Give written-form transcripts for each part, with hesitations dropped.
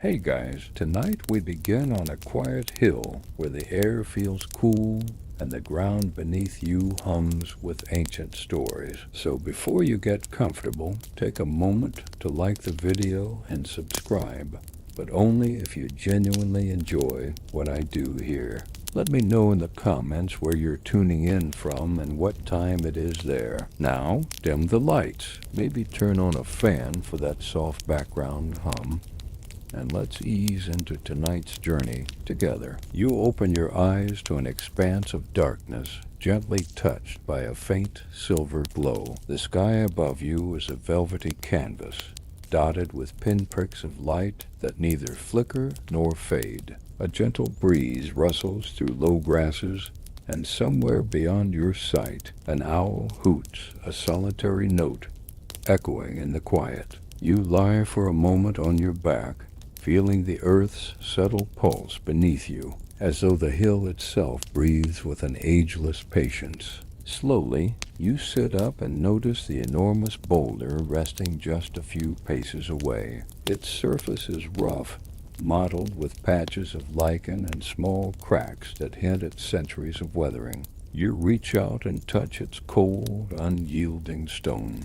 Hey guys, tonight we begin on a quiet hill where the air feels cool and the ground beneath you hums with ancient stories. So before you get comfortable, take a moment to like the video and subscribe, but only if you genuinely enjoy what I do here. Let me know in the comments where you're tuning in from and what time it is there. Now, dim the lights. Maybe turn on a fan for that soft background hum. And let's ease into tonight's journey together. You open your eyes to an expanse of darkness, gently touched by a faint silver glow. The sky above you is a velvety canvas, dotted with pinpricks of light that neither flicker nor fade. A gentle breeze rustles through low grasses, and somewhere beyond your sight, an owl hoots a solitary note, echoing in the quiet. You lie for a moment on your back, feeling the earth's subtle pulse beneath you, as though the hill itself breathes with an ageless patience. Slowly, you sit up and notice the enormous boulder resting just a few paces away. Its surface is rough, mottled with patches of lichen and small cracks that hint at centuries of weathering. You reach out and touch its cold, unyielding stone.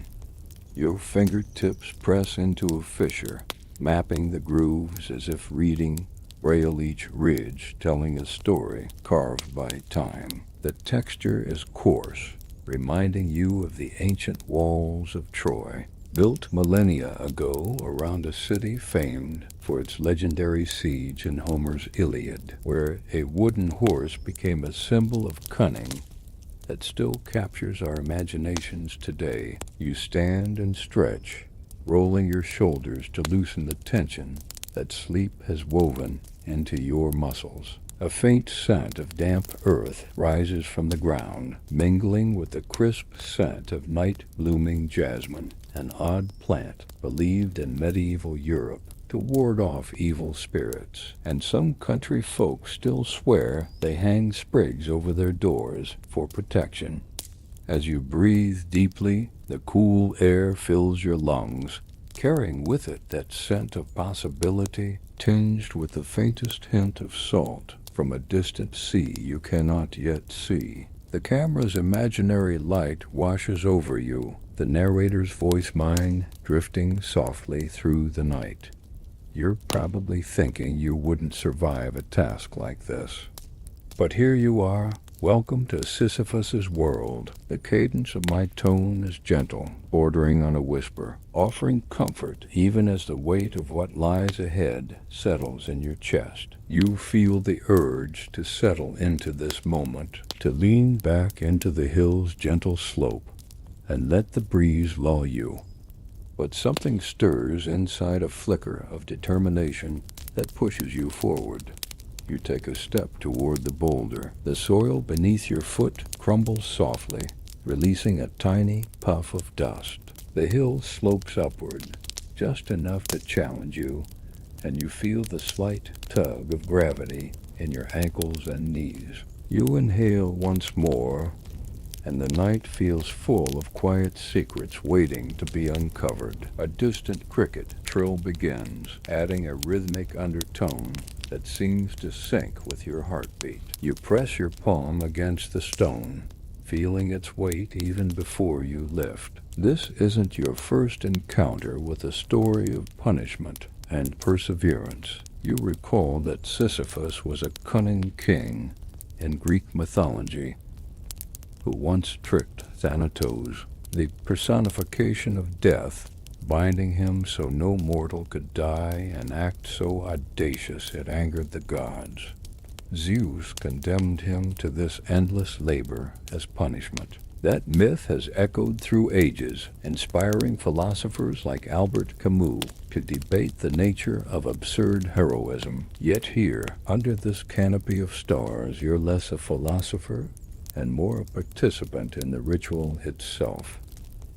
Your fingertips press into a fissure, mapping the grooves as if reading Braille, each ridge telling a story carved by time. The texture is coarse, reminding you of the ancient walls of Troy, built millennia ago around a city famed for its legendary siege in Homer's Iliad, where a wooden horse became a symbol of cunning that still captures our imaginations today. You stand and stretch, rolling your shoulders to loosen the tension that sleep has woven into your muscles. A faint scent of damp earth rises from the ground, mingling with the crisp scent of night-blooming jasmine, an odd plant believed in medieval Europe to ward off evil spirits, and some country folk still swear they hang sprigs over their doors for protection. As you breathe deeply, the cool air fills your lungs, carrying with it that scent of possibility, tinged with the faintest hint of salt from a distant sea you cannot yet see. The camera's imaginary light washes over you, the narrator's voice mine drifting softly through the night. You're probably thinking you wouldn't survive a task like this. But here you are. Welcome to Sisyphus's world. The cadence of my tone is gentle, bordering on a whisper, offering comfort even as the weight of what lies ahead settles in your chest. You feel the urge to settle into this moment, to lean back into the hill's gentle slope and let the breeze lull you. But something stirs inside, a flicker of determination that pushes you forward. You take a step toward the boulder. The soil beneath your foot crumbles softly, releasing a tiny puff of dust. The hill slopes upward, just enough to challenge you, and you feel the slight tug of gravity in your ankles and knees. You inhale once more, and the night feels full of quiet secrets waiting to be uncovered. A distant cricket trill begins, adding a rhythmic undertone that seems to sync with your heartbeat. You press your palm against the stone, feeling its weight even before you lift. This isn't your first encounter with a story of punishment and perseverance. You recall that Sisyphus was a cunning king in Greek mythology who once tricked Thanatos, the personification of death, binding him so no mortal could die, an act so audacious it angered the gods. Zeus condemned him to this endless labor as punishment. That myth has echoed through ages, inspiring philosophers like Albert Camus to debate the nature of absurd heroism. Yet here, under this canopy of stars, you're less a philosopher and more a participant in the ritual itself.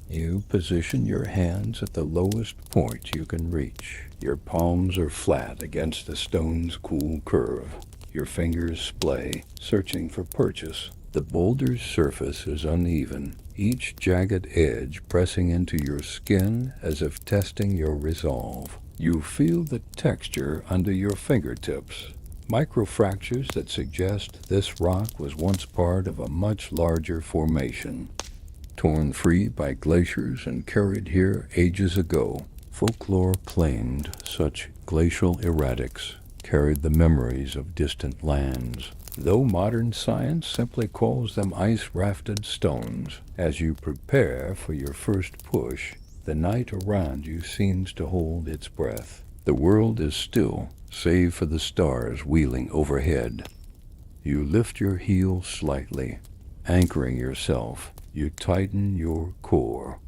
You position your hands at the lowest point you can reach. Your palms are flat against the stone's cool curve. Your fingers splay, searching for purchase. The boulder's surface is uneven, each jagged edge pressing into your skin as if testing your resolve. You feel the texture under your fingertips, microfractures that suggest this rock was once part of a much larger formation, torn free by glaciers and carried here ages ago. Folklore claimed such glacial erratics carried the memories of distant lands, though modern science simply calls them ice-rafted stones. As you prepare for your first push, the night around you seems to hold its breath. The world is still, save for the stars wheeling overhead. You lift your heel slightly, anchoring yourself. You tighten your core,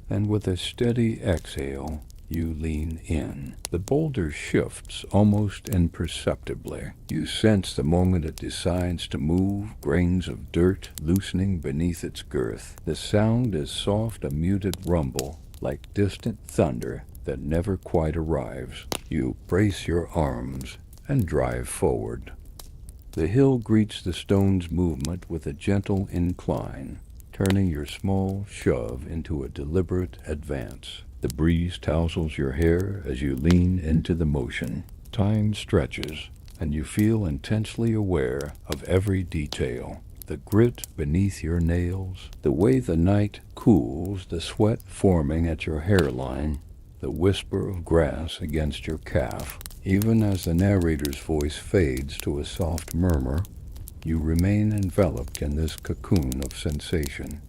and with a steady exhale, you lean in. The boulder shifts almost imperceptibly. You sense the moment it decides to move, grains of dirt loosening beneath its girth. The sound is soft, a muted rumble, like distant thunder that never quite arrives. You brace your arms and drive forward. The hill greets the stone's movement with a gentle incline, turning your small shove into a deliberate advance. The breeze tousles your hair as you lean into the motion. Time stretches, and you feel intensely aware of every detail. The grit beneath your nails, the way the night cools, the sweat forming at your hairline, the whisper of grass against your calf. Even as the narrator's voice fades to a soft murmur, you remain enveloped in this cocoon of sensation.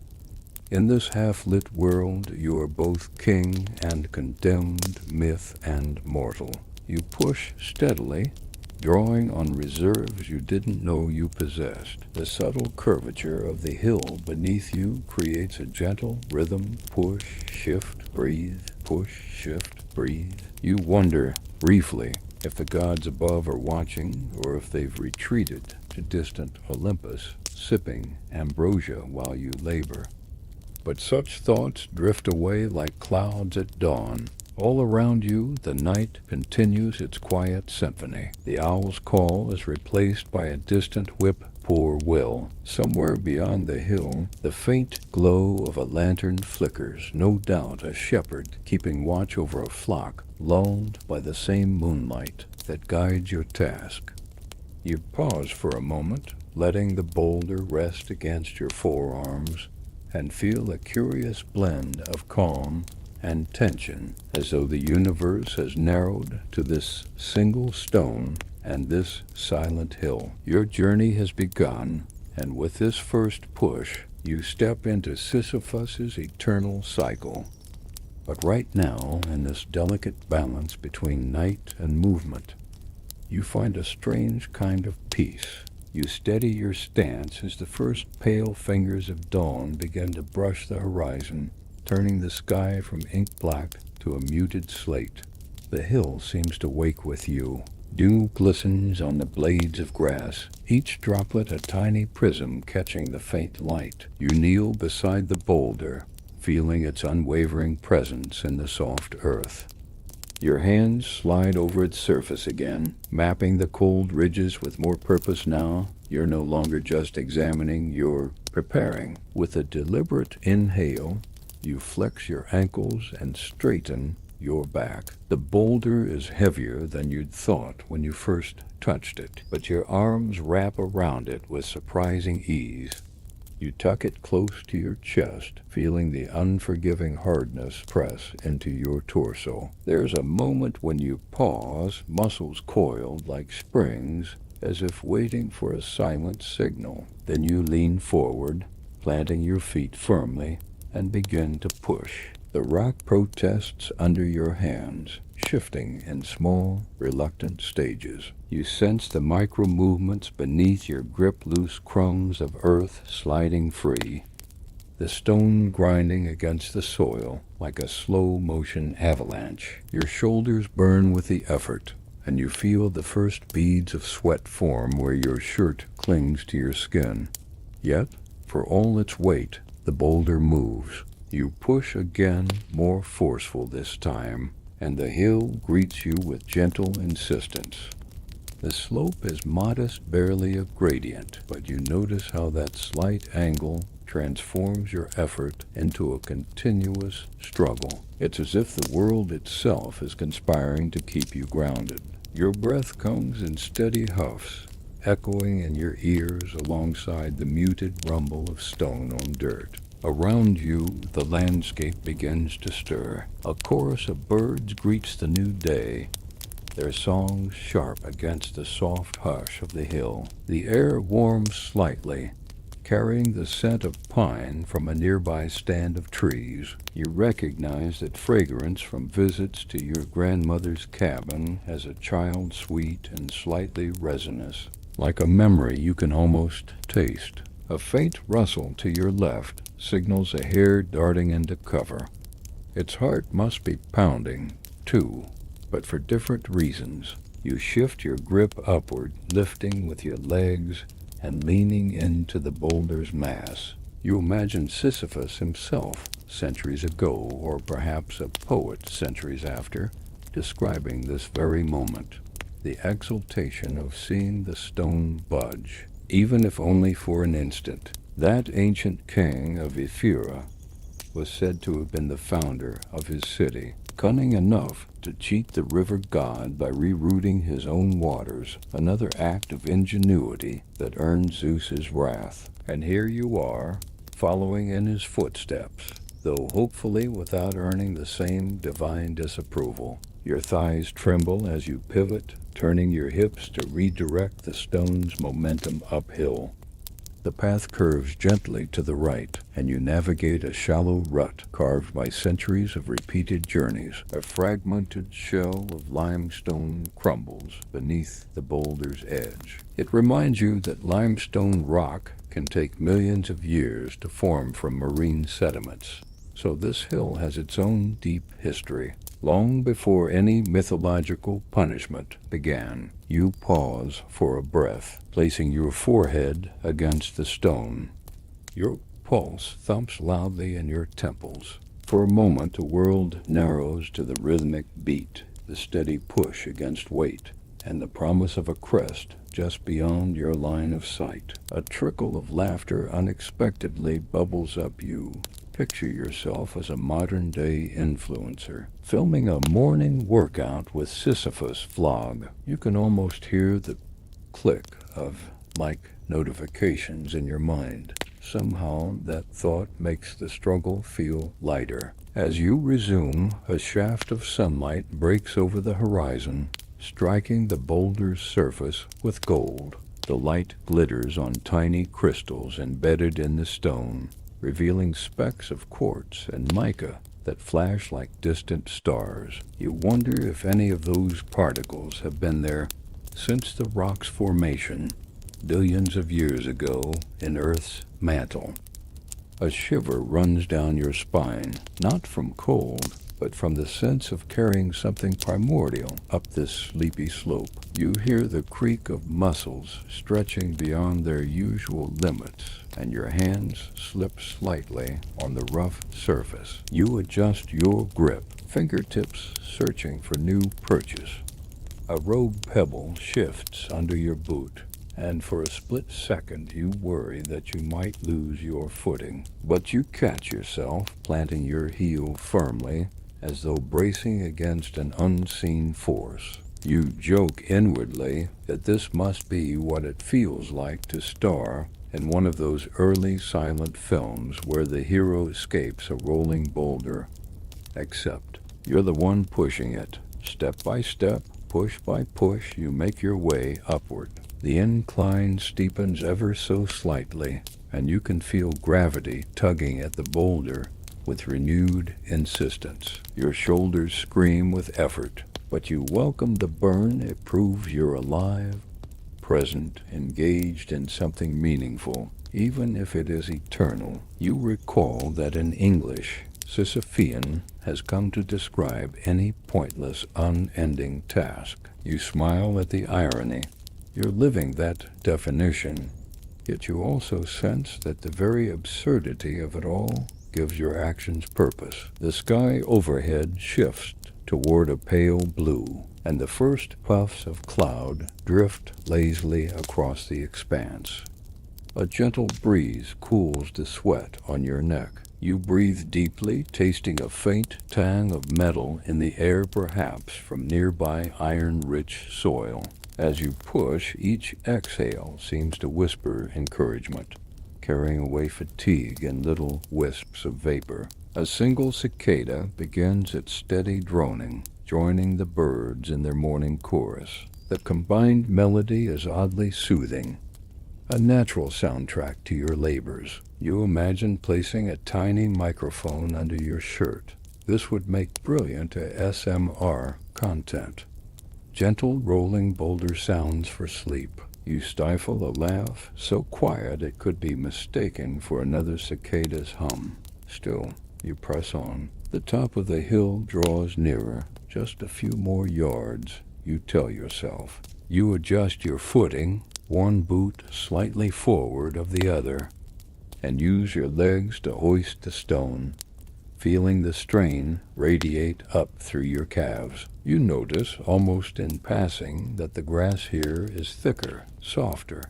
In this half-lit world, you are both king and condemned, myth and mortal. You push steadily, drawing on reserves you didn't know you possessed. The subtle curvature of the hill beneath you creates a gentle rhythm: push, shift, breathe, push, shift, breathe. You wonder, briefly, if the gods above are watching, or if they've retreated to distant Olympus, sipping ambrosia while you labor. But such thoughts drift away like clouds at dawn. All around you, the night continues its quiet symphony. The owl's call is replaced by a distant whip-poor-will. Somewhere beyond the hill, the faint glow of a lantern flickers, no doubt a shepherd keeping watch over a flock, lulled by the same moonlight that guides your task. You pause for a moment, letting the boulder rest against your forearms, and feel a curious blend of calm and tension, as though the universe has narrowed to this single stone and this silent hill. Your journey has begun, and with this first push, you step into Sisyphus's eternal cycle. But right now, in this delicate balance between night and movement, you find a strange kind of peace. You steady your stance as the first pale fingers of dawn begin to brush the horizon, turning the sky from ink black to a muted slate. The hill seems to wake with you. Dew glistens on the blades of grass, each droplet a tiny prism catching the faint light. You kneel beside the boulder, feeling its unwavering presence in the soft earth. Your hands slide over its surface again, mapping the cold ridges with more purpose now. You're no longer just examining, you're preparing. With a deliberate inhale, you flex your ankles and straighten your back. The boulder is heavier than you'd thought when you first touched it, but your arms wrap around it with surprising ease. You tuck it close to your chest, feeling the unforgiving hardness press into your torso. There's a moment when you pause, muscles coiled like springs, as if waiting for a silent signal. Then you lean forward, planting your feet firmly, and begin to push. The rock protests under your hands, shifting in small, reluctant stages. You sense the micro-movements beneath your grip, loose crumbs of earth sliding free, the stone grinding against the soil like a slow-motion avalanche. Your shoulders burn with the effort, and you feel the first beads of sweat form where your shirt clings to your skin. Yet, for all its weight, the boulder moves. You push again, more forceful this time, and the hill greets you with gentle insistence. The slope is modest, barely a gradient, but you notice how that slight angle transforms your effort into a continuous struggle. It's as if the world itself is conspiring to keep you grounded. Your breath comes in steady huffs, echoing in your ears alongside the muted rumble of stone on dirt. Around you, the landscape begins to stir. A chorus of birds greets the new day, their songs sharp against the soft hush of the hill. The air warms slightly, carrying the scent of pine from a nearby stand of trees. You recognize that fragrance from visits to your grandmother's cabin as a child, sweet and slightly resinous, like a memory you can almost taste. A faint rustle to your left signals a hare darting into cover. Its heart must be pounding, too, but for different reasons. You shift your grip upward, lifting with your legs and leaning into the boulder's mass. You imagine Sisyphus himself, centuries ago, or perhaps a poet centuries after, describing this very moment. The exultation of seeing the stone budge, even if only for an instant. That ancient king of Ephyra was said to have been the founder of his city, cunning enough to cheat the river god by rerouting his own waters, another act of ingenuity that earned Zeus's wrath. And here you are, following in his footsteps, though hopefully without earning the same divine disapproval. Your thighs tremble as you pivot, turning your hips to redirect the stone's momentum uphill. The path curves gently to the right, and you navigate a shallow rut carved by centuries of repeated journeys. A fragmented shell of limestone crumbles beneath the boulder's edge. It reminds you that limestone rock can take millions of years to form from marine sediments. So this hill has its own deep history. Long before any mythological punishment began, you pause for a breath, placing your forehead against the stone. Your pulse thumps loudly in your temples. For a moment, the world narrows to the rhythmic beat, the steady push against weight, and the promise of a crest just beyond your line of sight. A trickle of laughter unexpectedly bubbles up you. Picture yourself as a modern-day influencer, filming a morning workout with Sisyphus vlog. You can almost hear the click of like notifications in your mind. Somehow that thought makes the struggle feel lighter. As you resume, a shaft of sunlight breaks over the horizon, striking the boulder's surface with gold. The light glitters on tiny crystals embedded in the stone, revealing specks of quartz and mica that flash like distant stars. You wonder if any of those particles have been there since the rock's formation, billions of years ago in Earth's mantle. A shiver runs down your spine, not from cold, but from the sense of carrying something primordial up this sleepy slope. You hear the creak of muscles stretching beyond their usual limits, and your hands slip slightly on the rough surface. You adjust your grip, fingertips searching for new purchase. A rogue pebble shifts under your boot, and for a split second you worry that you might lose your footing. But you catch yourself, planting your heel firmly, as though bracing against an unseen force. You joke inwardly that this must be what it feels like to star in one of those early silent films where the hero escapes a rolling boulder. Except you're the one pushing it. Step by step, push by push, you make your way upward. The incline steepens ever so slightly, and you can feel gravity tugging at the boulder with renewed insistence. Your shoulders scream with effort, but you welcome the burn. It proves you're alive, present, engaged in something meaningful, even if it is eternal. You recall that in English, Sisyphean has come to describe any pointless, unending task. You smile at the irony. You're living that definition, yet you also sense that the very absurdity of it all gives your actions purpose. The sky overhead shifts toward a pale blue, and the first puffs of cloud drift lazily across the expanse. A gentle breeze cools the sweat on your neck. You breathe deeply, tasting a faint tang of metal in the air, perhaps from nearby iron-rich soil. As you push, each exhale seems to whisper encouragement, carrying away fatigue in little wisps of vapor. A single cicada begins its steady droning, joining the birds in their morning chorus. The combined melody is oddly soothing, a natural soundtrack to your labors. You imagine placing a tiny microphone under your shirt. This would make brilliant ASMR content. Gentle rolling boulder sounds for sleep. You stifle a laugh so quiet it could be mistaken for another cicada's hum. Still, you press on. The top of the hill draws nearer. Just a few more yards, you tell yourself. You adjust your footing, one boot slightly forward of the other, and use your legs to hoist the stone, feeling the strain radiate up through your calves. You notice, almost in passing, that the grass here is thicker, softer,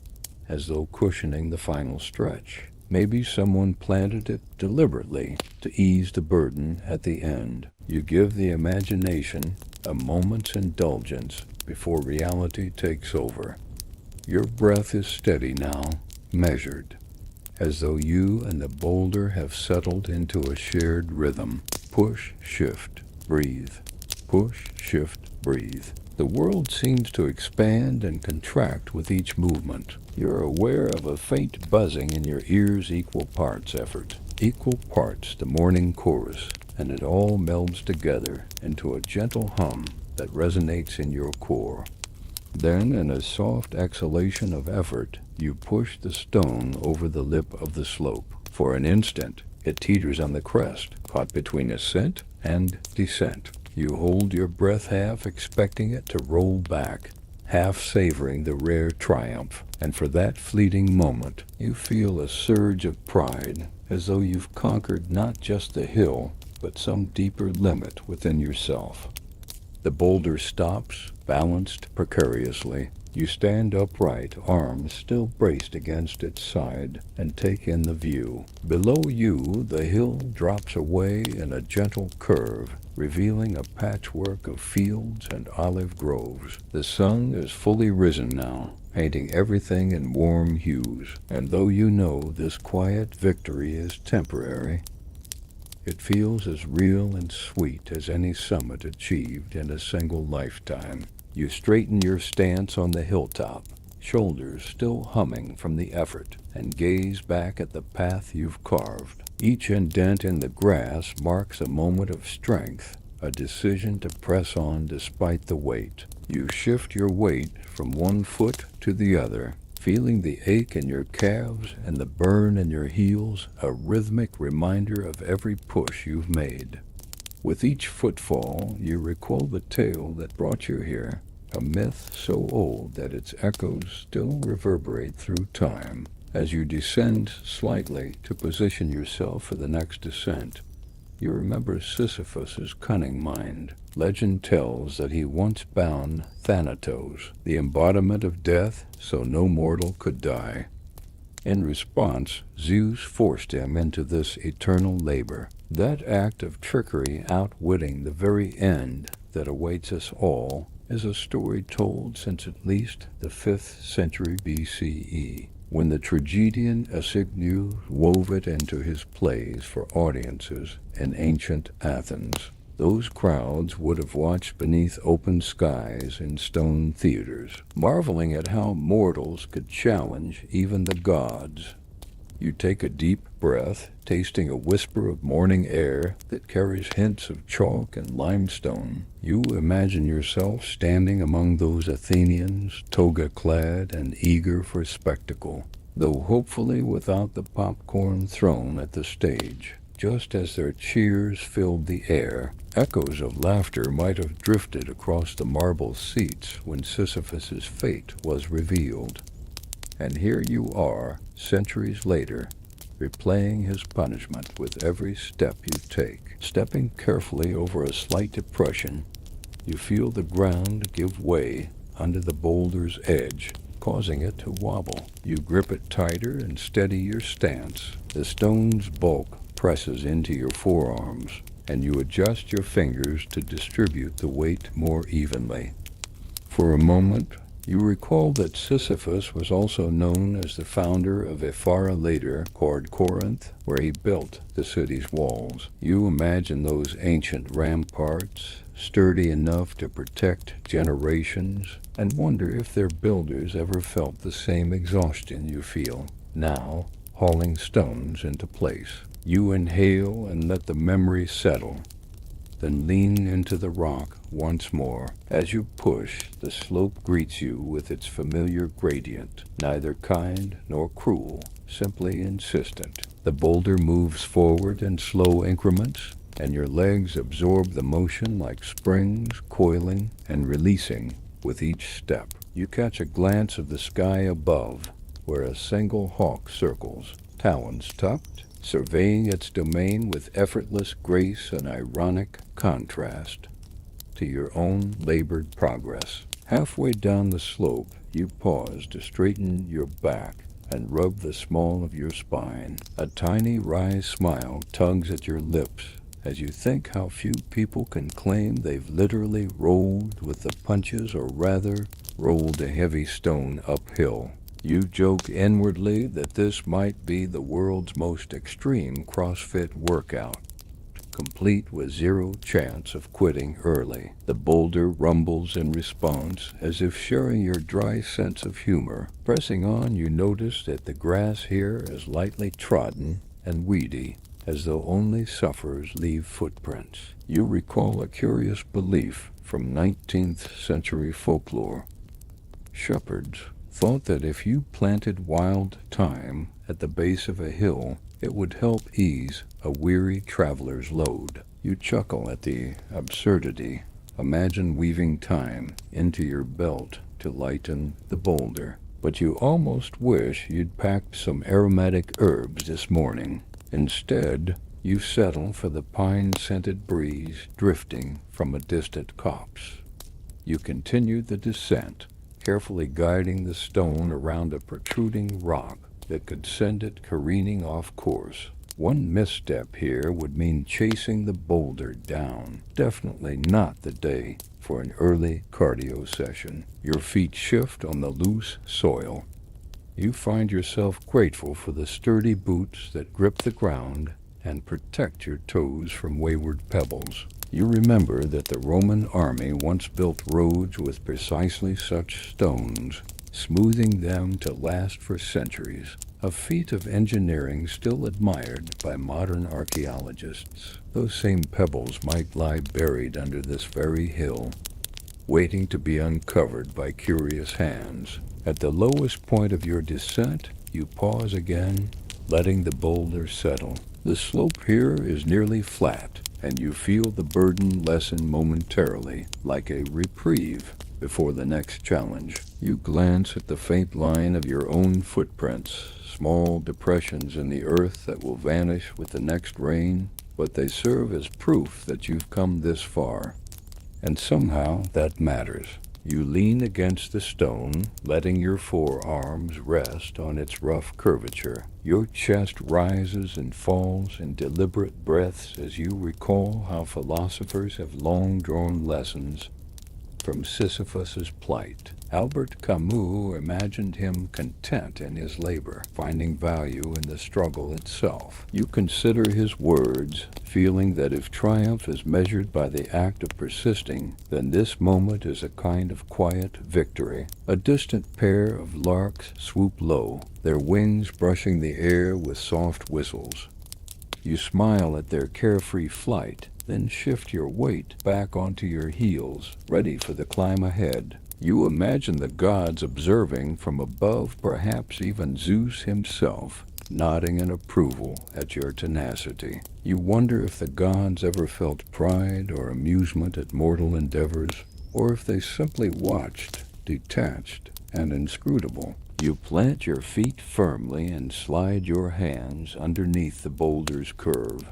as though cushioning the final stretch. Maybe someone planted it deliberately to ease the burden at the end. You give the imagination a moment's indulgence before reality takes over. Your breath is steady now, measured, as though you and the boulder have settled into a shared rhythm. Push, shift, breathe. Push, shift, breathe. The world seems to expand and contract with each movement. You're aware of a faint buzzing in your ears, equal parts effort, equal parts the morning chorus, and it all melds together into a gentle hum that resonates in your core. Then, in a soft exhalation of effort, you push the stone over the lip of the slope. For an instant, it teeters on the crest, caught between ascent and descent. You hold your breath, half expecting it to roll back, half savoring the rare triumph. And for that fleeting moment, you feel a surge of pride, as though you've conquered not just the hill, but some deeper limit within yourself. The boulder stops, balanced precariously. You stand upright, arms still braced against its side, and take in the view. Below you, the hill drops away in a gentle curve, revealing a patchwork of fields and olive groves. The sun is fully risen now, painting everything in warm hues, and though you know this quiet victory is temporary, it feels as real and sweet as any summit achieved in a single lifetime. You straighten your stance on the hilltop, shoulders still humming from the effort, and gaze back at the path you've carved. Each indent in the grass marks a moment of strength, a decision to press on despite the weight. You shift your weight from one foot to the other, feeling the ache in your calves and the burn in your heels, a rhythmic reminder of every push you've made. With each footfall, you recall the tale that brought you here, a myth so old that its echoes still reverberate through time. As you descend slightly to position yourself for the next descent, you remember Sisyphus's cunning mind. Legend tells that he once bound Thanatos, the embodiment of death, so no mortal could die. In response, Zeus forced him into this eternal labor, that act of trickery outwitting the very end that awaits us all, is a story told since at least the 5th century BCE, when the tragedian Sisyphus wove it into his plays for audiences in ancient Athens. Those crowds would have watched beneath open skies in stone theaters, marveling at how mortals could challenge even the gods. You take a deep breath, tasting a whisper of morning air that carries hints of chalk and limestone. You imagine yourself standing among those Athenians, toga-clad and eager for spectacle, though hopefully without the popcorn thrown at the stage. Just as their cheers filled the air, echoes of laughter might have drifted across the marble seats when Sisyphus's fate was revealed. And here you are, centuries later, replaying his punishment with every step you take. Stepping carefully over a slight depression, you feel the ground give way under the boulder's edge, causing it to wobble. You grip it tighter and steady your stance. The stone's bulk presses into your forearms, and you adjust your fingers to distribute the weight more evenly. For a moment, you recall that Sisyphus was also known as the founder of a far later Corinth, where he built the city's walls. You imagine those ancient ramparts, sturdy enough to protect generations, and wonder if their builders ever felt the same exhaustion you feel now, hauling stones into place. You inhale and let the memory settle, then lean into the rock once more. As you push, the slope greets you with its familiar gradient, neither kind nor cruel, simply insistent. The boulder moves forward in slow increments, and your legs absorb the motion like springs coiling and releasing with each step. You catch a glance of the sky above, where a single hawk circles, talons tucked, surveying its domain with effortless grace and ironic contrast to your own labored progress. Halfway down the slope, you pause to straighten your back and rub the small of your spine. A tiny wry smile tugs at your lips as you think how few people can claim they've literally rolled with the punches, or rather, rolled a heavy stone uphill. You joke inwardly that this might be the world's most extreme CrossFit workout, complete with zero chance of quitting early. The boulder rumbles in response, as if sharing your dry sense of humor. Pressing on, you notice that the grass here is lightly trodden and weedy, as though only sufferers leave footprints. You recall a curious belief from 19th century folklore. Shepherds thought that if you planted wild thyme at the base of a hill, it would help ease a weary traveler's load. You chuckle at the absurdity. Imagine weaving thyme into your belt to lighten the boulder. But you almost wish you'd packed some aromatic herbs this morning. Instead, you settle for the pine-scented breeze drifting from a distant copse. You continue the descent, carefully guiding the stone around a protruding rock that could send it careening off course. One misstep here would mean chasing the boulder down. Definitely not the day for an early cardio session. Your feet shift on the loose soil. You find yourself grateful for the sturdy boots that grip the ground and protect your toes from wayward pebbles. You remember that the Roman army once built roads with precisely such stones, smoothing them to last for centuries, a feat of engineering still admired by modern archaeologists. Those same pebbles might lie buried under this very hill, waiting to be uncovered by curious hands. At the lowest point of your descent, you pause again, letting the boulder settle. The slope here is nearly flat, and you feel the burden lessen momentarily, like a reprieve before the next challenge. You glance at the faint line of your own footprints, small depressions in the earth that will vanish with the next rain, but they serve as proof that you've come this far. And somehow that matters. You lean against the stone, letting your forearms rest on its rough curvature. Your chest rises and falls in deliberate breaths as you recall how philosophers have long drawn lessons from Sisyphus's plight. Albert Camus imagined him content in his labor, finding value in the struggle itself. You consider his words, feeling that if triumph is measured by the act of persisting, then this moment is a kind of quiet victory. A distant pair of larks swoop low, their wings brushing the air with soft whistles. You smile at their carefree flight, then shift your weight back onto your heels, ready for the climb ahead. You imagine the gods observing from above, perhaps even Zeus himself, nodding in approval at your tenacity. You wonder if the gods ever felt pride or amusement at mortal endeavors, or if they simply watched, detached and inscrutable. You plant your feet firmly and slide your hands underneath the boulder's curve,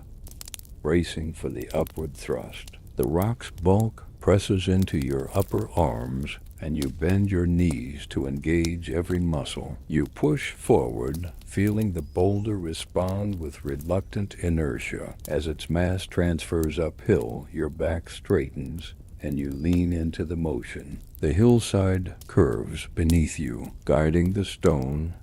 bracing for the upward thrust. The rock's bulk presses into your upper arms and you bend your knees to engage every muscle. You push forward, feeling the boulder respond with reluctant inertia. As its mass transfers uphill, your back straightens, and you lean into the motion. The hillside curves beneath you, guiding the stone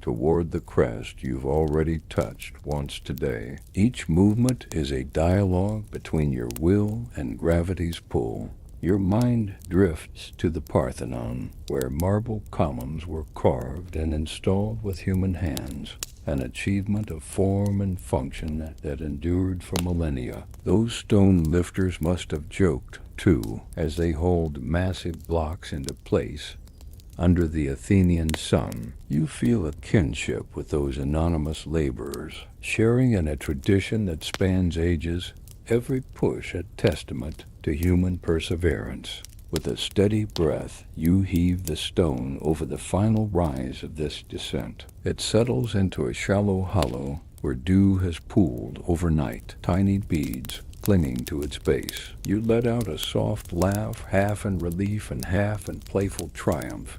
toward the crest you've already touched once today. Each movement is a dialogue between your will and gravity's pull. Your mind drifts to the Parthenon, where marble columns were carved and installed with human hands, an achievement of form and function that endured for millennia. Those stone lifters must have joked, too, as they hauled massive blocks into place under the Athenian sun. You feel a kinship with those anonymous laborers, sharing in a tradition that spans ages, every push a testament to human perseverance. With a steady breath, you heave the stone over the final rise of this descent. It settles into a shallow hollow where dew has pooled overnight, tiny beads clinging to its base. You let out a soft laugh, half in relief and half in playful triumph,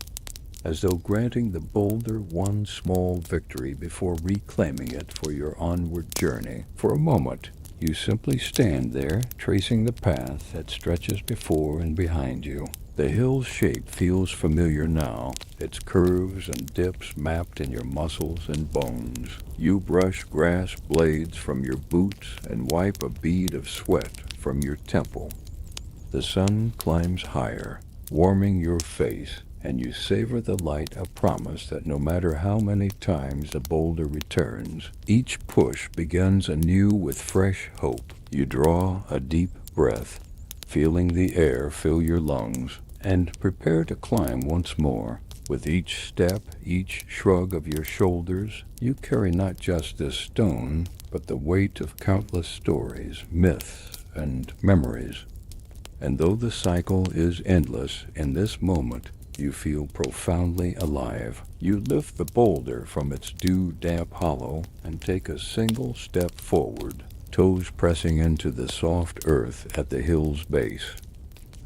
as though granting the boulder one small victory before reclaiming it for your onward journey. For a moment, you simply stand there, tracing the path that stretches before and behind you. The hill's shape feels familiar now, its curves and dips mapped in your muscles and bones. You brush grass blades from your boots and wipe a bead of sweat from your temple. The sun climbs higher, warming your face, and you savor the light, a promise that no matter how many times the boulder returns, each push begins anew with fresh hope. You draw a deep breath, feeling the air fill your lungs, and prepare to climb once more. With each step, each shrug of your shoulders, you carry not just this stone, but the weight of countless stories, myths, and memories. And though the cycle is endless, in this moment, you feel profoundly alive. You lift the boulder from its dew-damp hollow and take a single step forward, toes pressing into the soft earth at the hill's base.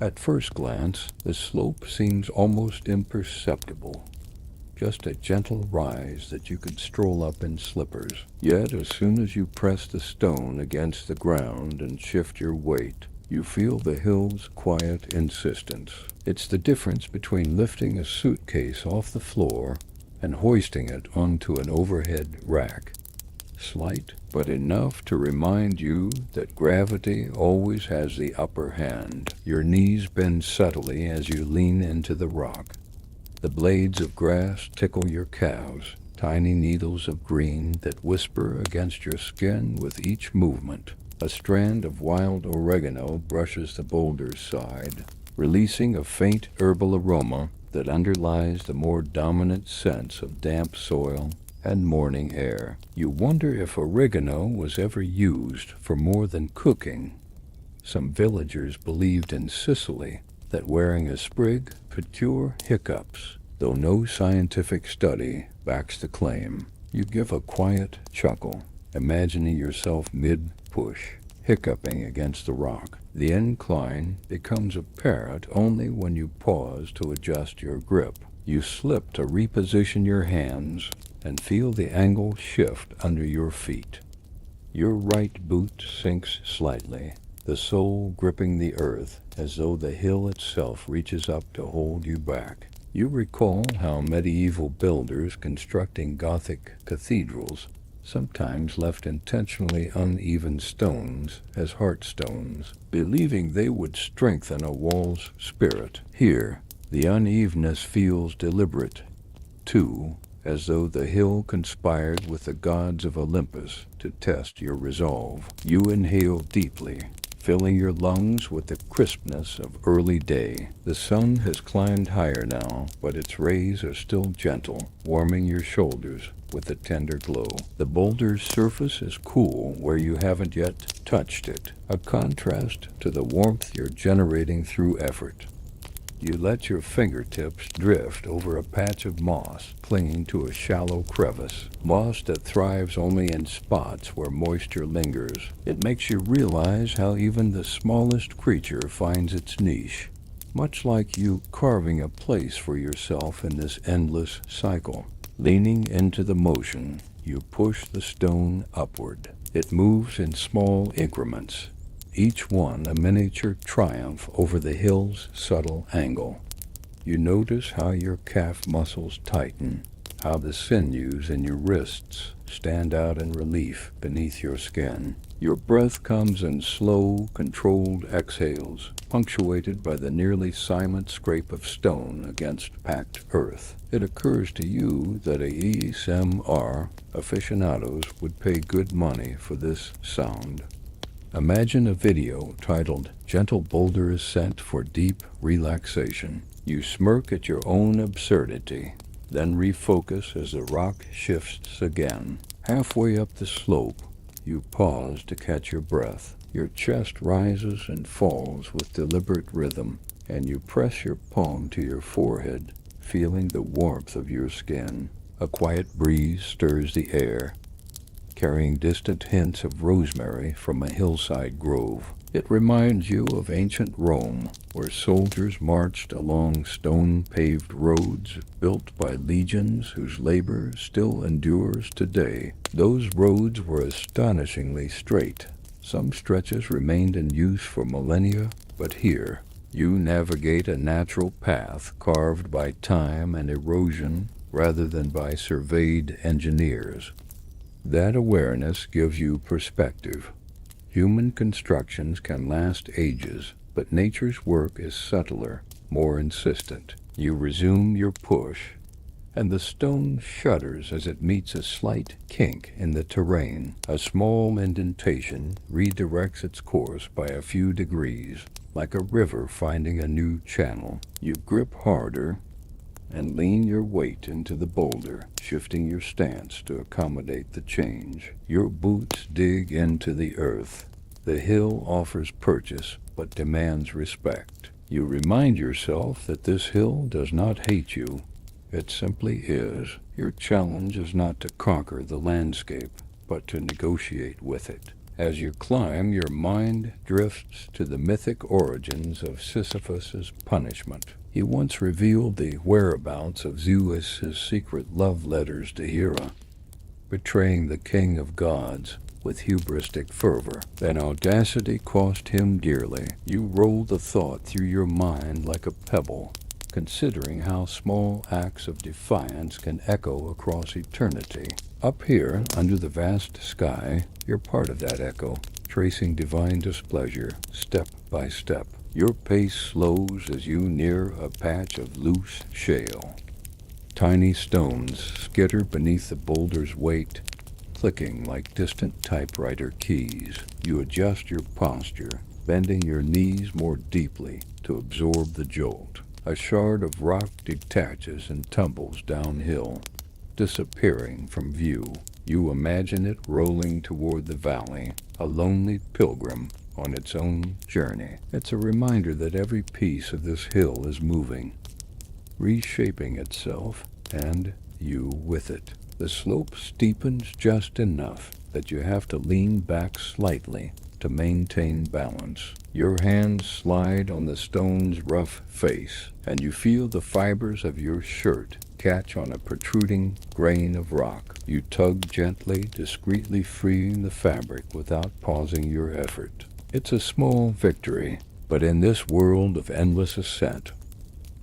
At first glance, the slope seems almost imperceptible, just a gentle rise that you could stroll up in slippers. Yet as soon as you press the stone against the ground and shift your weight, you feel the hill's quiet insistence. It's the difference between lifting a suitcase off the floor and hoisting it onto an overhead rack. Slight, but enough to remind you that gravity always has the upper hand. Your knees bend subtly as you lean into the rock. The blades of grass tickle your calves, tiny needles of green that whisper against your skin with each movement. A strand of wild oregano brushes the boulder's side, releasing a faint herbal aroma that underlies the more dominant sense of damp soil and morning air. You wonder if oregano was ever used for more than cooking. Some villagers believed in Sicily that wearing a sprig could cure hiccups, though no scientific study backs the claim. You give a quiet chuckle, imagining yourself mid-push, hiccuping against the rock. The incline becomes apparent only when you pause to adjust your grip. You slip to reposition your hands and feel the angle shift under your feet. Your right boot sinks slightly, the sole gripping the earth as though the hill itself reaches up to hold you back. You recall how medieval builders constructing Gothic cathedrals sometimes left intentionally uneven stones as heartstones, believing they would strengthen a wall's spirit. Here, the unevenness feels deliberate, too, as though the hill conspired with the gods of Olympus to test your resolve. You inhale deeply, filling your lungs with the crispness of early day. The sun has climbed higher now, but its rays are still gentle, warming your shoulders with a tender glow. The boulder's surface is cool where you haven't yet touched it, a contrast to the warmth you're generating through effort. You let your fingertips drift over a patch of moss clinging to a shallow crevice, moss that thrives only in spots where moisture lingers. It makes you realize how even the smallest creature finds its niche. much like you carving a place for yourself in this endless cycle. Leaning into the motion, you push the stone upward. It moves in small increments, each one a miniature triumph over the hill's subtle angle. You notice how your calf muscles tighten, how the sinews in your wrists stand out in relief beneath your skin. Your breath comes in slow, controlled exhales, punctuated by the nearly silent scrape of stone against packed earth. It occurs to you that ASMR aficionados would pay good money for this sound. Imagine a video titled "Gentle Boulder Ascent for Deep Relaxation." You smirk at your own absurdity, then refocus as the rock shifts again. Halfway up the slope, you pause to catch your breath. Your chest rises and falls with deliberate rhythm, and you press your palm to your forehead, feeling the warmth of your skin. A quiet breeze stirs the air, carrying distant hints of rosemary from a hillside grove. It reminds you of ancient Rome, where soldiers marched along stone-paved roads built by legions whose labor still endures today. Those roads were astonishingly straight. Some stretches remained in use for millennia, but here you navigate a natural path carved by time and erosion rather than by surveyed engineers. That awareness gives you perspective. Human constructions can last ages, but nature's work is subtler, more insistent. You resume your push, and the stone shudders as it meets a slight kink in the terrain. A small indentation redirects its course by a few degrees, like a river finding a new channel. You grip harder and lean your weight into the boulder, shifting your stance to accommodate the change. Your boots dig into the earth. The hill offers purchase, but demands respect. You remind yourself that this hill does not hate you. It simply is. Your challenge is not to conquer the landscape, but to negotiate with it. As you climb, your mind drifts to the mythic origins of Sisyphus's punishment. He once revealed the whereabouts of Zeus's secret love letters to Hera, betraying the king of gods with hubristic fervor. That audacity cost him dearly. You roll the thought through your mind like a pebble, considering how small acts of defiance can echo across eternity. Up here, under the vast sky, you're part of that echo, tracing divine displeasure step by step. Your pace slows as you near a patch of loose shale. Tiny stones skitter beneath the boulder's weight, clicking like distant typewriter keys. You adjust your posture, bending your knees more deeply to absorb the jolt. A shard of rock detaches and tumbles downhill, disappearing from view. You imagine it rolling toward the valley, a lonely pilgrim on its own journey. It's a reminder that every piece of this hill is moving, reshaping itself, and you with it. The slope steepens just enough that you have to lean back slightly to maintain balance. Your hands slide on the stone's rough face, and you feel the fibers of your shirt catch on a protruding grain of rock. You tug gently, discreetly freeing the fabric without pausing your effort. It's a small victory, but in this world of endless ascent,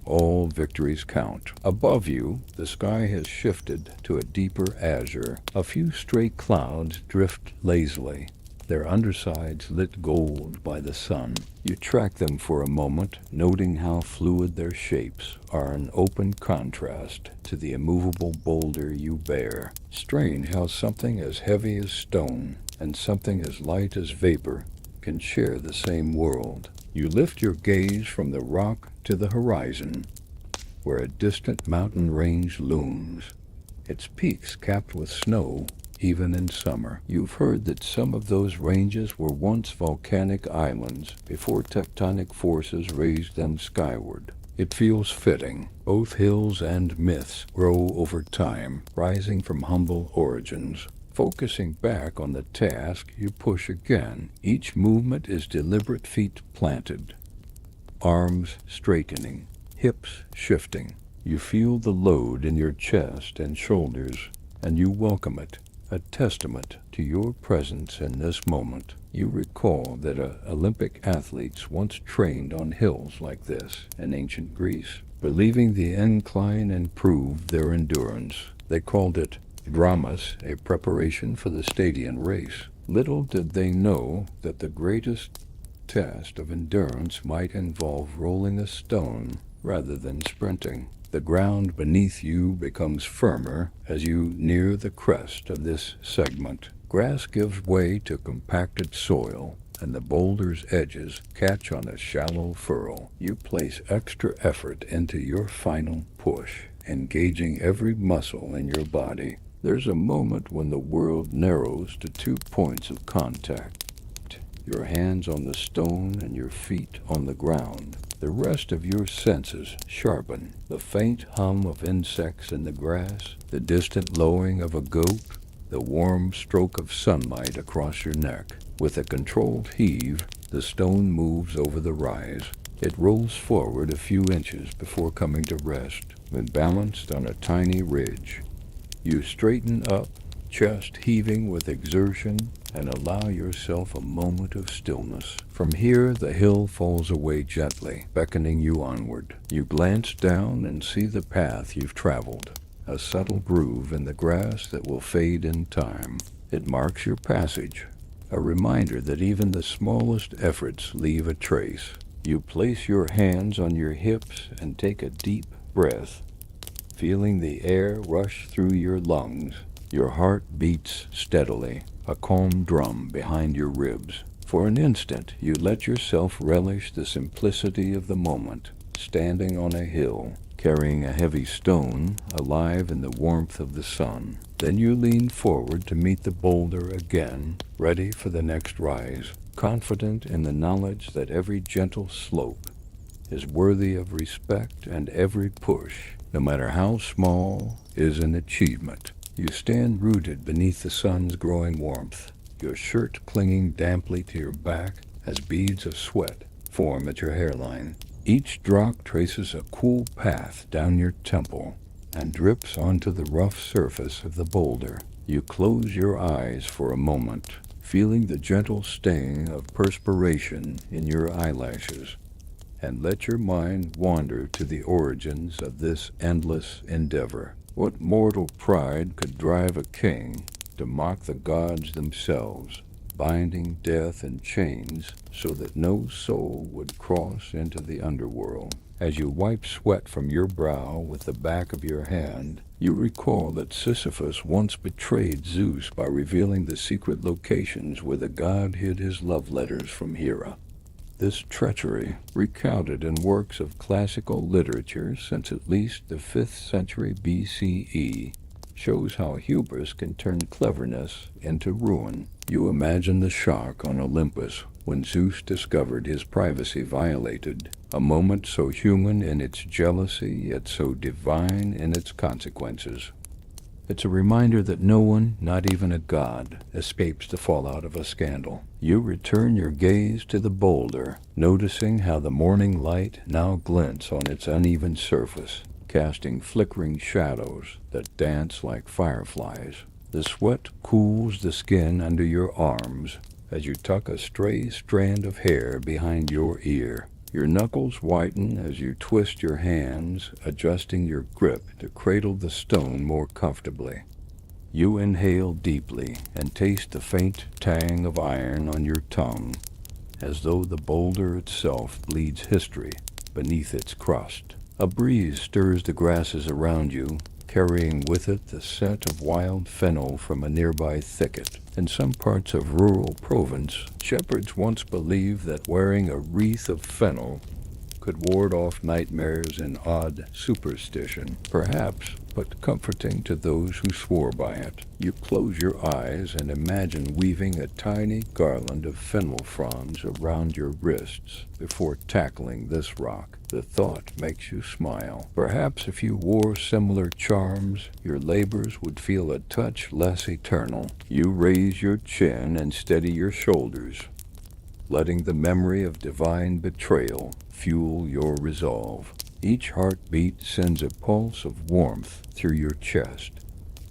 all victories count. Above you, the sky has shifted to a deeper azure. A few stray clouds drift lazily, their undersides lit gold by the sun. You track them for a moment, noting how fluid their shapes are in open contrast to the immovable boulder you bear. Strange how something as heavy as stone and something as light as vapor can share the same world. You lift your gaze from the rock to the horizon, where a distant mountain range looms, its peaks capped with snow even in summer. You've heard that some of those ranges were once volcanic islands before tectonic forces raised them skyward. It feels fitting. Both hills and myths grow over time, rising from humble origins. Focusing back on the task, you push again. Each movement is deliberate feet planted, arms straightening, hips shifting. You feel the load in your chest and shoulders, and you welcome it, a testament to your presence in this moment. You recall that Olympic athletes once trained on hills like this in ancient Greece, believing the incline improved their endurance. They called it dramas, a preparation for the stadium race. Little did they know that the greatest test of endurance might involve rolling a stone rather than sprinting. The ground beneath you becomes firmer as you near the crest of this segment. Grass gives way to compacted soil, and the boulder's edges catch on a shallow furrow. You place extra effort into your final push, engaging every muscle in your body. There's a moment when the world narrows to 2 points of contact. Your hands on the stone and your feet on the ground. The rest of your senses sharpen. The faint hum of insects in the grass, the distant lowing of a goat, the warm stroke of sunlight across your neck. With a controlled heave, the stone moves over the rise. It rolls forward a few inches before coming to rest, when balanced on a tiny ridge. You straighten up, chest heaving with exertion, and allow yourself a moment of stillness. From here, the hill falls away gently, beckoning you onward. You glance down and see the path you've traveled, a subtle groove in the grass that will fade in time. It marks your passage, a reminder that even the smallest efforts leave a trace. You place your hands on your hips and take a deep breath, feeling the air rush through your lungs. Your heart beats steadily, a calm drum behind your ribs. For an instant, you let yourself relish the simplicity of the moment, standing on a hill, carrying a heavy stone, alive in the warmth of the sun. Then you lean forward to meet the boulder again, ready for the next rise, confident in the knowledge that every gentle slope is worthy of respect and every push, no matter how small, is an achievement. You stand rooted beneath the sun's growing warmth, your shirt clinging damply to your back as beads of sweat form at your hairline. Each drop traces a cool path down your temple and drips onto the rough surface of the boulder. You close your eyes for a moment, feeling the gentle sting of perspiration in your eyelashes, and let your mind wander to the origins of this endless endeavor. What mortal pride could drive a king to mock the gods themselves, binding death in chains so that no soul would cross into the underworld? As you wipe sweat from your brow with the back of your hand, you recall that Sisyphus once betrayed Zeus by revealing the secret locations where the god hid his love letters from Hera. This treachery, recounted in works of classical literature since at least the 5th century BCE, shows how hubris can turn cleverness into ruin. You imagine the shock on Olympus when Zeus discovered his privacy violated, a moment so human in its jealousy yet so divine in its consequences. It's a reminder that no one, not even a god, escapes the fallout of a scandal. You return your gaze to the boulder, noticing how the morning light now glints on its uneven surface, casting flickering shadows that dance like fireflies. The sweat cools the skin under your arms as you tuck a stray strand of hair behind your ear. Your knuckles whiten as you twist your hands, adjusting your grip to cradle the stone more comfortably. You inhale deeply and taste the faint tang of iron on your tongue, as though the boulder itself bleeds history beneath its crust. A breeze stirs the grasses around you, carrying with it the scent of wild fennel from a nearby thicket. In some parts of rural Provence, shepherds once believed that wearing a wreath of fennel could ward off nightmares and odd superstition, perhaps, but comforting to those who swore by it. You close your eyes and imagine weaving a tiny garland of fennel fronds around your wrists before tackling this rock. The thought makes you smile. Perhaps if you wore similar charms, your labors would feel a touch less eternal. You raise your chin and steady your shoulders, letting the memory of divine betrayal fuel your resolve. Each heartbeat sends a pulse of warmth through your chest,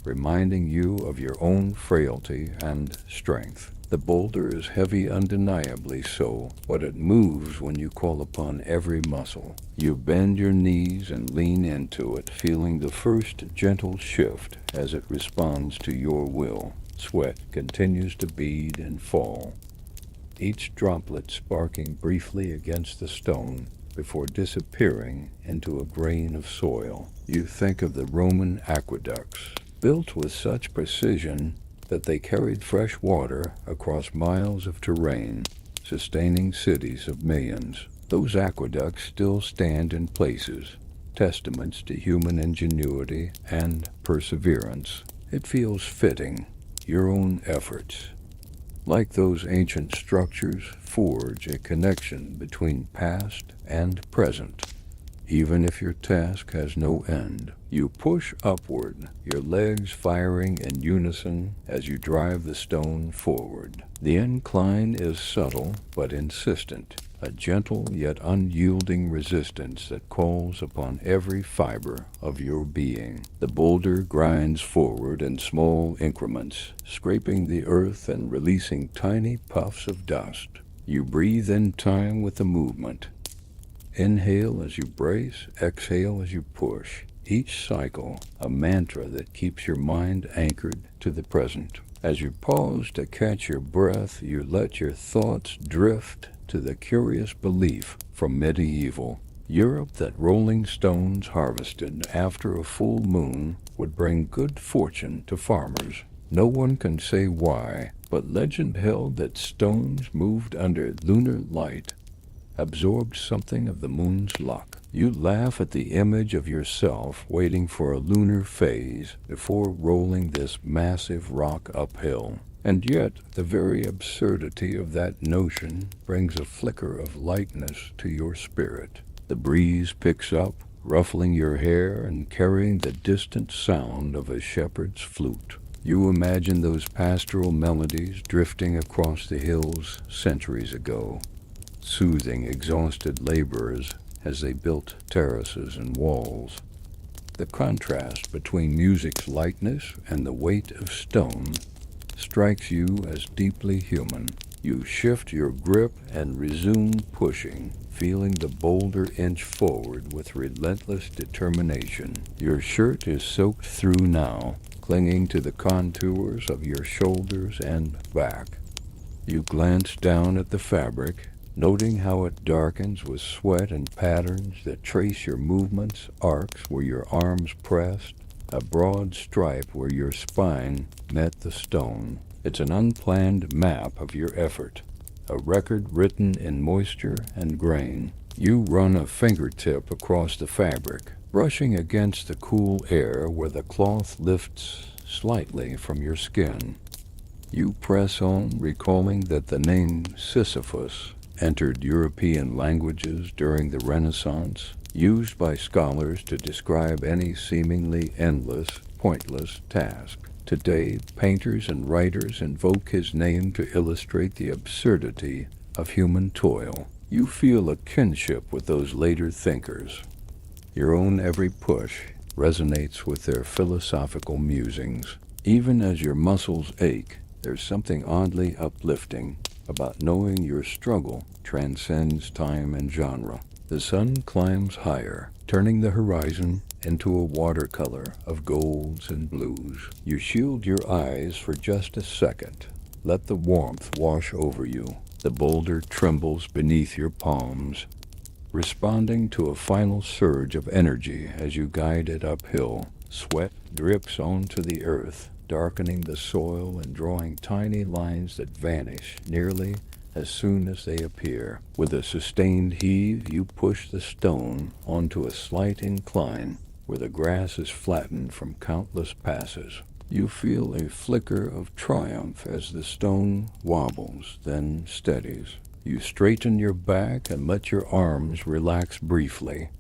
reminding you of your own frailty and strength. The boulder is heavy, undeniably so, but it moves when you call upon every muscle. You bend your knees and lean into it, feeling the first gentle shift as it responds to your will. Sweat continues to bead and fall, each droplet sparking briefly against the stone before disappearing into a grain of soil. You think of the Roman aqueducts, built with such precision that they carried fresh water across miles of terrain, sustaining cities of millions. Those aqueducts still stand in places, testaments to human ingenuity and perseverance. It feels fitting, your own efforts, like those ancient structures, forge a connection between past and present. Even if your task has no end, you push upward, your legs firing in unison as you drive the stone forward. The incline is subtle but insistent, a gentle yet unyielding resistance that calls upon every fiber of your being. The boulder grinds forward in small increments, scraping the earth and releasing tiny puffs of dust. You breathe in time with the movement. Inhale as you brace, exhale as you push. Each cycle, a mantra that keeps your mind anchored to the present. As you pause to catch your breath, you let your thoughts drift to the curious belief from medieval Europe that rolling stones harvested after a full moon would bring good fortune to farmers. No one can say why, but legend held that stones moved under lunar light absorbed something of the moon's luck. You laugh at the image of yourself waiting for a lunar phase before rolling this massive rock uphill. And yet, the very absurdity of that notion brings a flicker of lightness to your spirit. The breeze picks up, ruffling your hair and carrying the distant sound of a shepherd's flute. You imagine those pastoral melodies drifting across the hills centuries ago, soothing exhausted laborers as they built terraces and walls. The contrast between music's lightness and the weight of stone strikes you as deeply human. You shift your grip and resume pushing, feeling the boulder inch forward with relentless determination. Your shirt is soaked through now, clinging to the contours of your shoulders and back. You glance down at the fabric, noting how it darkens with sweat and patterns that trace your movements, arcs where your arms pressed, a broad stripe where your spine met the stone. It's an unplanned map of your effort, a record written in moisture and grain. You run a fingertip across the fabric, brushing against the cool air where the cloth lifts slightly from your skin. You press on, recalling that the name Sisyphus entered European languages during the Renaissance, used by scholars to describe any seemingly endless, pointless task. Today, painters and writers invoke his name to illustrate the absurdity of human toil. You feel a kinship with those later thinkers. Your own every push resonates with their philosophical musings. Even as your muscles ache, there's something oddly uplifting about knowing your struggle transcends time and genre. The sun climbs higher, turning the horizon into a watercolor of golds and blues. You shield your eyes for just a second. Let the warmth wash over you. The boulder trembles beneath your palms, responding to a final surge of energy as you guide it uphill. Sweat drips onto the earth, darkening the soil and drawing tiny lines that vanish nearly as soon as they appear. With a sustained heave, you push the stone onto a slight incline where the grass is flattened from countless passes. You feel a flicker of triumph as the stone wobbles, then steadies. You straighten your back and let your arms relax briefly,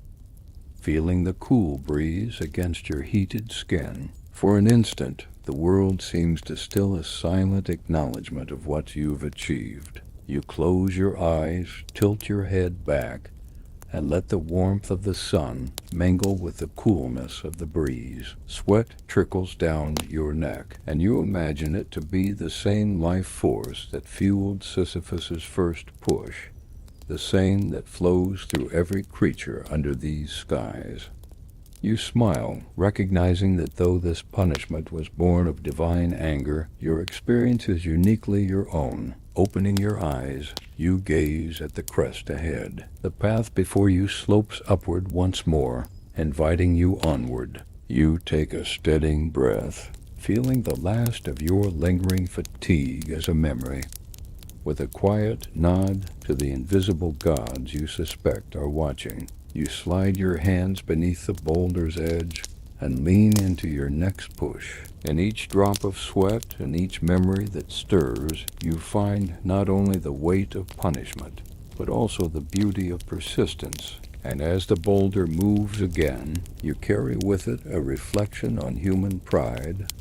feeling the cool breeze against your heated skin. For an instant, the world seems to still a silent acknowledgement of what you've achieved. You close your eyes, tilt your head back, and let the warmth of the sun mingle with the coolness of the breeze. Sweat trickles down your neck, and you imagine it to be the same life force that fueled Sisyphus's first push, the same that flows through every creature under these skies. You smile, recognizing that though this punishment was born of divine anger, your experience is uniquely your own. Opening your eyes, you gaze at the crest ahead. The path before you slopes upward once more, inviting you onward. You take a steadying breath, feeling the last of your lingering fatigue as a memory. With a quiet nod to the invisible gods you suspect are watching, you slide your hands beneath the boulder's edge and lean into your next push. In each drop of sweat and each memory that stirs, you find not only the weight of punishment, but also the beauty of persistence. And as the boulder moves again, you carry with it a reflection on human pride,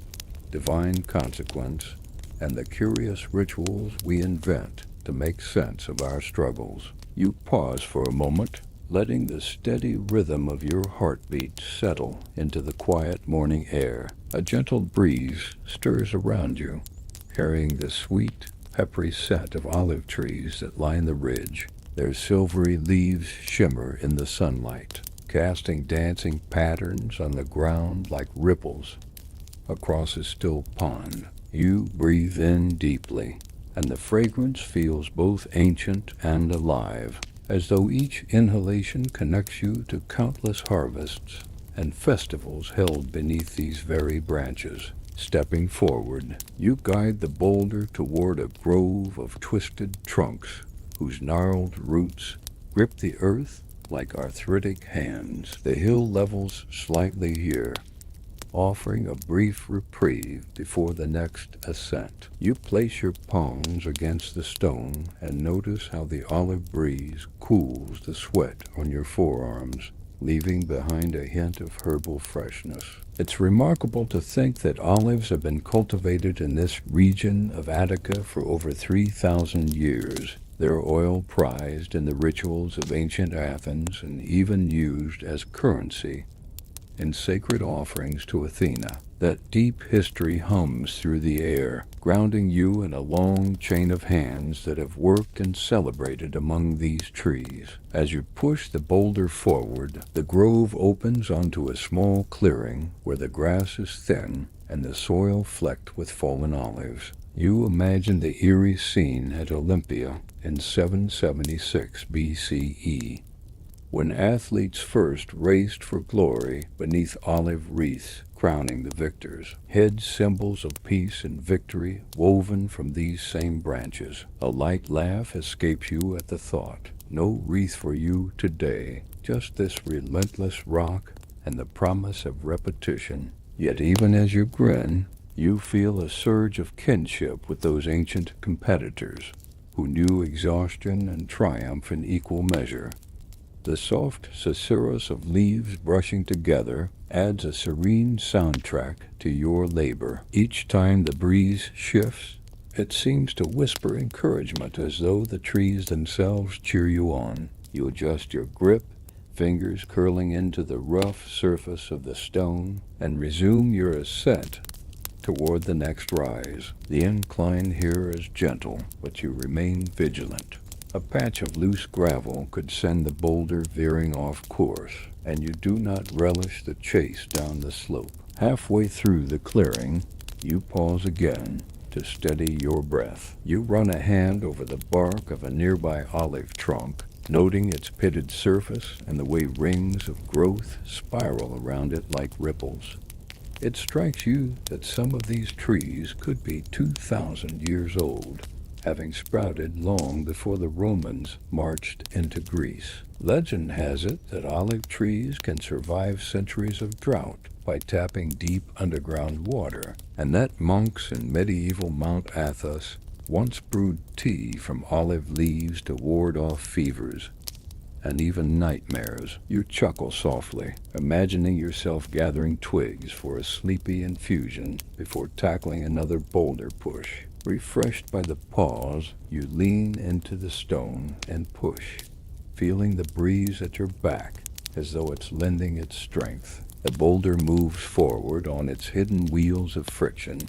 divine consequence, and the curious rituals we invent to make sense of our struggles. You pause for a moment, letting the steady rhythm of your heartbeat settle into the quiet morning air. A gentle breeze stirs around you, carrying the sweet, peppery scent of olive trees that line the ridge. Their silvery leaves shimmer in the sunlight, casting dancing patterns on the ground like ripples across a still pond. You breathe in deeply, and the fragrance feels both ancient and alive, as though each inhalation connects you to countless harvests and festivals held beneath these very branches. Stepping forward, you guide the boulder toward a grove of twisted trunks whose gnarled roots grip the earth like arthritic hands. The hill levels slightly here, offering a brief reprieve before the next ascent. You place your palms against the stone and notice how the olive breeze cools the sweat on your forearms, leaving behind a hint of herbal freshness. It's remarkable to think that olives have been cultivated in this region of Attica for over 3,000 years. Their oil prized in the rituals of ancient Athens and even used as currency in sacred offerings to Athena. That deep history hums through the air, grounding you in a long chain of hands that have worked and celebrated among these trees. As you push the boulder forward, the grove opens onto a small clearing where the grass is thin and the soil flecked with fallen olives. You imagine the eerie scene at Olympia in 776 BCE, when athletes first raced for glory beneath olive wreaths crowning the victors, head symbols of peace and victory woven from these same branches. A light laugh escapes you at the thought. No wreath for you today, just this relentless rock and the promise of repetition. Yet even as you grin, you feel a surge of kinship with those ancient competitors who knew exhaustion and triumph in equal measure. The soft susurrus of leaves brushing together adds a serene soundtrack to your labor. Each time the breeze shifts, it seems to whisper encouragement as though the trees themselves cheer you on. You adjust your grip, fingers curling into the rough surface of the stone, and resume your ascent toward the next rise. The incline here is gentle, but you remain vigilant. A patch of loose gravel could send the boulder veering off course, and you do not relish the chase down the slope. Halfway through the clearing, you pause again to steady your breath. You run a hand over the bark of a nearby olive trunk, noting its pitted surface and the way rings of growth spiral around it like ripples. It strikes you that some of these trees could be 2,000 years old, having sprouted long before the Romans marched into Greece. Legend has it that olive trees can survive centuries of drought by tapping deep underground water, and that monks in medieval Mount Athos once brewed tea from olive leaves to ward off fevers and even nightmares. You chuckle softly, imagining yourself gathering twigs for a sleepy infusion before tackling another boulder push. Refreshed by the pause, you lean into the stone and push, feeling the breeze at your back as though it's lending its strength. The boulder moves forward on its hidden wheels of friction,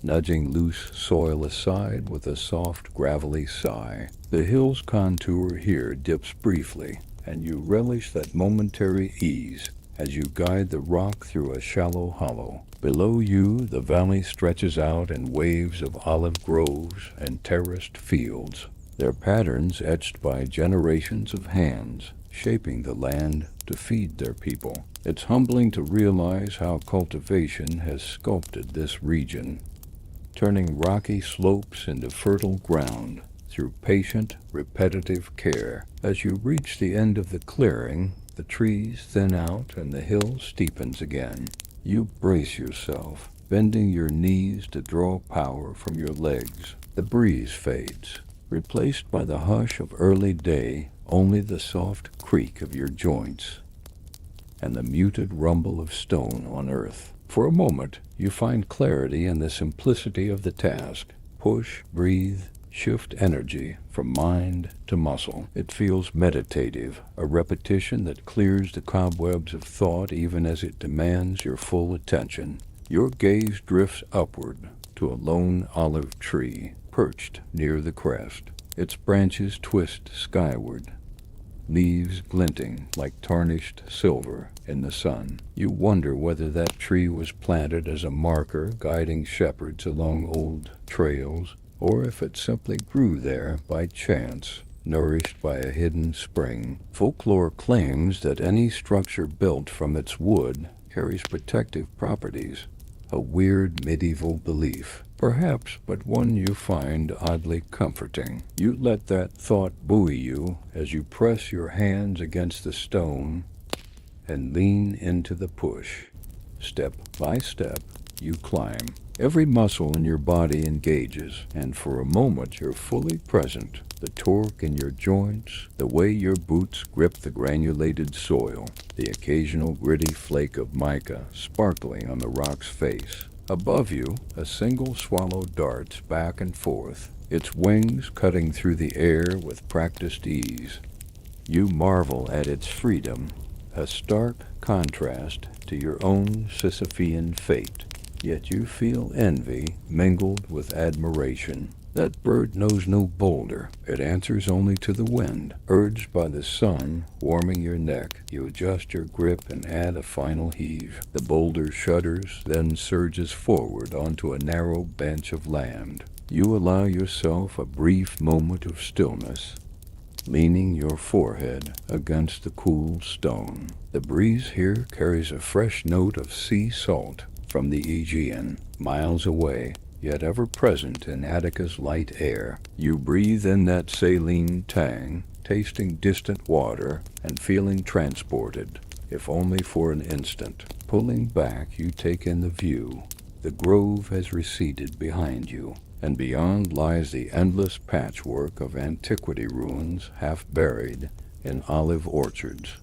nudging loose soil aside with a soft, gravelly sigh. The hill's contour here dips briefly, and you relish that momentary ease as you guide the rock through a shallow hollow. Below you, the valley stretches out in waves of olive groves and terraced fields, their patterns etched by generations of hands, shaping the land to feed their people. It's humbling to realize how cultivation has sculpted this region, turning rocky slopes into fertile ground through patient, repetitive care. As you reach the end of the clearing, the trees thin out and the hill steepens again. You brace yourself, bending your knees to draw power from your legs. The breeze fades, replaced by the hush of early day, only the soft creak of your joints and the muted rumble of stone on earth. For a moment, you find clarity in the simplicity of the task. Push, breathe, shift energy from mind to muscle. It feels meditative, a repetition that clears the cobwebs of thought even as it demands your full attention. Your gaze drifts upward to a lone olive tree perched near the crest. Its branches twist skyward, leaves glinting like tarnished silver in the sun. You wonder whether that tree was planted as a marker guiding shepherds along old trails, or if it simply grew there by chance, nourished by a hidden spring. Folklore claims that any structure built from its wood carries protective properties, a weird medieval belief, perhaps, but one you find oddly comforting. You let that thought buoy you as you press your hands against the stone and lean into the push. Step by step, you climb. Every muscle in your body engages, and for a moment you're fully present. The torque in your joints, the way your boots grip the granulated soil, the occasional gritty flake of mica sparkling on the rock's face. Above you, a single swallow darts back and forth, its wings cutting through the air with practiced ease. You marvel at its freedom, a stark contrast to your own Sisyphean fate. Yet you feel envy mingled with admiration. That bird knows no boulder. It answers only to the wind. Urged by the sun warming your neck, you adjust your grip and add a final heave. The boulder shudders, then surges forward onto a narrow bench of land. You allow yourself a brief moment of stillness, leaning your forehead against the cool stone. The breeze here carries a fresh note of sea salt from the Aegean, miles away, yet ever present in Attica's light air. You breathe in that saline tang, tasting distant water and feeling transported, if only for an instant. Pulling back, you take in the view. The grove has receded behind you, and beyond lies the endless patchwork of antiquity ruins half buried in olive orchards.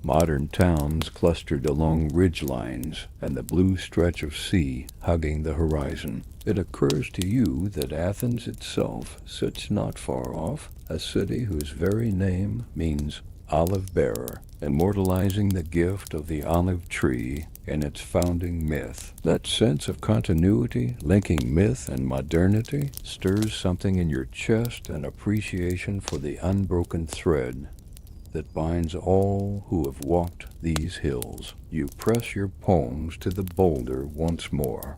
Modern towns clustered along ridgelines, and the blue stretch of sea hugging the horizon. It occurs to you that Athens itself sits not far off, a city whose very name means olive bearer, immortalizing the gift of the olive tree in its founding myth. That sense of continuity, linking myth and modernity, stirs something in your chest, an appreciation for the unbroken thread that binds all who have walked these hills. You press your palms to the boulder once more,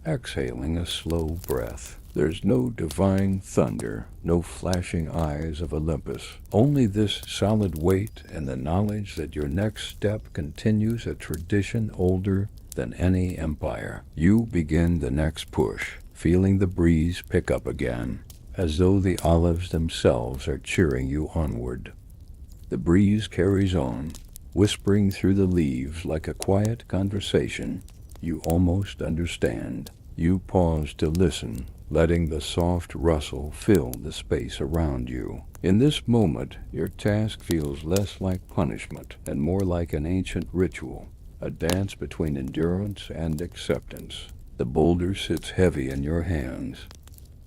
exhaling a slow breath. There's no divine thunder, no flashing eyes of Olympus, only this solid weight and the knowledge that your next step continues a tradition older than any empire. You begin the next push, feeling the breeze pick up again, as though the olives themselves are cheering you onward. The breeze carries on, whispering through the leaves like a quiet conversation you almost understand. You pause to listen, letting the soft rustle fill the space around you. In this moment, your task feels less like punishment and more like an ancient ritual, a dance between endurance and acceptance. The boulder sits heavy in your hands,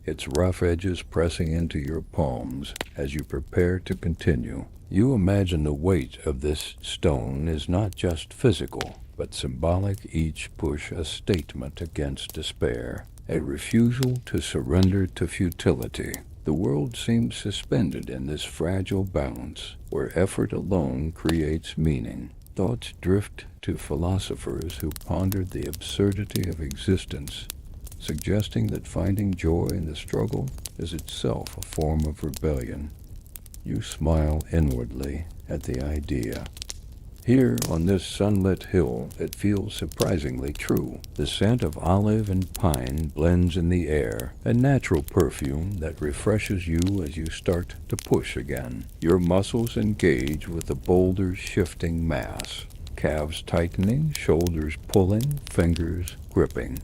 its rough edges pressing into your palms as you prepare to continue. You imagine the weight of this stone is not just physical, but symbolic, each push a statement against despair, a refusal to surrender to futility. The world seems suspended in this fragile balance, where effort alone creates meaning. Thoughts drift to philosophers who pondered the absurdity of existence, suggesting that finding joy in the struggle is itself a form of rebellion. You smile inwardly at the idea. Here on this sunlit hill, it feels surprisingly true. The scent of olive and pine blends in the air, a natural perfume that refreshes you as you start to push again. Your muscles engage with the boulder's shifting mass, calves tightening, shoulders pulling, fingers gripping.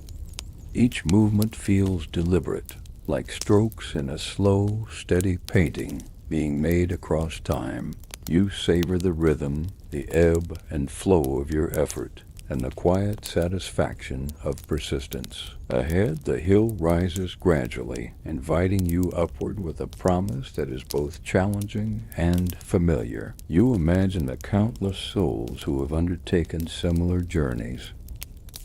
Each movement feels deliberate, like strokes in a slow, steady painting being made across time. You savor the rhythm, the ebb and flow of your effort, and the quiet satisfaction of persistence. Ahead, the hill rises gradually, inviting you upward with a promise that is both challenging and familiar. You imagine the countless souls who have undertaken similar journeys,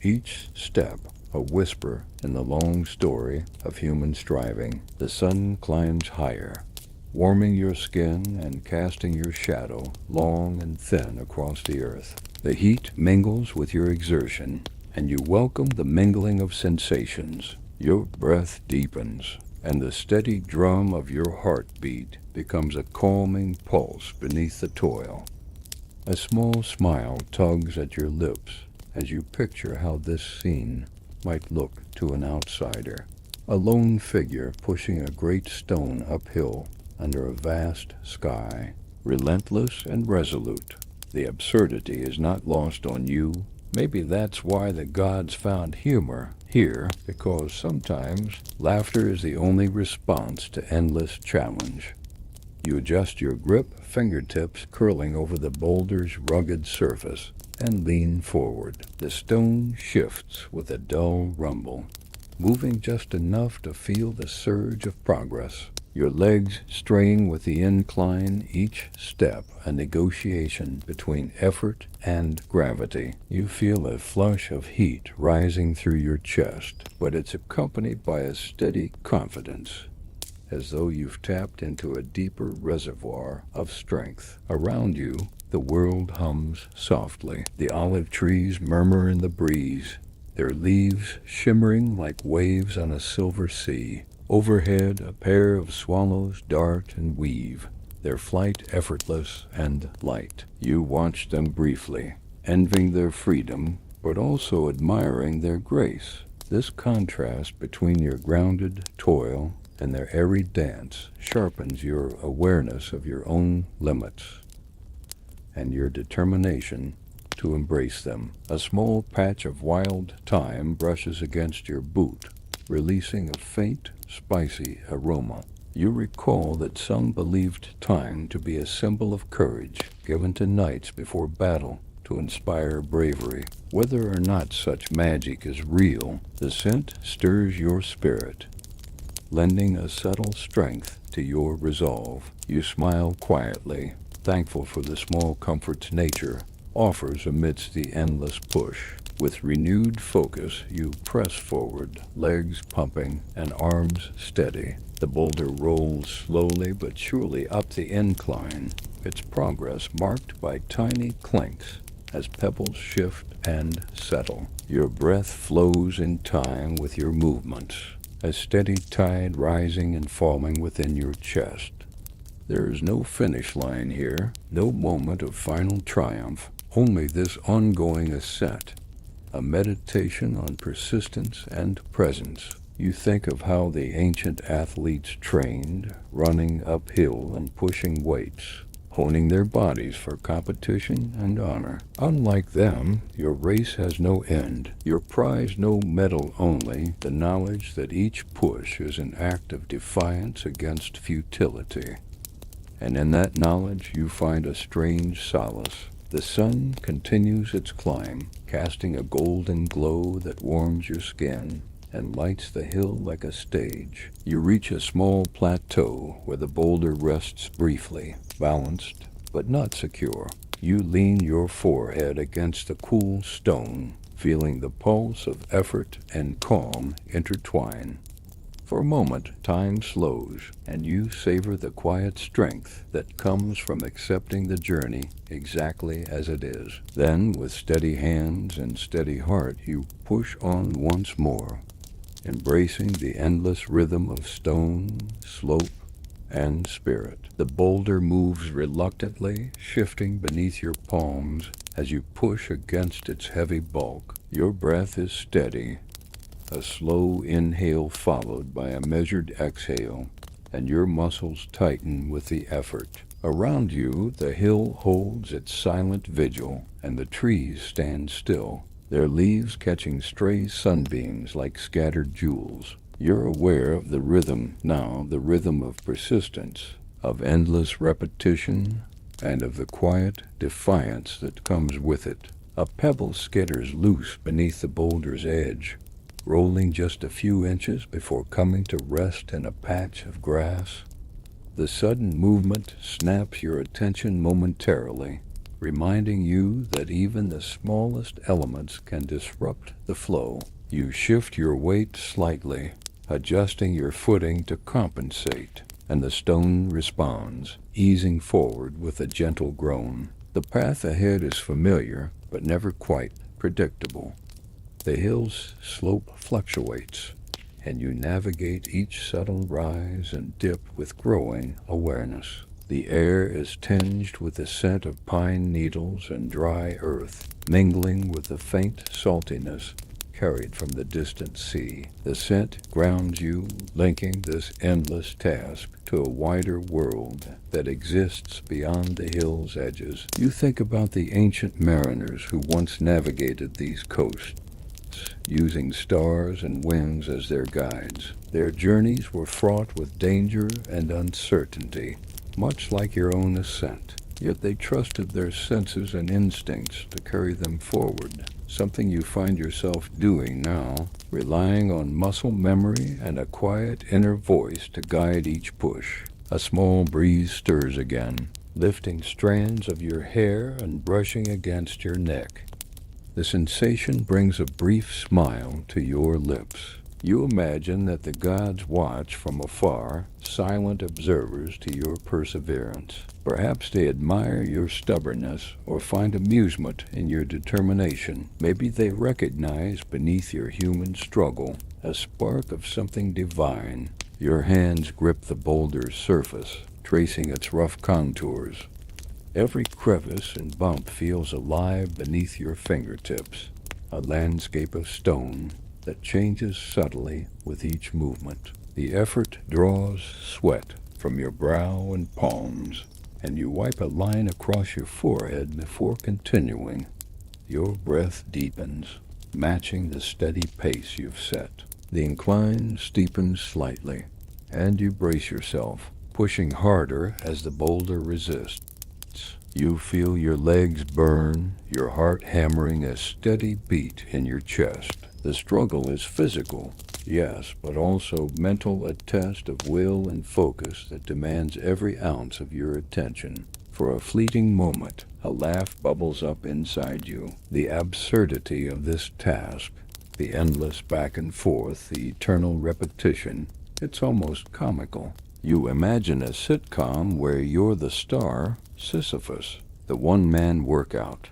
each step a whisper in the long story of human striving. The sun climbs higher, warming your skin and casting your shadow long and thin across the earth. The heat mingles with your exertion, and you welcome the mingling of sensations. Your breath deepens, and the steady drum of your heartbeat becomes a calming pulse beneath the toil. A small smile tugs at your lips as you picture how this scene might look to an outsider. A lone figure pushing a great stone uphill under a vast sky, relentless and resolute. The absurdity is not lost on you. Maybe that's why the gods found humor here, because sometimes laughter is the only response to endless challenge. You adjust your grip, fingertips curling over the boulder's rugged surface, and lean forward. The stone shifts with a dull rumble, moving just enough to feel the surge of progress. Your legs straying with the incline, each step a negotiation between effort and gravity. You feel a flush of heat rising through your chest, but it's accompanied by a steady confidence, as though you've tapped into a deeper reservoir of strength. Around you, the world hums softly. The olive trees murmur in the breeze, their leaves shimmering like waves on a silver sea. Overhead, a pair of swallows dart and weave, their flight effortless and light. You watch them briefly, envying their freedom, but also admiring their grace. This contrast between your grounded toil and their airy dance sharpens your awareness of your own limits and your determination to embrace them. A small patch of wild thyme brushes against your boot, releasing a faint, spicy aroma. You recall that some believed thyme to be a symbol of courage, given to knights before battle to inspire bravery. Whether or not such magic is real, the scent stirs your spirit, lending a subtle strength to your resolve. You smile quietly, thankful for the small comforts nature offers amidst the endless push. With renewed focus, you press forward, legs pumping and arms steady. The boulder rolls slowly but surely up the incline, its progress marked by tiny clinks as pebbles shift and settle. Your breath flows in time with your movements, a steady tide rising and falling within your chest. There is no finish line here, no moment of final triumph, only this ongoing ascent, a meditation on persistence and presence. You think of how the ancient athletes trained, running uphill and pushing weights, honing their bodies for competition and honor. Unlike them, your race has no end, your prize no medal only, the knowledge that each push is an act of defiance against futility. And in that knowledge you find a strange solace. The sun continues its climb, casting a golden glow that warms your skin, and lights the hill like a stage. You reach a small plateau where the boulder rests briefly, balanced but not secure. You lean your forehead against the cool stone, feeling the pulse of effort and calm intertwine. For a moment, time slows, and you savor the quiet strength that comes from accepting the journey exactly as it is. Then, with steady hands and steady heart, you push on once more, embracing the endless rhythm of stone, slope, and spirit. The boulder moves reluctantly, shifting beneath your palms as you push against its heavy bulk. Your breath is steady, a slow inhale followed by a measured exhale, and your muscles tighten with the effort. Around you, the hill holds its silent vigil, and the trees stand still, their leaves catching stray sunbeams like scattered jewels. You're aware of the rhythm now, the rhythm of persistence, of endless repetition, and of the quiet defiance that comes with it. A pebble skitters loose beneath the boulder's edge, rolling just a few inches before coming to rest in a patch of grass. The sudden movement snaps your attention momentarily, reminding you that even the smallest elements can disrupt the flow. You shift your weight slightly, adjusting your footing to compensate, and the stone responds, easing forward with a gentle groan. The path ahead is familiar, but never quite predictable. The hill's slope fluctuates, and you navigate each subtle rise and dip with growing awareness. The air is tinged with the scent of pine needles and dry earth, mingling with the faint saltiness carried from the distant sea. The scent grounds you, linking this endless task to a wider world that exists beyond the hill's edges. You think about the ancient mariners who once navigated these coasts, using stars and winds as their guides. Their journeys were fraught with danger and uncertainty, much like your own ascent. Yet they trusted their senses and instincts to carry them forward, something you find yourself doing now, relying on muscle memory and a quiet inner voice to guide each push. A small breeze stirs again, lifting strands of your hair and brushing against your neck. The sensation brings a brief smile to your lips. You imagine that the gods watch from afar, silent observers to your perseverance. Perhaps they admire your stubbornness or find amusement in your determination. Maybe they recognize beneath your human struggle a spark of something divine. Your hands grip the boulder's surface, tracing its rough contours. Every crevice and bump feels alive beneath your fingertips, a landscape of stone that changes subtly with each movement. The effort draws sweat from your brow and palms, and you wipe a line across your forehead before continuing. Your breath deepens, matching the steady pace you've set. The incline steepens slightly, and you brace yourself, pushing harder as the boulder resists. You feel your legs burn, your heart hammering a steady beat in your chest. The struggle is physical, yes, but also mental, a test of will and focus that demands every ounce of your attention. For a fleeting moment, a laugh bubbles up inside you. The absurdity of this task, the endless back and forth, the eternal repetition, it's almost comical. You imagine a sitcom where you're the star, Sisyphus, the one-man workout.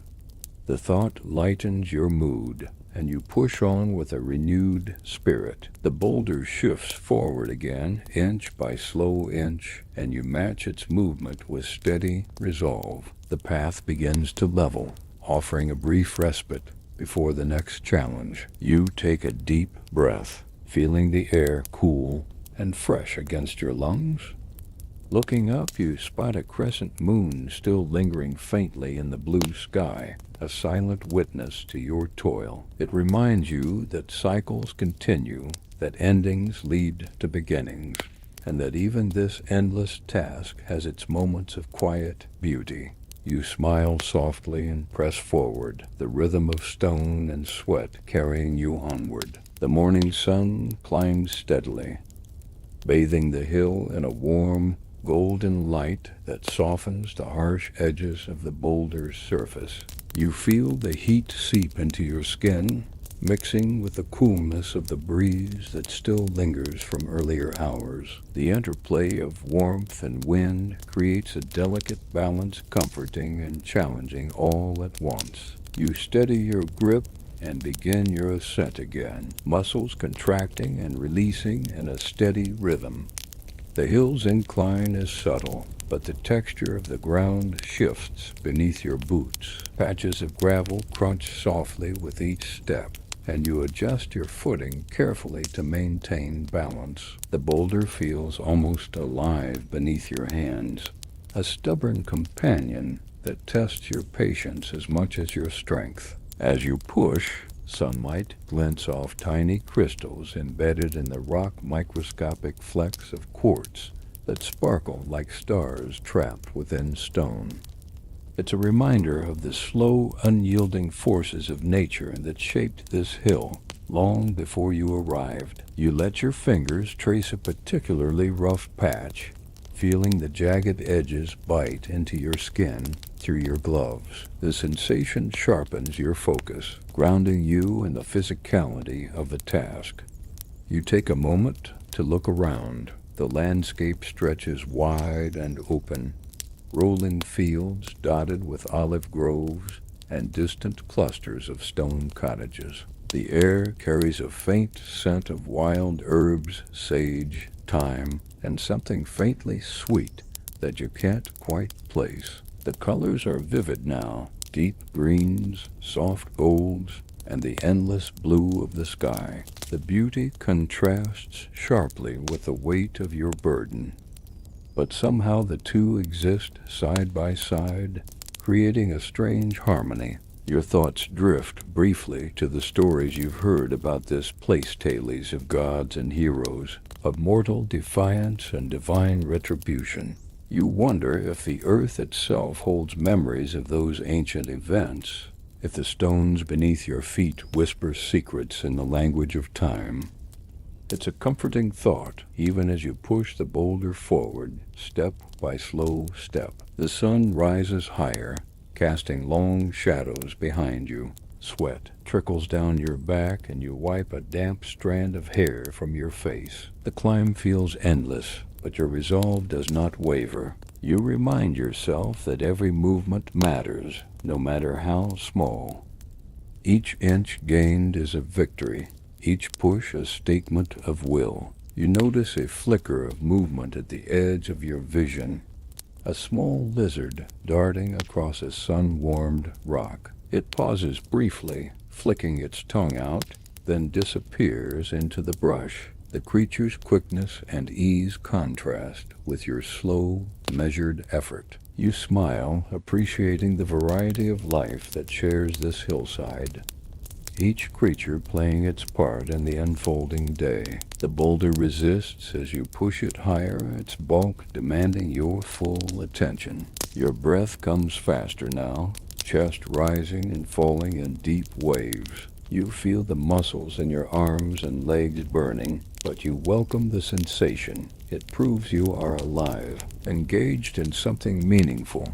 The thought lightens your mood, and you push on with a renewed spirit. The boulder shifts forward again, inch by slow inch, and you match its movement with steady resolve. The path begins to level, offering a brief respite before the next challenge. You take a deep breath, feeling the air cool and fresh against your lungs. Looking up, you spot a crescent moon still lingering faintly in the blue sky, a silent witness to your toil. It reminds you that cycles continue, that endings lead to beginnings, and that even this endless task has its moments of quiet beauty. You smile softly and press forward, the rhythm of stone and sweat carrying you onward. The morning sun climbs steadily, bathing the hill in a warm, golden light that softens the harsh edges of the boulder's surface. You feel the heat seep into your skin, mixing with the coolness of the breeze that still lingers from earlier hours. The interplay of warmth and wind creates a delicate balance, comforting and challenging all at once. You steady your grip and begin your ascent again, muscles contracting and releasing in a steady rhythm. The hill's incline is subtle, but the texture of the ground shifts beneath your boots. Patches of gravel crunch softly with each step, and you adjust your footing carefully to maintain balance. The boulder feels almost alive beneath your hands, a stubborn companion that tests your patience as much as your strength. As you push, sunlight glints off tiny crystals embedded in the rock, microscopic flecks of quartz that sparkle like stars trapped within stone. It's a reminder of the slow, unyielding forces of nature that shaped this hill long before you arrived. You let your fingers trace a particularly rough patch, feeling the jagged edges bite into your skin through your gloves. The sensation sharpens your focus, grounding you in the physicality of the task. You take a moment to look around. The landscape stretches wide and open, rolling fields dotted with olive groves and distant clusters of stone cottages. The air carries a faint scent of wild herbs, sage, thyme, and something faintly sweet that you can't quite place. The colors are vivid now, deep greens, soft golds, and the endless blue of the sky. The beauty contrasts sharply with the weight of your burden, but somehow the two exist side by side, creating a strange harmony. Your thoughts drift briefly to the stories you've heard about this place, tales of gods and heroes, of mortal defiance and divine retribution. You wonder if the earth itself holds memories of those ancient events, if the stones beneath your feet whisper secrets in the language of time. It's a comforting thought, even as you push the boulder forward, step by slow step. The sun rises higher, casting long shadows behind you. Sweat trickles down your back and you wipe a damp strand of hair from your face. The climb feels endless, but your resolve does not waver. You remind yourself that every movement matters, no matter how small. Each inch gained is a victory, each push a statement of will. You notice a flicker of movement at the edge of your vision, a small lizard darting across a sun-warmed rock. It pauses briefly, flicking its tongue out, then disappears into the brush. The creature's quickness and ease contrast with your slow, measured effort. You smile, appreciating the variety of life that shares this hillside, each creature playing its part in the unfolding day. The boulder resists as you push it higher, its bulk demanding your full attention. Your breath comes faster now, chest rising and falling in deep waves. You feel the muscles in your arms and legs burning, but you welcome the sensation. It proves you are alive, engaged in something meaningful.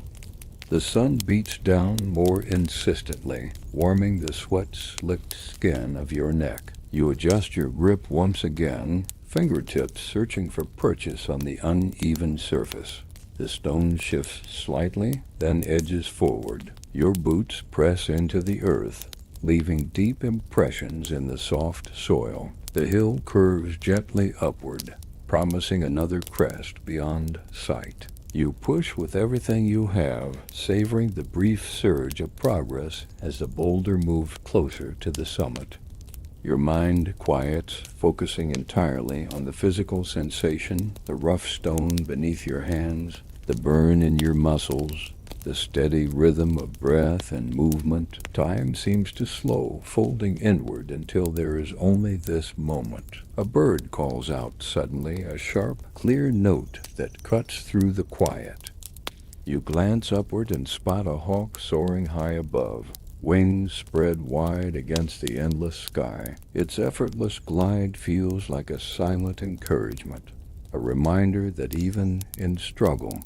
The sun beats down more insistently, warming the sweat-slicked skin of your neck. You adjust your grip once again, fingertips searching for purchase on the uneven surface. The stone shifts slightly, then edges forward. Your boots press into the earth, leaving deep impressions in the soft soil. The hill curves gently upward, promising another crest beyond sight. You push with everything you have, savoring the brief surge of progress as the boulder moves closer to the summit. Your mind quiets, focusing entirely on the physical sensation, the rough stone beneath your hands, the burn in your muscles, the steady rhythm of breath and movement. Time seems to slow, folding inward until there is only this moment. A bird calls out suddenly, a sharp, clear note that cuts through the quiet. You glance upward and spot a hawk soaring high above, wings spread wide against the endless sky. Its effortless glide feels like a silent encouragement, a reminder that even in struggle,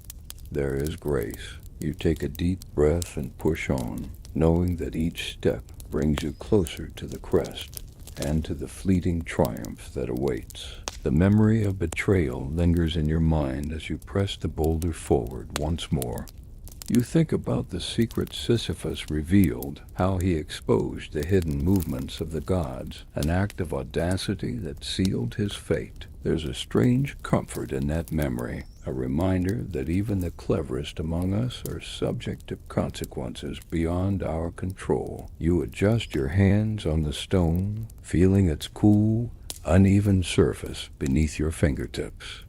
there is grace. You take a deep breath and push on, knowing that each step brings you closer to the crest and to the fleeting triumph that awaits. The memory of betrayal lingers in your mind as you press the boulder forward once more. You think about the secret Sisyphus revealed, how he exposed the hidden movements of the gods, an act of audacity that sealed his fate. There's a strange comfort in that memory, a reminder that even the cleverest among us are subject to consequences beyond our control. You adjust your hands on the stone, feeling its cool, uneven surface beneath your fingertips.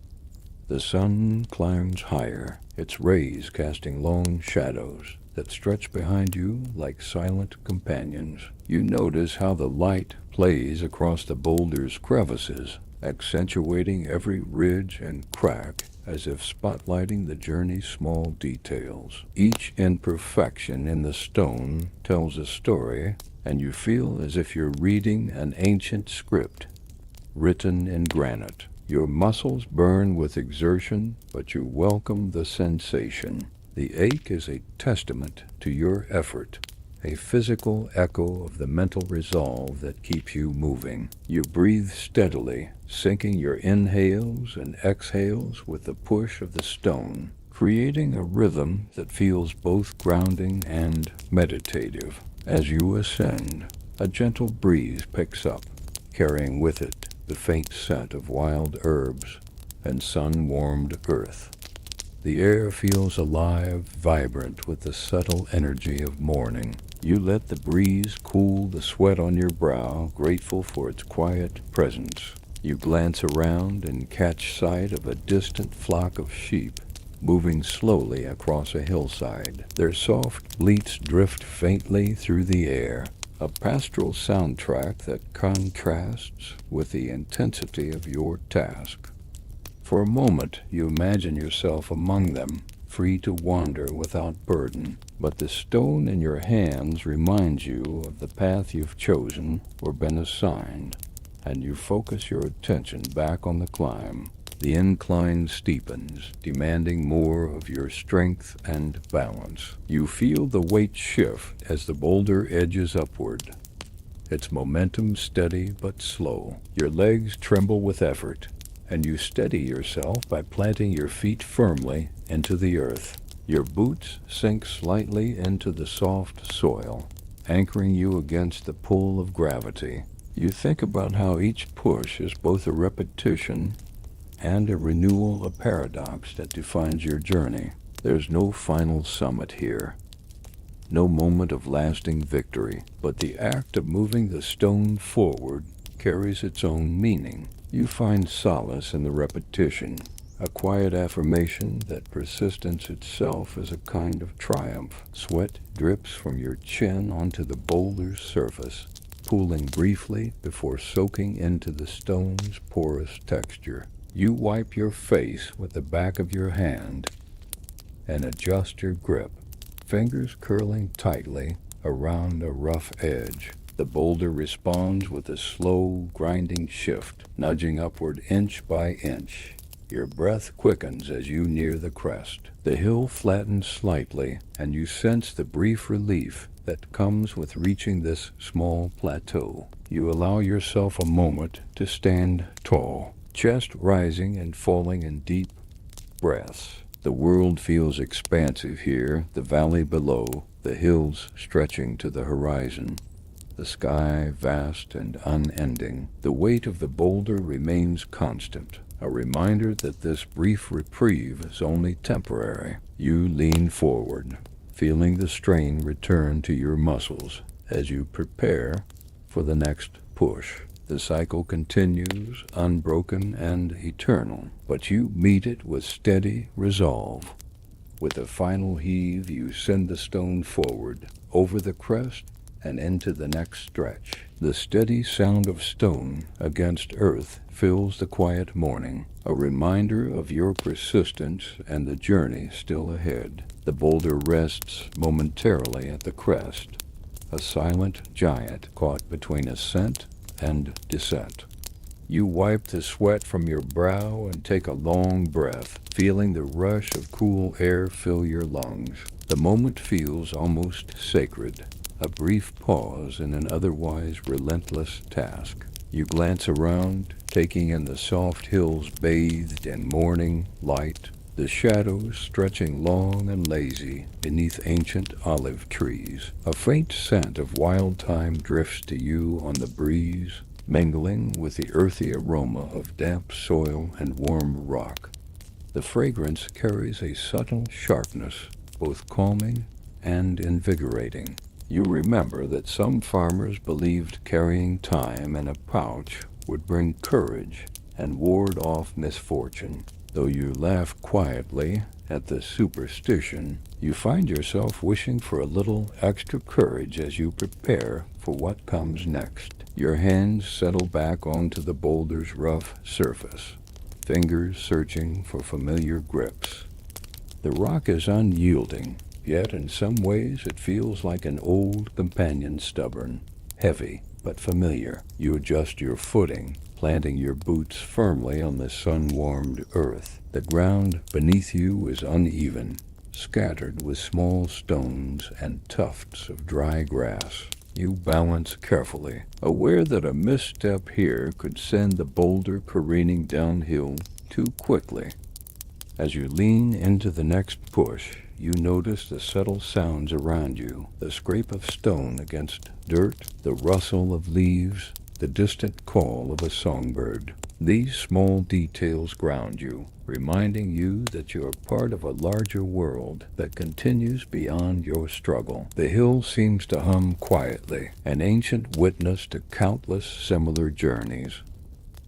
The sun climbs higher, its rays casting long shadows that stretch behind you like silent companions. You notice how the light plays across the boulder's crevices, accentuating every ridge and crack as if spotlighting the journey's small details. Each imperfection in the stone tells a story, and you feel as if you're reading an ancient script written in granite. Your muscles burn with exertion, but you welcome the sensation. The ache is a testament to your effort, a physical echo of the mental resolve that keeps you moving. You breathe steadily, syncing your inhales and exhales with the push of the stone, creating a rhythm that feels both grounding and meditative. As you ascend, a gentle breeze picks up, carrying with it the faint scent of wild herbs and sun-warmed earth. The air feels alive, vibrant with the subtle energy of morning. You let the breeze cool the sweat on your brow, grateful for its quiet presence. You glance around and catch sight of a distant flock of sheep moving slowly across a hillside. Their soft bleats drift faintly through the air, a pastoral soundtrack that contrasts with the intensity of your task. For a moment, you imagine yourself among them, free to wander without burden. But the stone in your hands reminds you of the path you've chosen or been assigned, and you focus your attention back on the climb. The incline steepens, demanding more of your strength and balance. You feel the weight shift as the boulder edges upward, its momentum steady but slow. Your legs tremble with effort, and you steady yourself by planting your feet firmly into the earth. Your boots sink slightly into the soft soil, anchoring you against the pull of gravity. You think about how each push is both a repetition and a renewal, a paradox that defines your journey. There's no final summit here, no moment of lasting victory, but the act of moving the stone forward carries its own meaning. You find solace in the repetition, a quiet affirmation that persistence itself is a kind of triumph. Sweat drips from your chin onto the boulder's surface, pooling briefly before soaking into the stone's porous texture. You wipe your face with the back of your hand and adjust your grip, fingers curling tightly around a rough edge. The boulder responds with a slow, grinding shift, nudging upward inch by inch. Your breath quickens as you near the crest. The hill flattens slightly, and you sense the brief relief that comes with reaching this small plateau. You allow yourself a moment to stand tall, chest rising and falling in deep breaths. The world feels expansive here, the valley below, the hills stretching to the horizon, the sky vast and unending. The weight of the boulder remains constant, a reminder that this brief reprieve is only temporary. You lean forward, feeling the strain return to your muscles as you prepare for the next push. The cycle continues, unbroken and eternal, but you meet it with steady resolve. With a final heave, you send the stone forward, over the crest, and into the next stretch. The steady sound of stone against earth fills the quiet morning, a reminder of your persistence and the journey still ahead. The boulder rests momentarily at the crest, a silent giant caught between ascent and descent. You wipe the sweat from your brow and take a long breath, feeling the rush of cool air fill your lungs. The moment feels almost sacred, a brief pause in an otherwise relentless task. You glance around, taking in the soft hills bathed in morning light, the shadows stretching long and lazy beneath ancient olive trees. A faint scent of wild thyme drifts to you on the breeze, mingling with the earthy aroma of damp soil and warm rock. The fragrance carries a subtle sharpness, both calming and invigorating. You remember that some farmers believed carrying thyme in a pouch would bring courage and ward off misfortune. Though you laugh quietly at the superstition, you find yourself wishing for a little extra courage as you prepare for what comes next. Your hands settle back onto the boulder's rough surface, fingers searching for familiar grips. The rock is unyielding, yet in some ways it feels like an old companion, stubborn, heavy, but familiar. You adjust your footing, planting your boots firmly on the sun-warmed earth. The ground beneath you is uneven, scattered with small stones and tufts of dry grass. You balance carefully, aware that a misstep here could send the boulder careening downhill too quickly. As you lean into the next push, you notice the subtle sounds around you, the scrape of stone against dirt, the rustle of leaves, the distant call of a songbird. These small details ground you, reminding you that you are part of a larger world that continues beyond your struggle. The hill seems to hum quietly, an ancient witness to countless similar journeys.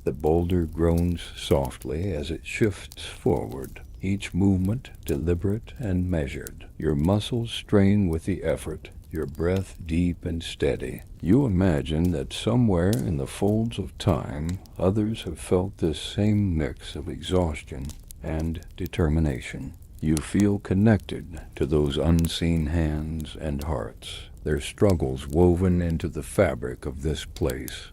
The boulder groans softly as it shifts forward, each movement deliberate and measured. Your muscles strain with the effort, your breath deep and steady. You imagine that somewhere in the folds of time, others have felt this same mix of exhaustion and determination. You feel connected to those unseen hands and hearts, their struggles woven into the fabric of this place.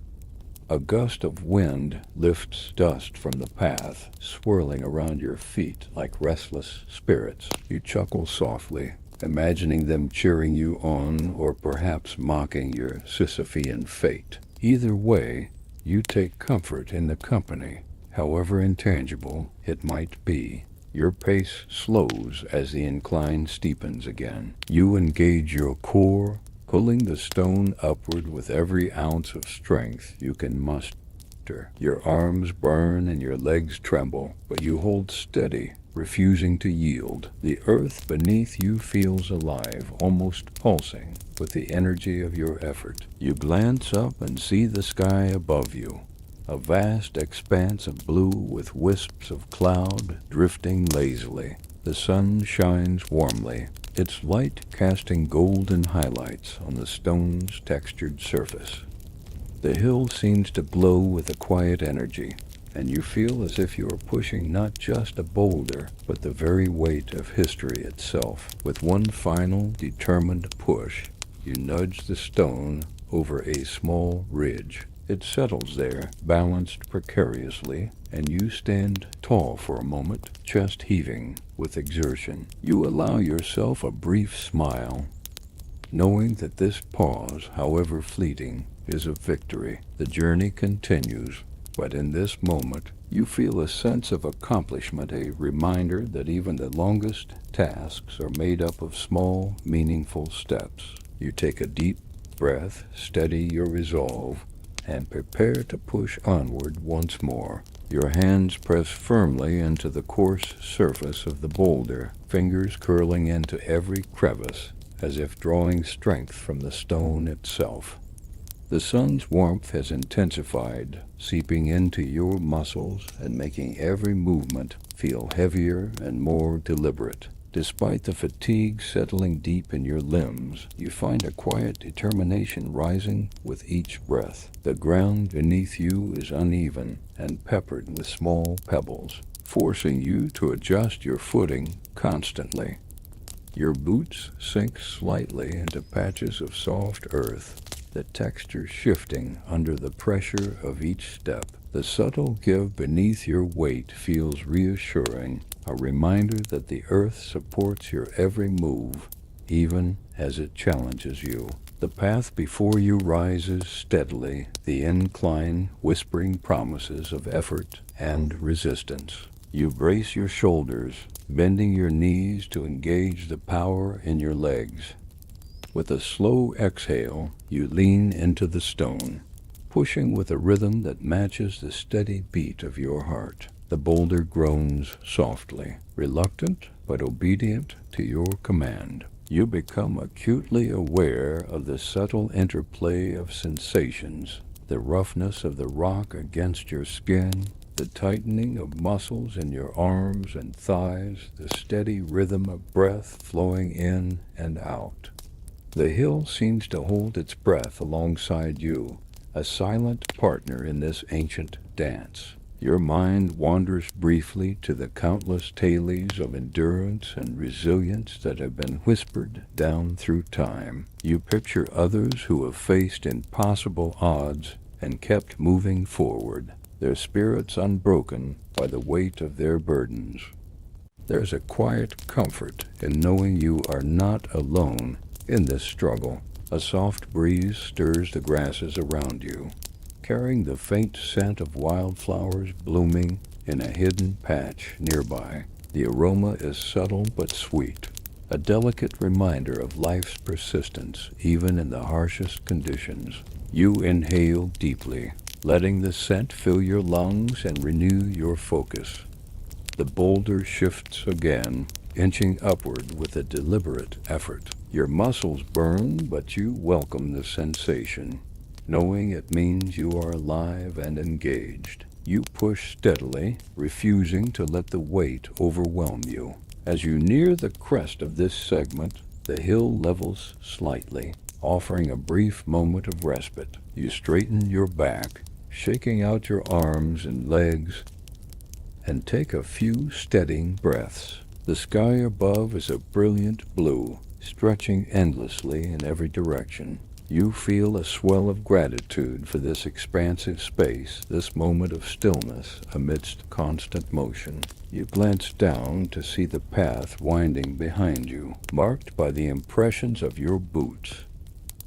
A gust of wind lifts dust from the path, swirling around your feet like restless spirits. You chuckle softly, imagining them cheering you on or perhaps mocking your Sisyphean fate. Either way, you take comfort in the company, however intangible it might be. Your pace slows as the incline steepens again. You engage your core, pulling the stone upward with every ounce of strength you can muster. Your arms burn and your legs tremble, but you hold steady, refusing to yield. The earth beneath you feels alive, almost pulsing with the energy of your effort. You glance up and see the sky above you, a vast expanse of blue with wisps of cloud drifting lazily. The sun shines warmly, its light casting golden highlights on the stone's textured surface. The hill seems to glow with a quiet energy, and you feel as if you are pushing not just a boulder, but the very weight of history itself. With one final, determined push, you nudge the stone over a small ridge. It settles there, balanced precariously, and you stand tall for a moment, chest heaving with exertion. You allow yourself a brief smile, knowing that this pause, however fleeting, is a victory. The journey continues, but in this moment, you feel a sense of accomplishment, a reminder that even the longest tasks are made up of small, meaningful steps. You take a deep breath, steady your resolve, and prepare to push onward once more. Your hands press firmly into the coarse surface of the boulder, fingers curling into every crevice, as if drawing strength from the stone itself. The sun's warmth has intensified, seeping into your muscles and making every movement feel heavier and more deliberate. Despite the fatigue settling deep in your limbs, you find a quiet determination rising with each breath. The ground beneath you is uneven and peppered with small pebbles, forcing you to adjust your footing constantly. Your boots sink slightly into patches of soft earth, the texture shifting under the pressure of each step. The subtle give beneath your weight feels reassuring, a reminder that the earth supports your every move, even as it challenges you. The path before you rises steadily, the incline whispering promises of effort and resistance. You brace your shoulders, bending your knees to engage the power in your legs. With a slow exhale, you lean into the stone, pushing with a rhythm that matches the steady beat of your heart. The boulder groans softly, reluctant but obedient to your command. You become acutely aware of the subtle interplay of sensations, the roughness of the rock against your skin, the tightening of muscles in your arms and thighs, the steady rhythm of breath flowing in and out. The hill seems to hold its breath alongside you, a silent partner in this ancient dance. Your mind wanders briefly to the countless tales of endurance and resilience that have been whispered down through time. You picture others who have faced impossible odds and kept moving forward, their spirits unbroken by the weight of their burdens. There's a quiet comfort in knowing you are not alone in this struggle. A soft breeze stirs the grasses around you, carrying the faint scent of wildflowers blooming in a hidden patch nearby. The aroma is subtle but sweet, a delicate reminder of life's persistence even in the harshest conditions. You inhale deeply, letting the scent fill your lungs and renew your focus. The boulder shifts again, inching upward with a deliberate effort. Your muscles burn, but you welcome the sensation, knowing it means you are alive and engaged. You push steadily, refusing to let the weight overwhelm you. As you near the crest of this segment, the hill levels slightly, offering a brief moment of respite. You straighten your back, shaking out your arms and legs, and take a few steadying breaths. The sky above is a brilliant blue, stretching endlessly in every direction. You feel a swell of gratitude for this expansive space, this moment of stillness amidst constant motion. You glance down to see the path winding behind you, marked by the impressions of your boots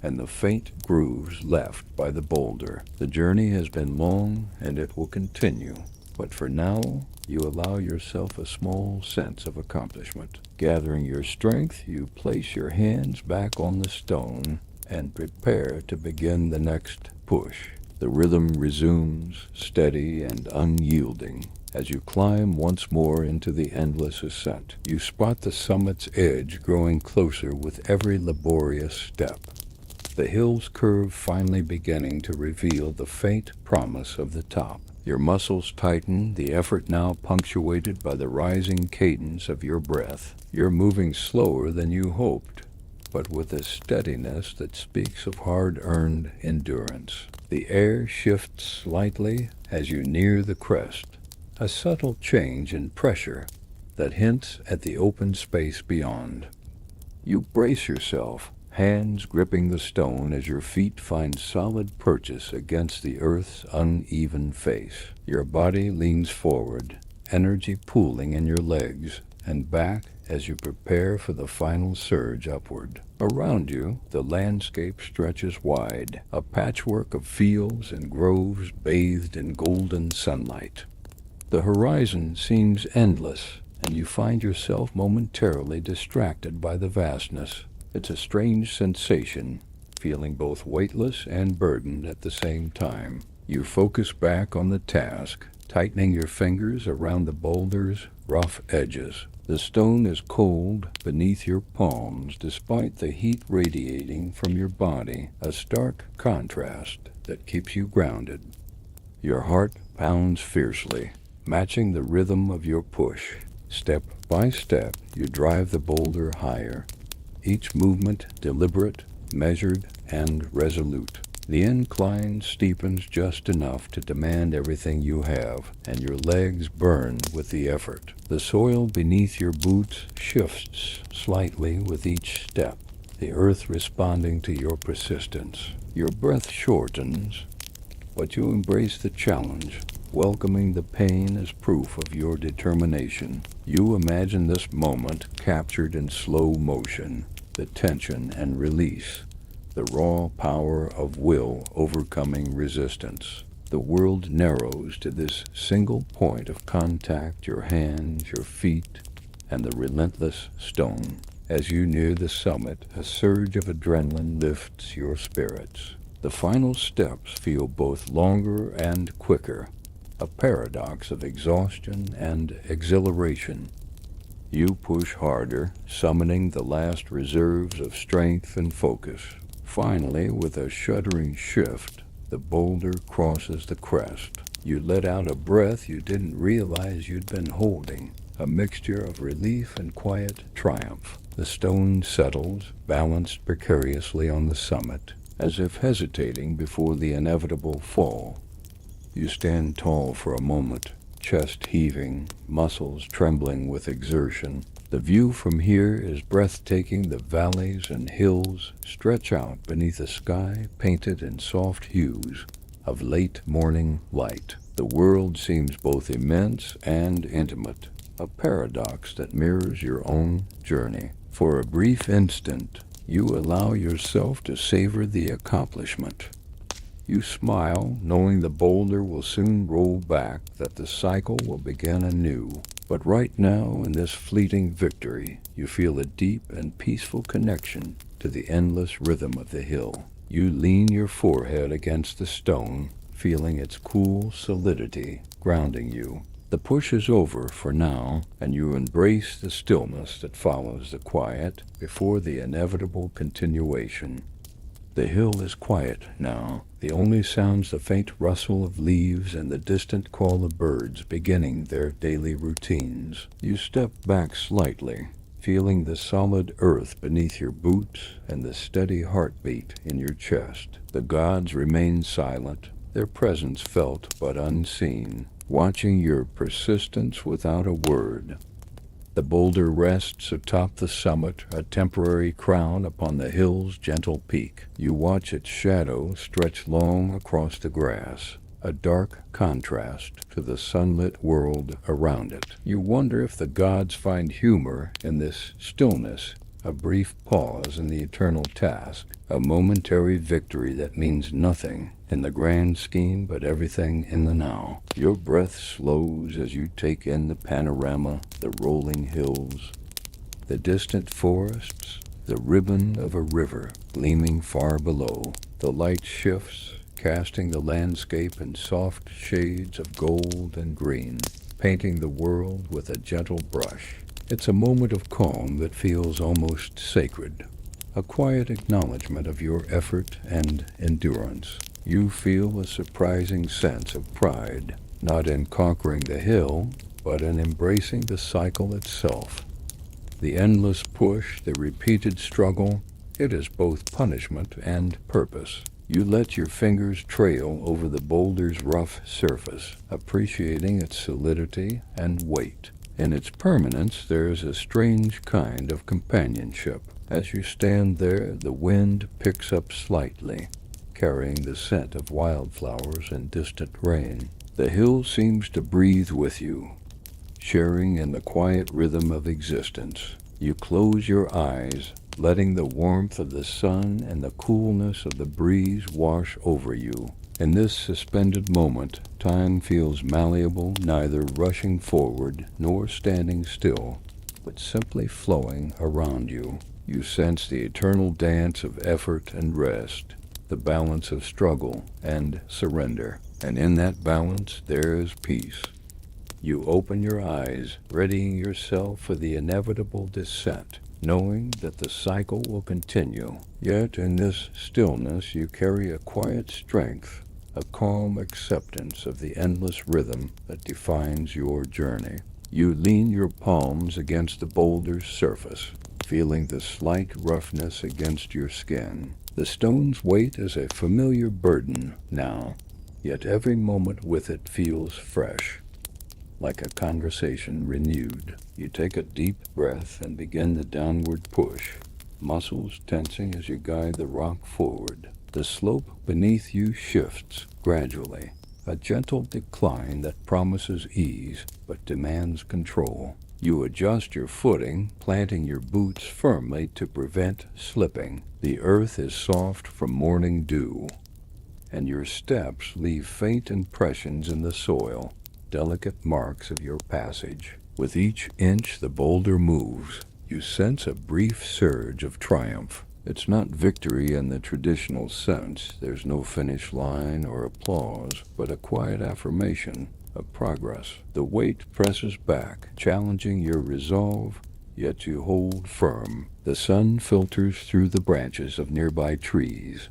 and the faint grooves left by the boulder. The journey has been long and it will continue, but for now, you allow yourself a small sense of accomplishment. Gathering your strength, you place your hands back on the stone and prepare to begin the next push. The rhythm resumes, steady and unyielding. As you climb once more into the endless ascent, you spot the summit's edge growing closer with every laborious step. The hill's curve finally beginning to reveal the faint promise of the top. Your muscles tighten, the effort now punctuated by the rising cadence of your breath. You're moving slower than you hoped, but with a steadiness that speaks of hard-earned endurance. The air shifts slightly as you near the crest, a subtle change in pressure that hints at the open space beyond. You brace yourself, hands gripping the stone as your feet find solid purchase against the earth's uneven face. Your body leans forward, energy pooling in your legs and back as you prepare for the final surge upward. Around you, the landscape stretches wide, a patchwork of fields and groves bathed in golden sunlight. The horizon seems endless, and you find yourself momentarily distracted by the vastness. It's a strange sensation, feeling both weightless and burdened at the same time. You focus back on the task, tightening your fingers around the boulder's rough edges. The stone is cold beneath your palms despite the heat radiating from your body, a stark contrast that keeps you grounded. Your heart pounds fiercely, matching the rhythm of your push. Step by step, you drive the boulder higher, each movement deliberate, measured, and resolute. The incline steepens just enough to demand everything you have, and your legs burn with the effort. The soil beneath your boots shifts slightly with each step, the earth responding to your persistence. Your breath shortens, but you embrace the challenge, welcoming the pain as proof of your determination. You imagine this moment captured in slow motion, the tension and release, the raw power of will overcoming resistance. The world narrows to this single point of contact, your hands, your feet, and the relentless stone. As you near the summit, a surge of adrenaline lifts your spirits. The final steps feel both longer and quicker, a paradox of exhaustion and exhilaration. You push harder, summoning the last reserves of strength and focus. Finally, with a shuddering shift, the boulder crosses the crest. You let out a breath you didn't realize you'd been holding, a mixture of relief and quiet triumph. The stone settles, balanced precariously on the summit, as if hesitating before the inevitable fall. You stand tall for a moment, chest heaving, muscles trembling with exertion. The view from here is breathtaking. The valleys and hills stretch out beneath a sky painted in soft hues of late morning light. The world seems both immense and intimate, a paradox that mirrors your own journey. For a brief instant, you allow yourself to savor the accomplishment. You smile, knowing the boulder will soon roll back, that the cycle will begin anew. But right now, in this fleeting victory, you feel a deep and peaceful connection to the endless rhythm of the hill. You lean your forehead against the stone, feeling its cool solidity grounding you. The push is over for now, and you embrace the stillness that follows the quiet before the inevitable continuation. The hill is quiet now. The only sounds the faint rustle of leaves and the distant call of birds beginning their daily routines. You step back slightly, feeling the solid earth beneath your boots and the steady heartbeat in your chest. The gods remain silent, their presence felt but unseen, watching your persistence without a word. The boulder rests atop the summit, a temporary crown upon the hill's gentle peak. You watch its shadow stretch long across the grass, a dark contrast to the sunlit world around it. You wonder if the gods find humor in this stillness, a brief pause in the eternal task, a momentary victory that means nothing in the grand scheme but everything in the now. Your breath slows as you take in the panorama, the rolling hills, the distant forests, the ribbon of a river gleaming far below. The light shifts, casting the landscape in soft shades of gold and green, painting the world with a gentle brush. It's a moment of calm that feels almost sacred, a quiet acknowledgement of your effort and endurance. You feel a surprising sense of pride, not in conquering the hill, but in embracing the cycle itself. The endless push, the repeated struggle, it is both punishment and purpose. You let your fingers trail over the boulder's rough surface, appreciating its solidity and weight. In its permanence, there is a strange kind of companionship. As you stand there, the wind picks up slightly, carrying the scent of wildflowers and distant rain. The hill seems to breathe with you, sharing in the quiet rhythm of existence. You close your eyes, letting the warmth of the sun and the coolness of the breeze wash over you. In this suspended moment, time feels malleable, neither rushing forward nor standing still, but simply flowing around you. You sense the eternal dance of effort and rest, the balance of struggle and surrender. And in that balance, there is peace. You open your eyes, readying yourself for the inevitable descent, knowing that the cycle will continue. Yet in this stillness, you carry a quiet strength, a calm acceptance of the endless rhythm that defines your journey. You lean your palms against the boulder's surface, feeling the slight roughness against your skin. The stone's weight is a familiar burden now, yet every moment with it feels fresh, like a conversation renewed. You take a deep breath and begin the downward push, muscles tensing as you guide the rock forward. The slope beneath you shifts gradually, a gentle decline that promises ease but demands control. You adjust your footing, planting your boots firmly to prevent slipping. The earth is soft from morning dew, and your steps leave faint impressions in the soil, delicate marks of your passage. With each inch the boulder moves, you sense a brief surge of triumph. It's not victory in the traditional sense. There's no finish line or applause, but a quiet affirmation of progress. The weight presses back, challenging your resolve, yet you hold firm. The sun filters through the branches of nearby trees,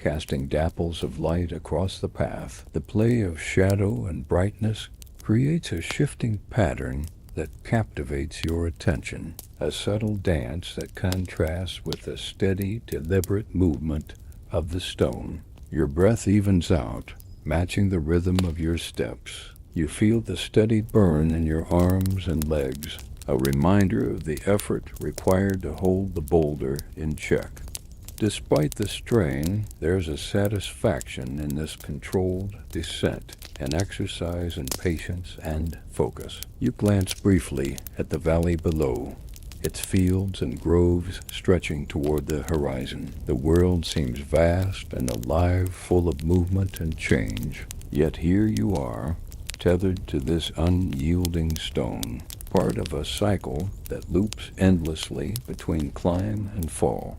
casting dapples of light across the path. The play of shadow and brightness creates a shifting pattern that captivates your attention, a subtle dance that contrasts with the steady, deliberate movement of the stone. Your breath evens out, matching the rhythm of your steps. You feel the steady burn in your arms and legs, a reminder of the effort required to hold the boulder in check. Despite the strain, there's a satisfaction in this controlled descent, an exercise in patience and focus. You glance briefly at the valley below, its fields and groves stretching toward the horizon. The world seems vast and alive, full of movement and change. Yet here you are, tethered to this unyielding stone, part of a cycle that loops endlessly between climb and fall.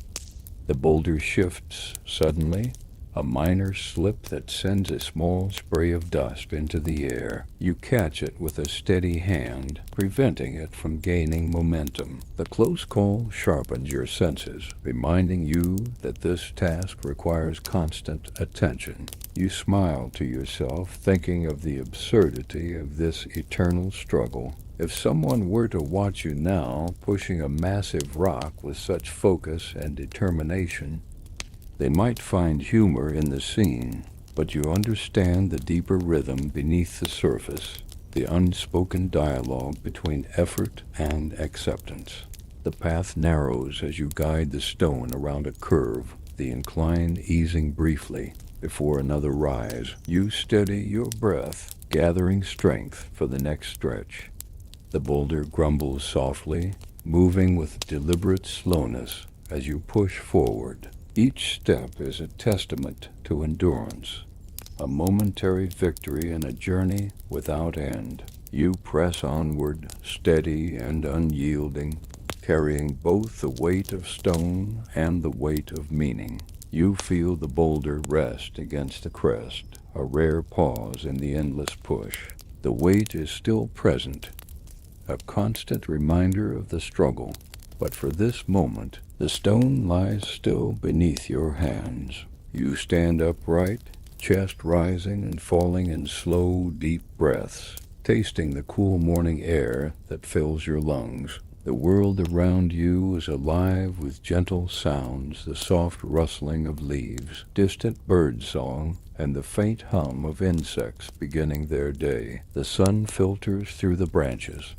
The boulder shifts suddenly, a minor slip that sends a small spray of dust into the air. You catch it with a steady hand, preventing it from gaining momentum. The close call sharpens your senses, reminding you that this task requires constant attention. You smile to yourself, thinking of the absurdity of this eternal struggle. If someone were to watch you now, pushing a massive rock with such focus and determination, they might find humor in the scene, but you understand the deeper rhythm beneath the surface, the unspoken dialogue between effort and acceptance. The path narrows as you guide the stone around a curve, the incline easing briefly before another rise. You steady your breath, gathering strength for the next stretch. The boulder grumbles softly, moving with deliberate slowness as you push forward. Each step is a testament to endurance, a momentary victory in a journey without end. You press onward, steady and unyielding, carrying both the weight of stone and the weight of meaning. You feel the boulder rest against the crest, a rare pause in the endless push. The weight is still present, a constant reminder of the struggle, but for this moment, the stone lies still beneath your hands. You stand upright, chest rising and falling in slow, deep breaths, tasting the cool morning air that fills your lungs. The world around you is alive with gentle sounds, the soft rustling of leaves, distant bird song, and the faint hum of insects beginning their day. The sun filters through the branches,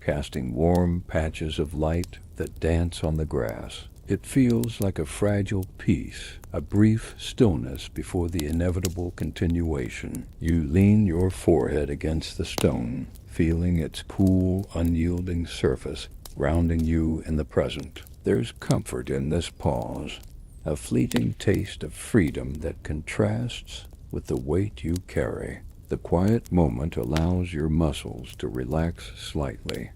casting warm patches of light that dance on the grass. It feels like a fragile peace, a brief stillness before the inevitable continuation. You lean your forehead against the stone, feeling its cool, unyielding surface grounding you in the present. There's comfort in this pause, a fleeting taste of freedom that contrasts with the weight you carry. The quiet moment allows your muscles to relax slightly,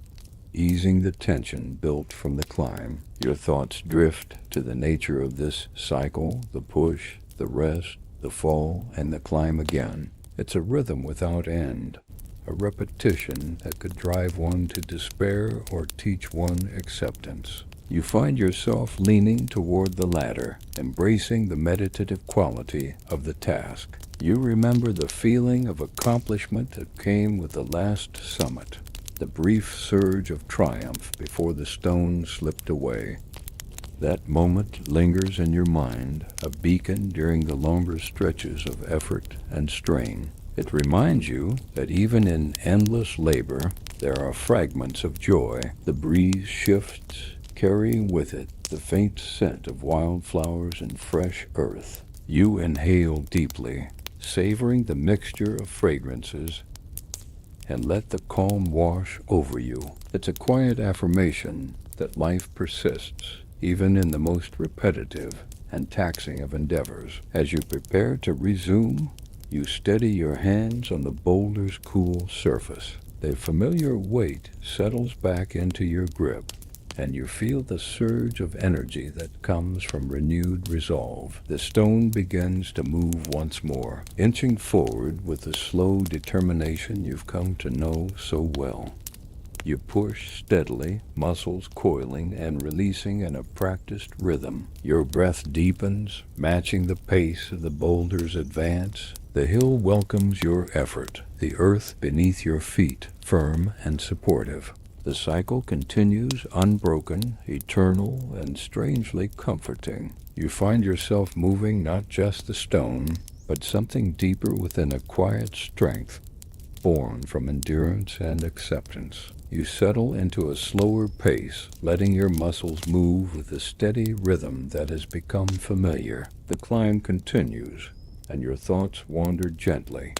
easing the tension built from the climb. Your thoughts drift to the nature of this cycle, the push, the rest, the fall, and the climb again. It's a rhythm without end, a repetition that could drive one to despair or teach one acceptance. You find yourself leaning toward the latter, embracing the meditative quality of the task. You remember the feeling of accomplishment that came with the last summit, the brief surge of triumph before the stone slipped away. That moment lingers in your mind, a beacon during the longer stretches of effort and strain. It reminds you that even in endless labor, there are fragments of joy. The breeze shifts, carrying with it the faint scent of wildflowers and fresh earth. You inhale deeply, savoring the mixture of fragrances, and let the calm wash over you. It's a quiet affirmation that life persists, even in the most repetitive and taxing of endeavors. As you prepare to resume, you steady your hands on the boulder's cool surface. The familiar weight settles back into your grip, and you feel the surge of energy that comes from renewed resolve. The stone begins to move once more, inching forward with the slow determination you've come to know so well. You push steadily, muscles coiling and releasing in a practiced rhythm. Your breath deepens, matching the pace of the boulder's advance. The hill welcomes your effort, the earth beneath your feet firm and supportive. The cycle continues unbroken, eternal, and strangely comforting. You find yourself moving not just the stone, but something deeper within, a quiet strength born from endurance and acceptance. You settle into a slower pace, letting your muscles move with a steady rhythm that has become familiar. The climb continues, and your thoughts wander gently,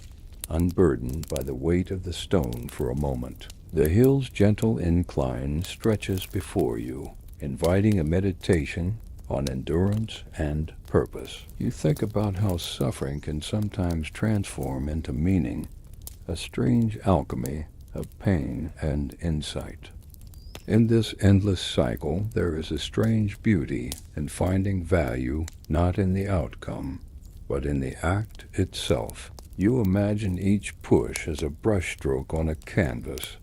unburdened by the weight of the stone for a moment. The hill's gentle incline stretches before you, inviting a meditation on endurance and purpose. You think about how suffering can sometimes transform into meaning, a strange alchemy of pain and insight. In this endless cycle, there is a strange beauty in finding value not in the outcome, but in the act itself. You imagine each push as a brushstroke on a canvas,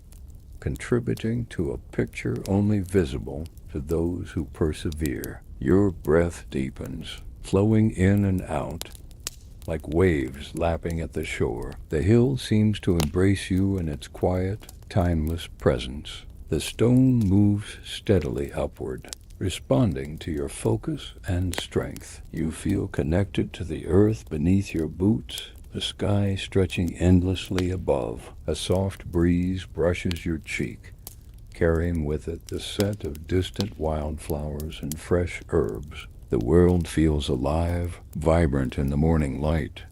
contributing to a picture only visible to those who persevere. Your breath deepens, flowing in and out like waves lapping at the shore. The hill seems to embrace you in its quiet, timeless presence. The stone moves steadily upward, responding to your focus and strength. You feel connected to the earth beneath your boots, the sky stretching endlessly above. A soft breeze brushes your cheek, carrying with it the scent of distant wildflowers and fresh herbs. The world feels alive, vibrant in the morning light.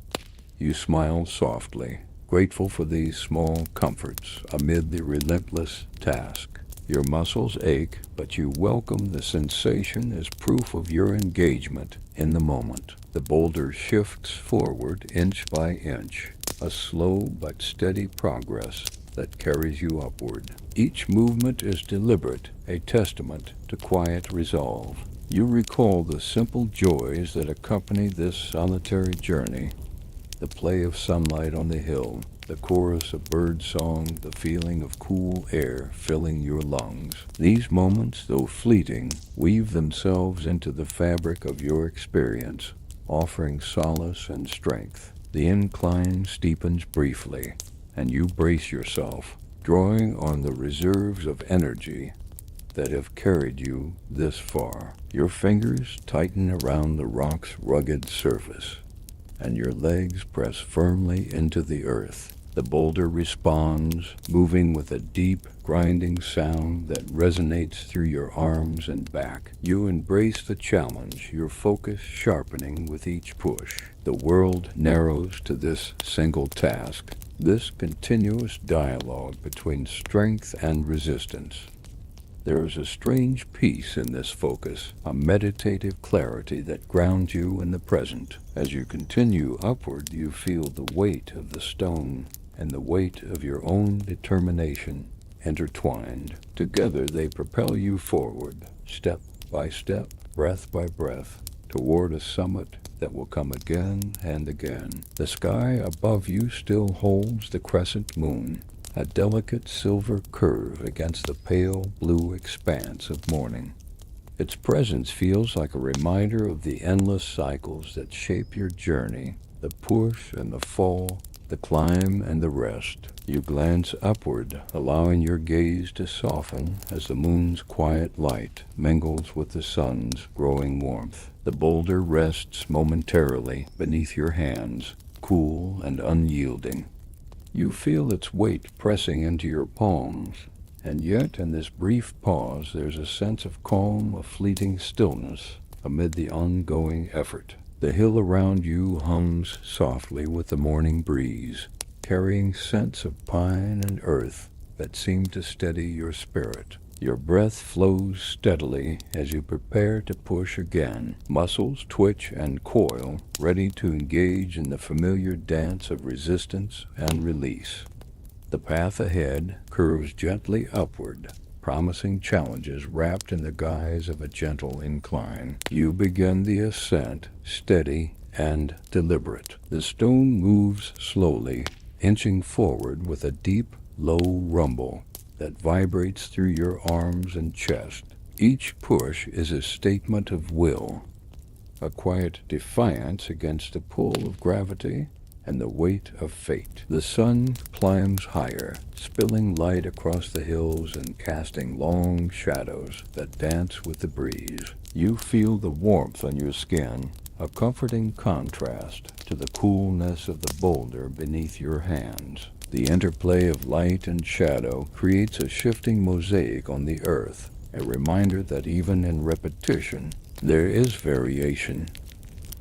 You smile softly, grateful for these small comforts amid the relentless task. Your muscles ache, but you welcome the sensation as proof of your engagement in the moment. The boulder shifts forward inch by inch, a slow but steady progress that carries you upward. Each movement is deliberate, a testament to quiet resolve. You recall the simple joys that accompany this solitary journey, the play of sunlight on the hill, the chorus of bird song, the feeling of cool air filling your lungs. These moments, though fleeting, weave themselves into the fabric of your experience, offering solace and strength. The incline steepens briefly, and you brace yourself, drawing on the reserves of energy that have carried you this far. Your fingers tighten around the rock's rugged surface, and your legs press firmly into the earth. The boulder responds, moving with a deep, grinding sound that resonates through your arms and back. You embrace the challenge, your focus sharpening with each push. The world narrows to this single task, this continuous dialogue between strength and resistance. There is a strange peace in this focus, a meditative clarity that grounds you in the present. As you continue upward, you feel the weight of the stone and the weight of your own determination intertwined. Together they propel you forward, step by step, breath by breath, toward a summit that will come again and again. The sky above you still holds the crescent moon, a delicate silver curve against the pale blue expanse of morning. Its presence feels like a reminder of the endless cycles that shape your journey, the push and the fall, the climb and the rest. You glance upward, allowing your gaze to soften as the moon's quiet light mingles with the sun's growing warmth. The boulder rests momentarily beneath your hands, cool and unyielding. You feel its weight pressing into your palms, and yet in this brief pause there's a sense of calm, a fleeting stillness amid the ongoing effort. The hill around you hums softly with the morning breeze, carrying scents of pine and earth that seem to steady your spirit. Your breath flows steadily as you prepare to push again. Muscles twitch and coil, ready to engage in the familiar dance of resistance and release. The path ahead curves gently upward, promising challenges wrapped in the guise of a gentle incline. You begin the ascent, steady and deliberate. The stone moves slowly, inching forward with a deep, low rumble that vibrates through your arms and chest. Each push is a statement of will, a quiet defiance against the pull of gravity and the weight of fate. The sun climbs higher, spilling light across the hills and casting long shadows that dance with the breeze. You feel the warmth on your skin, a comforting contrast to the coolness of the boulder beneath your hands. The interplay of light and shadow creates a shifting mosaic on the earth, a reminder that even in repetition, there is variation.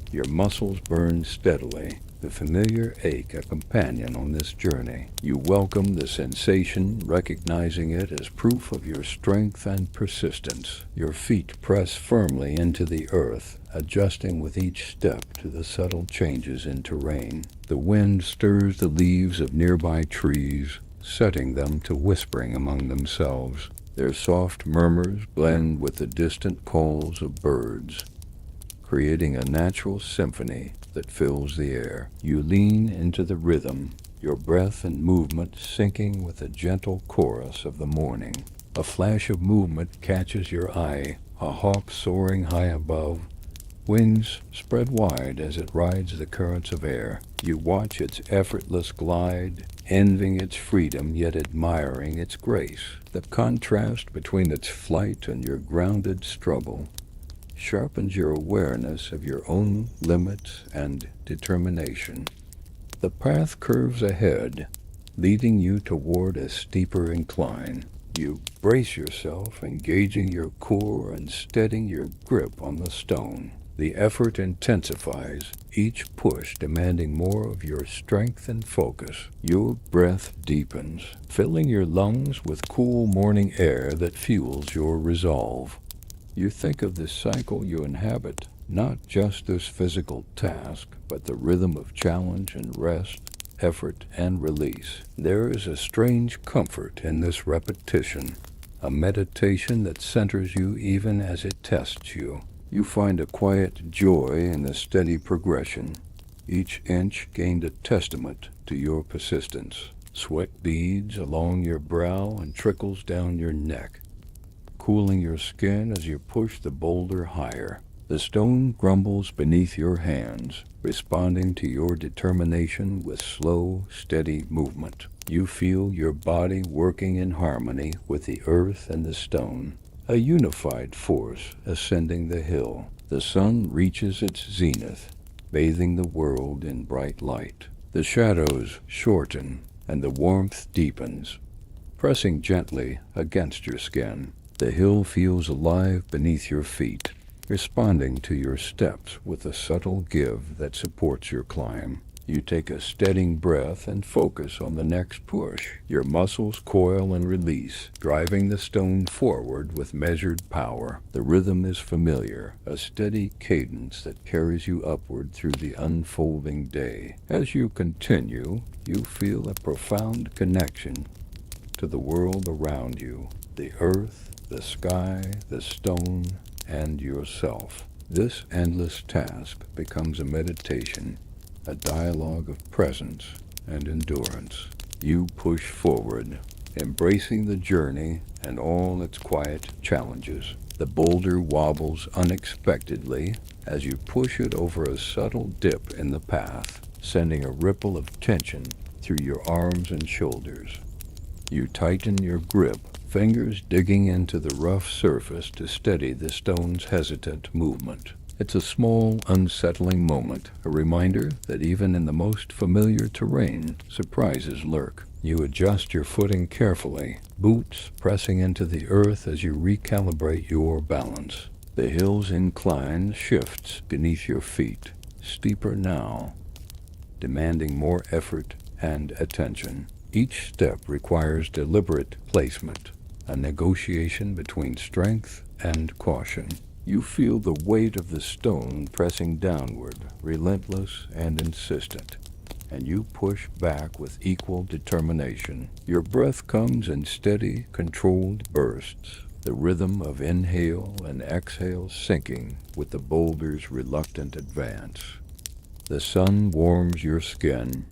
Your muscles burn steadily, the familiar ache a companion on this journey. You welcome the sensation, recognizing it as proof of your strength and persistence. Your feet press firmly into the earth, adjusting with each step to the subtle changes in terrain. The wind stirs the leaves of nearby trees, setting them to whispering among themselves. Their soft murmurs blend with the distant calls of birds, creating a natural symphony that fills the air. You lean into the rhythm, your breath and movement syncing with the gentle chorus of the morning. A flash of movement catches your eye, a hawk soaring high above, wings spread wide as it rides the currents of air. You watch its effortless glide, envying its freedom yet admiring its grace. The contrast between its flight and your grounded struggle sharpens your awareness of your own limits and determination. The path curves ahead, leading you toward a steeper incline. You brace yourself, engaging your core and steadying your grip on the stone. The effort intensifies, each push demanding more of your strength and focus. Your breath deepens, filling your lungs with cool morning air that fuels your resolve. You think of the cycle you inhabit, not just this physical task, but the rhythm of challenge and rest, effort and release. There is a strange comfort in this repetition, a meditation that centers you even as it tests you. You find a quiet joy in the steady progression. Each inch gained a testament to your persistence. Sweat beads along your brow and trickles down your neck, cooling your skin as you push the boulder higher. The stone grumbles beneath your hands, responding to your determination with slow, steady movement. You feel your body working in harmony with the earth and the stone, a unified force ascending the hill. The sun reaches its zenith, bathing the world in bright light. The shadows shorten and the warmth deepens, pressing gently against your skin. The hill feels alive beneath your feet, responding to your steps with a subtle give that supports your climb. You take a steadying breath and focus on the next push. Your muscles coil and release, driving the stone forward with measured power. The rhythm is familiar, a steady cadence that carries you upward through the unfolding day. As you continue, you feel a profound connection to the world around you, the earth, the sky, the stone, and yourself. This endless task becomes a meditation, a dialogue of presence and endurance. You push forward, embracing the journey and all its quiet challenges. The boulder wobbles unexpectedly as you push it over a subtle dip in the path, sending a ripple of tension through your arms and shoulders. You tighten your grip, fingers digging into the rough surface to steady the stone's hesitant movement. It's a small, unsettling moment, a reminder that even in the most familiar terrain, surprises lurk. You adjust your footing carefully, boots pressing into the earth as you recalibrate your balance. The hill's incline shifts beneath your feet, steeper now, demanding more effort and attention. Each step requires deliberate placement, a negotiation between strength and caution. You feel the weight of the stone pressing downward, relentless and insistent, and you push back with equal determination. Your breath comes in steady, controlled bursts, the rhythm of inhale and exhale syncing with the boulder's reluctant advance. The sun warms your skin,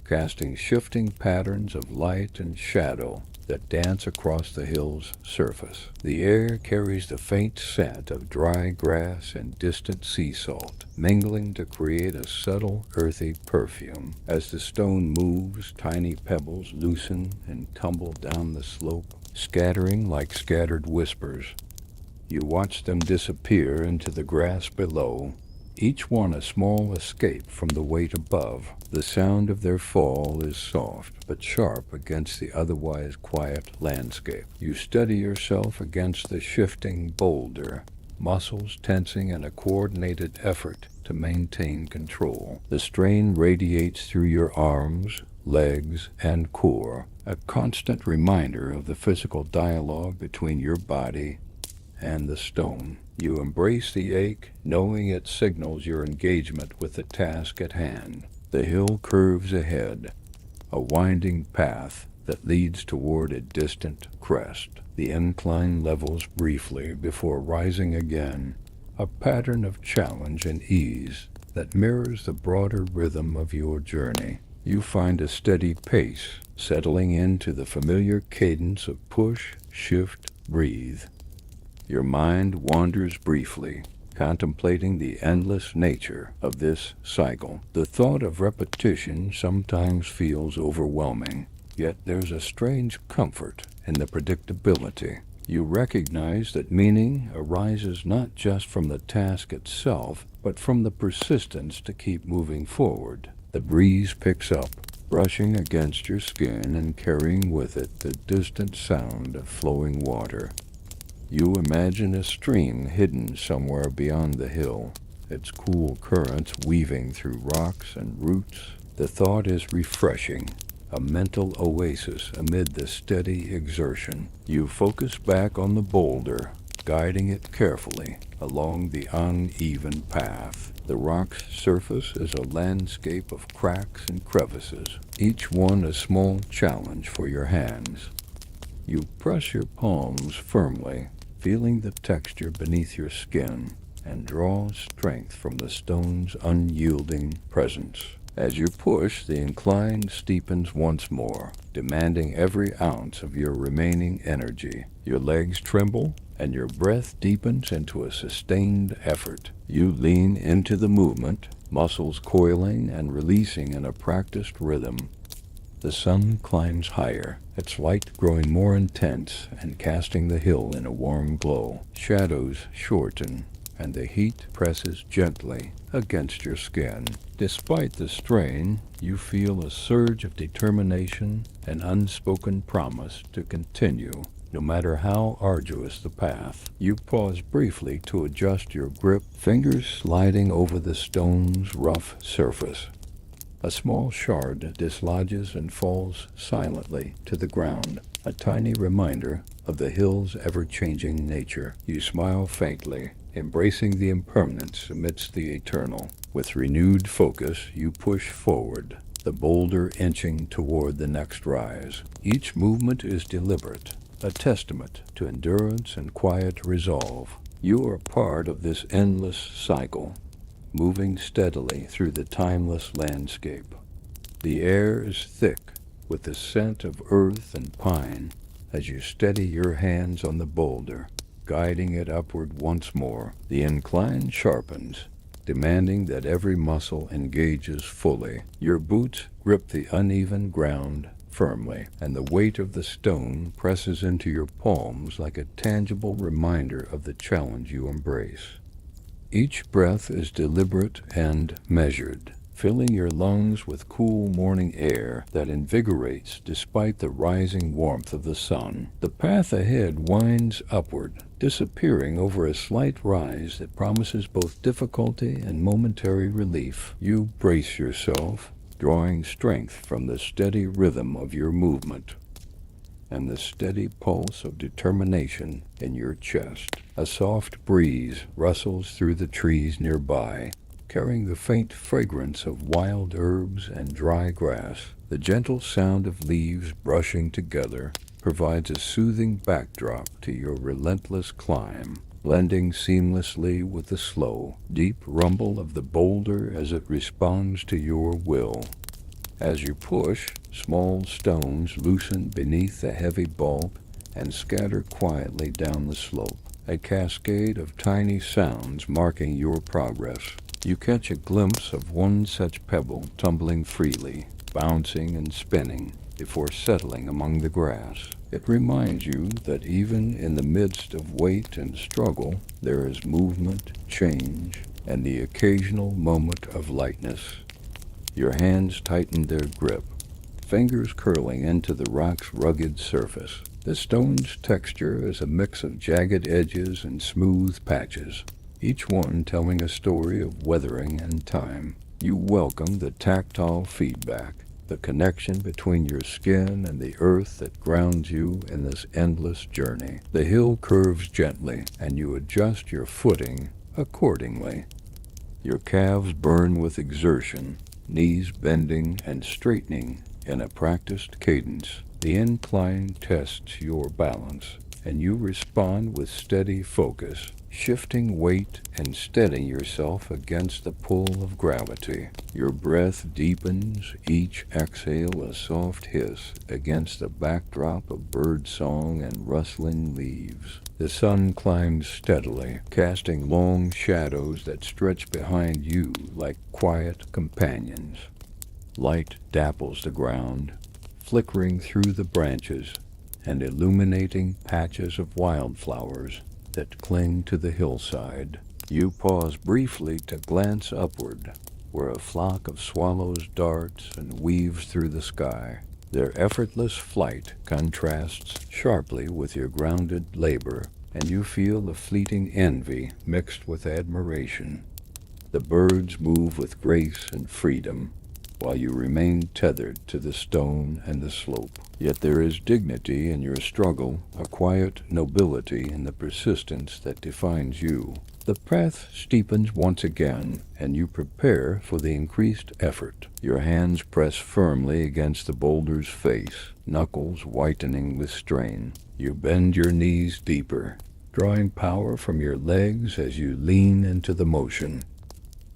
casting shifting patterns of light and shadow that dance across the hill's surface. The air carries the faint scent of dry grass and distant sea salt, mingling to create a subtle, earthy perfume. As the stone moves, tiny pebbles loosen and tumble down the slope, scattering like scattered whispers. You watch them disappear into the grass below, each one a small escape from the weight above. The sound of their fall is soft, but sharp against the otherwise quiet landscape. You steady yourself against the shifting boulder, muscles tensing in a coordinated effort to maintain control. The strain radiates through your arms, legs, and core, a constant reminder of the physical dialogue between your body and the stone. You embrace the ache, knowing it signals your engagement with the task at hand. The hill curves ahead, a winding path that leads toward a distant crest. The incline levels briefly before rising again, a pattern of challenge and ease that mirrors the broader rhythm of your journey. You find a steady pace, settling into the familiar cadence of push, shift, breathe. Your mind wanders briefly, contemplating the endless nature of this cycle. The thought of repetition sometimes feels overwhelming, yet there's a strange comfort in the predictability. You recognize that meaning arises not just from the task itself, but from the persistence to keep moving forward. The breeze picks up, brushing against your skin and carrying with it the distant sound of flowing water. You imagine a stream hidden somewhere beyond the hill, its cool currents weaving through rocks and roots. The thought is refreshing, a mental oasis amid the steady exertion. You focus back on the boulder, guiding it carefully along the uneven path. The rock's surface is a landscape of cracks and crevices, each one a small challenge for your hands. You press your palms firmly, feeling the texture beneath your skin, and draw strength from the stone's unyielding presence. As you push, the incline steepens once more, demanding every ounce of your remaining energy. Your legs tremble, and your breath deepens into a sustained effort. You lean into the movement, muscles coiling and releasing in a practiced rhythm. The sun climbs higher, its light growing more intense and casting the hill in a warm glow. Shadows shorten, and the heat presses gently against your skin. Despite the strain, you feel a surge of determination and unspoken promise to continue, no matter how arduous the path. You pause briefly to adjust your grip, fingers sliding over the stone's rough surface. A small shard dislodges and falls silently to the ground, a tiny reminder of the hill's ever-changing nature. You smile faintly, embracing the impermanence amidst the eternal. With renewed focus, you push forward, the boulder inching toward the next rise. Each movement is deliberate, a testament to endurance and quiet resolve. You are part of this endless cycle, moving steadily through the timeless landscape. The air is thick with the scent of earth and pine as you steady your hands on the boulder, guiding it upward once more. The incline sharpens, demanding that every muscle engages fully. Your boots grip the uneven ground firmly, and the weight of the stone presses into your palms like a tangible reminder of the challenge you embrace. Each breath is deliberate and measured, filling your lungs with cool morning air that invigorates despite the rising warmth of the sun. The path ahead winds upward, disappearing over a slight rise that promises both difficulty and momentary relief. You brace yourself, drawing strength from the steady rhythm of your movement and the steady pulse of determination in your chest. A soft breeze rustles through the trees nearby, carrying the faint fragrance of wild herbs and dry grass. The gentle sound of leaves brushing together provides a soothing backdrop to your relentless climb, blending seamlessly with the slow, deep rumble of the boulder as it responds to your will. As you push, small stones loosen beneath the heavy bulk and scatter quietly down the slope, a cascade of tiny sounds marking your progress. You catch a glimpse of one such pebble tumbling freely, bouncing and spinning, before settling among the grass. It reminds you that even in the midst of weight and struggle, there is movement, change, and the occasional moment of lightness. Your hands tighten their grip, fingers curling into the rock's rugged surface. The stone's texture is a mix of jagged edges and smooth patches, each one telling a story of weathering and time. You welcome the tactile feedback, the connection between your skin and the earth that grounds you in this endless journey. The hill curves gently, and you adjust your footing accordingly. Your calves burn with exertion, knees bending and straightening in a practiced cadence. The incline tests your balance, and you respond with steady focus, shifting weight and steadying yourself against the pull of gravity. Your breath deepens, each exhale a soft hiss against the backdrop of bird song and rustling leaves. The sun climbs steadily, casting long shadows that stretch behind you like quiet companions. Light dapples the ground, flickering through the branches and illuminating patches of wildflowers that cling to the hillside. You pause briefly to glance upward, where a flock of swallows darts and weaves through the sky. Their effortless flight contrasts sharply with your grounded labor, and you feel a fleeting envy mixed with admiration. The birds move with grace and freedom, while you remain tethered to the stone and the slope. Yet there is dignity in your struggle, a quiet nobility in the persistence that defines you. The path steepens once again, and you prepare for the increased effort. Your hands press firmly against the boulder's face, knuckles whitening with strain. You bend your knees deeper, drawing power from your legs as you lean into the motion.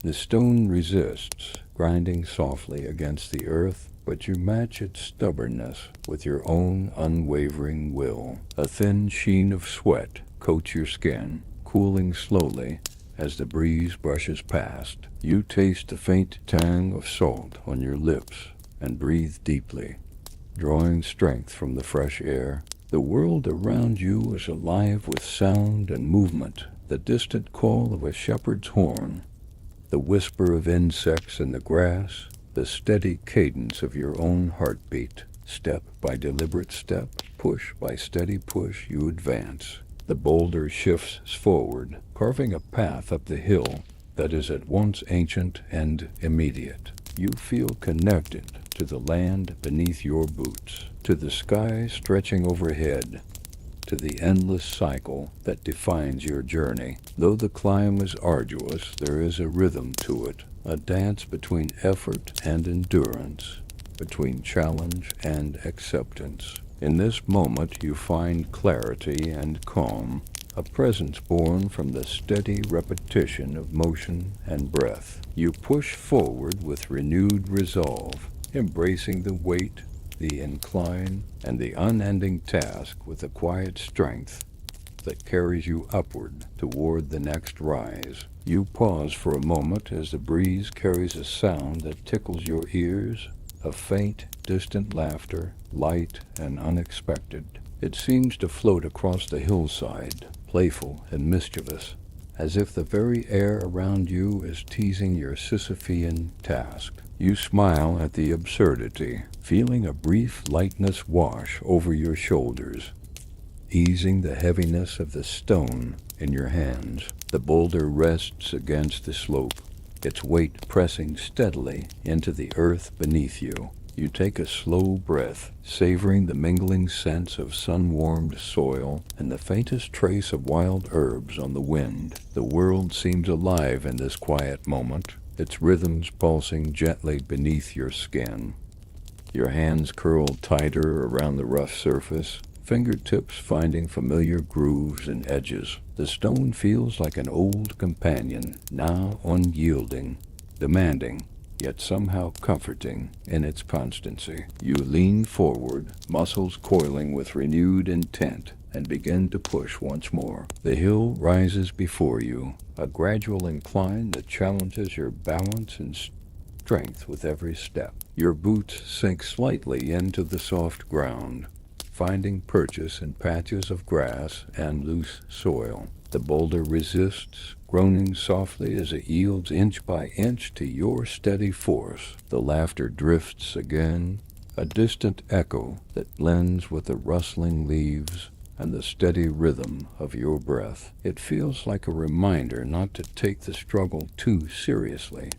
The stone resists, grinding softly against the earth, but you match its stubbornness with your own unwavering will. A thin sheen of sweat coats your skin, cooling slowly as the breeze brushes past. You taste the faint tang of salt on your lips and breathe deeply, drawing strength from the fresh air. The world around you is alive with sound and movement, the distant call of a shepherd's horn, the whisper of insects in the grass, the steady cadence of your own heartbeat. Step by deliberate step, push by steady push, you advance. The boulder shifts forward, carving a path up the hill that is at once ancient and immediate. You feel connected to the land beneath your boots, to the sky stretching overhead, to the endless cycle that defines your journey. Though the climb is arduous, there is a rhythm to it, a dance between effort and endurance, between challenge and acceptance. In this moment you find clarity and calm, a presence born from the steady repetition of motion and breath. You push forward with renewed resolve, embracing the weight, the incline, and the unending task with a quiet strength that carries you upward toward the next rise. You pause for a moment as the breeze carries a sound that tickles your ears, a faint, distant laughter, light and unexpected. It seems to float across the hillside, playful and mischievous, as if the very air around you is teasing your Sisyphean task. You smile at the absurdity, feeling a brief lightness wash over your shoulders, easing the heaviness of the stone in your hands. The boulder rests against the slope, its weight pressing steadily into the earth beneath you. You take a slow breath, savoring the mingling scents of sun-warmed soil and the faintest trace of wild herbs on the wind. The world seems alive in this quiet moment, its rhythms pulsing gently beneath your skin. Your hands curl tighter around the rough surface, fingertips finding familiar grooves and edges. The stone feels like an old companion, now unyielding, demanding, yet somehow comforting in its constancy. You lean forward, muscles coiling with renewed intent, and begin to push once more. The hill rises before you, a gradual incline that challenges your balance and strength with every step. Your boots sink slightly into the soft ground, finding purchase in patches of grass and loose soil. The boulder resists, groaning softly as it yields inch by inch to your steady force. The laughter drifts again, a distant echo that blends with the rustling leaves and the steady rhythm of your breath. It feels like a reminder not to take the struggle too seriously,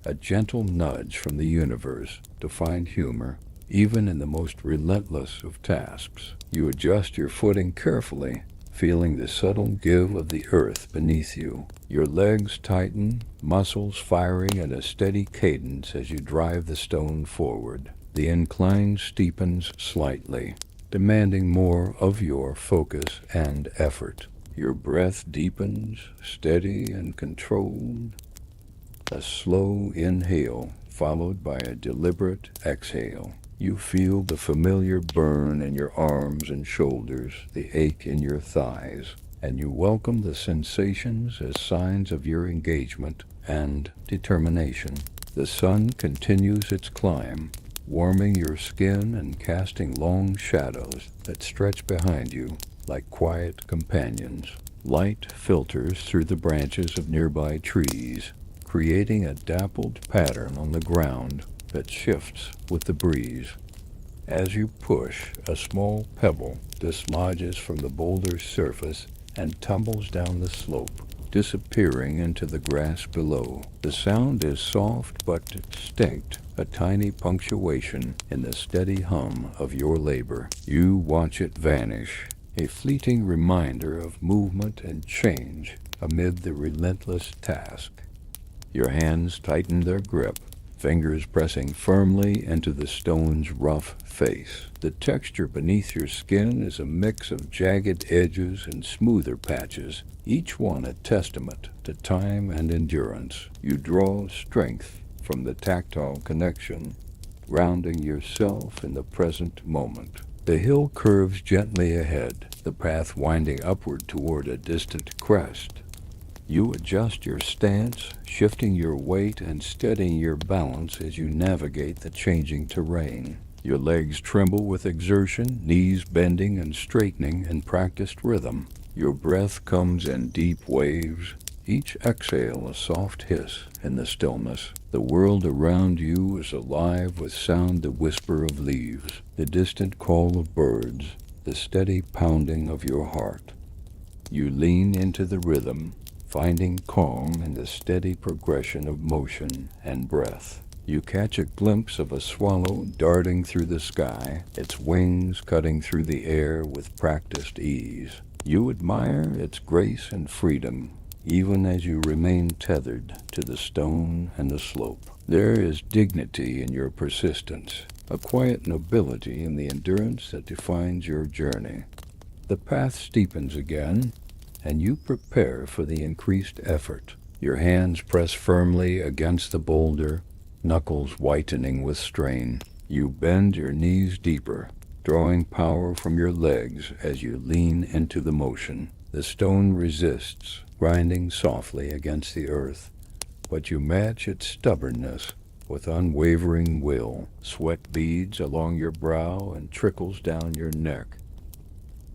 a gentle nudge from the universe to find humor even in the most relentless of tasks. You adjust your footing carefully, feeling the subtle give of the earth beneath you. Your legs tighten, muscles firing at a steady cadence as you drive the stone forward. The incline steepens slightly, demanding more of your focus and effort. Your breath deepens, steady and controlled. A slow inhale followed by a deliberate exhale. You feel the familiar burn in your arms and shoulders, the ache in your thighs, and you welcome the sensations as signs of your engagement and determination. The sun continues its climb, warming your skin and casting long shadows that stretch behind you like quiet companions. Light filters through the branches of nearby trees, creating a dappled pattern on the ground that shifts with the breeze. As you push, a small pebble dislodges from the boulder's surface and tumbles down the slope, disappearing into the grass below. The sound is soft but distinct, a tiny punctuation in the steady hum of your labor. You watch it vanish, a fleeting reminder of movement and change amid the relentless task. Your hands tighten their grip, fingers pressing firmly into the stone's rough face. The texture beneath your skin is a mix of jagged edges and smoother patches, each one a testament to time and endurance. You draw strength from the tactile connection, grounding yourself in the present moment. The hill curves gently ahead, the path winding upward toward a distant crest. You adjust your stance, shifting your weight and steadying your balance as you navigate the changing terrain. Your legs tremble with exertion, knees bending and straightening in practiced rhythm. Your breath comes in deep waves, each exhale a soft hiss in the stillness. The world around you is alive with sound, the whisper of leaves, the distant call of birds, the steady pounding of your heart. You lean into the rhythm, finding calm in the steady progression of motion and breath. You catch a glimpse of a swallow darting through the sky, its wings cutting through the air with practiced ease. You admire its grace and freedom, even as you remain tethered to the stone and the slope. There is dignity in your persistence, a quiet nobility in the endurance that defines your journey. The path steepens again, and you prepare for the increased effort. Your hands press firmly against the boulder, knuckles whitening with strain. You bend your knees deeper, drawing power from your legs as you lean into the motion. The stone resists, grinding softly against the earth, but you match its stubbornness with unwavering will. Sweat beads along your brow and trickles down your neck,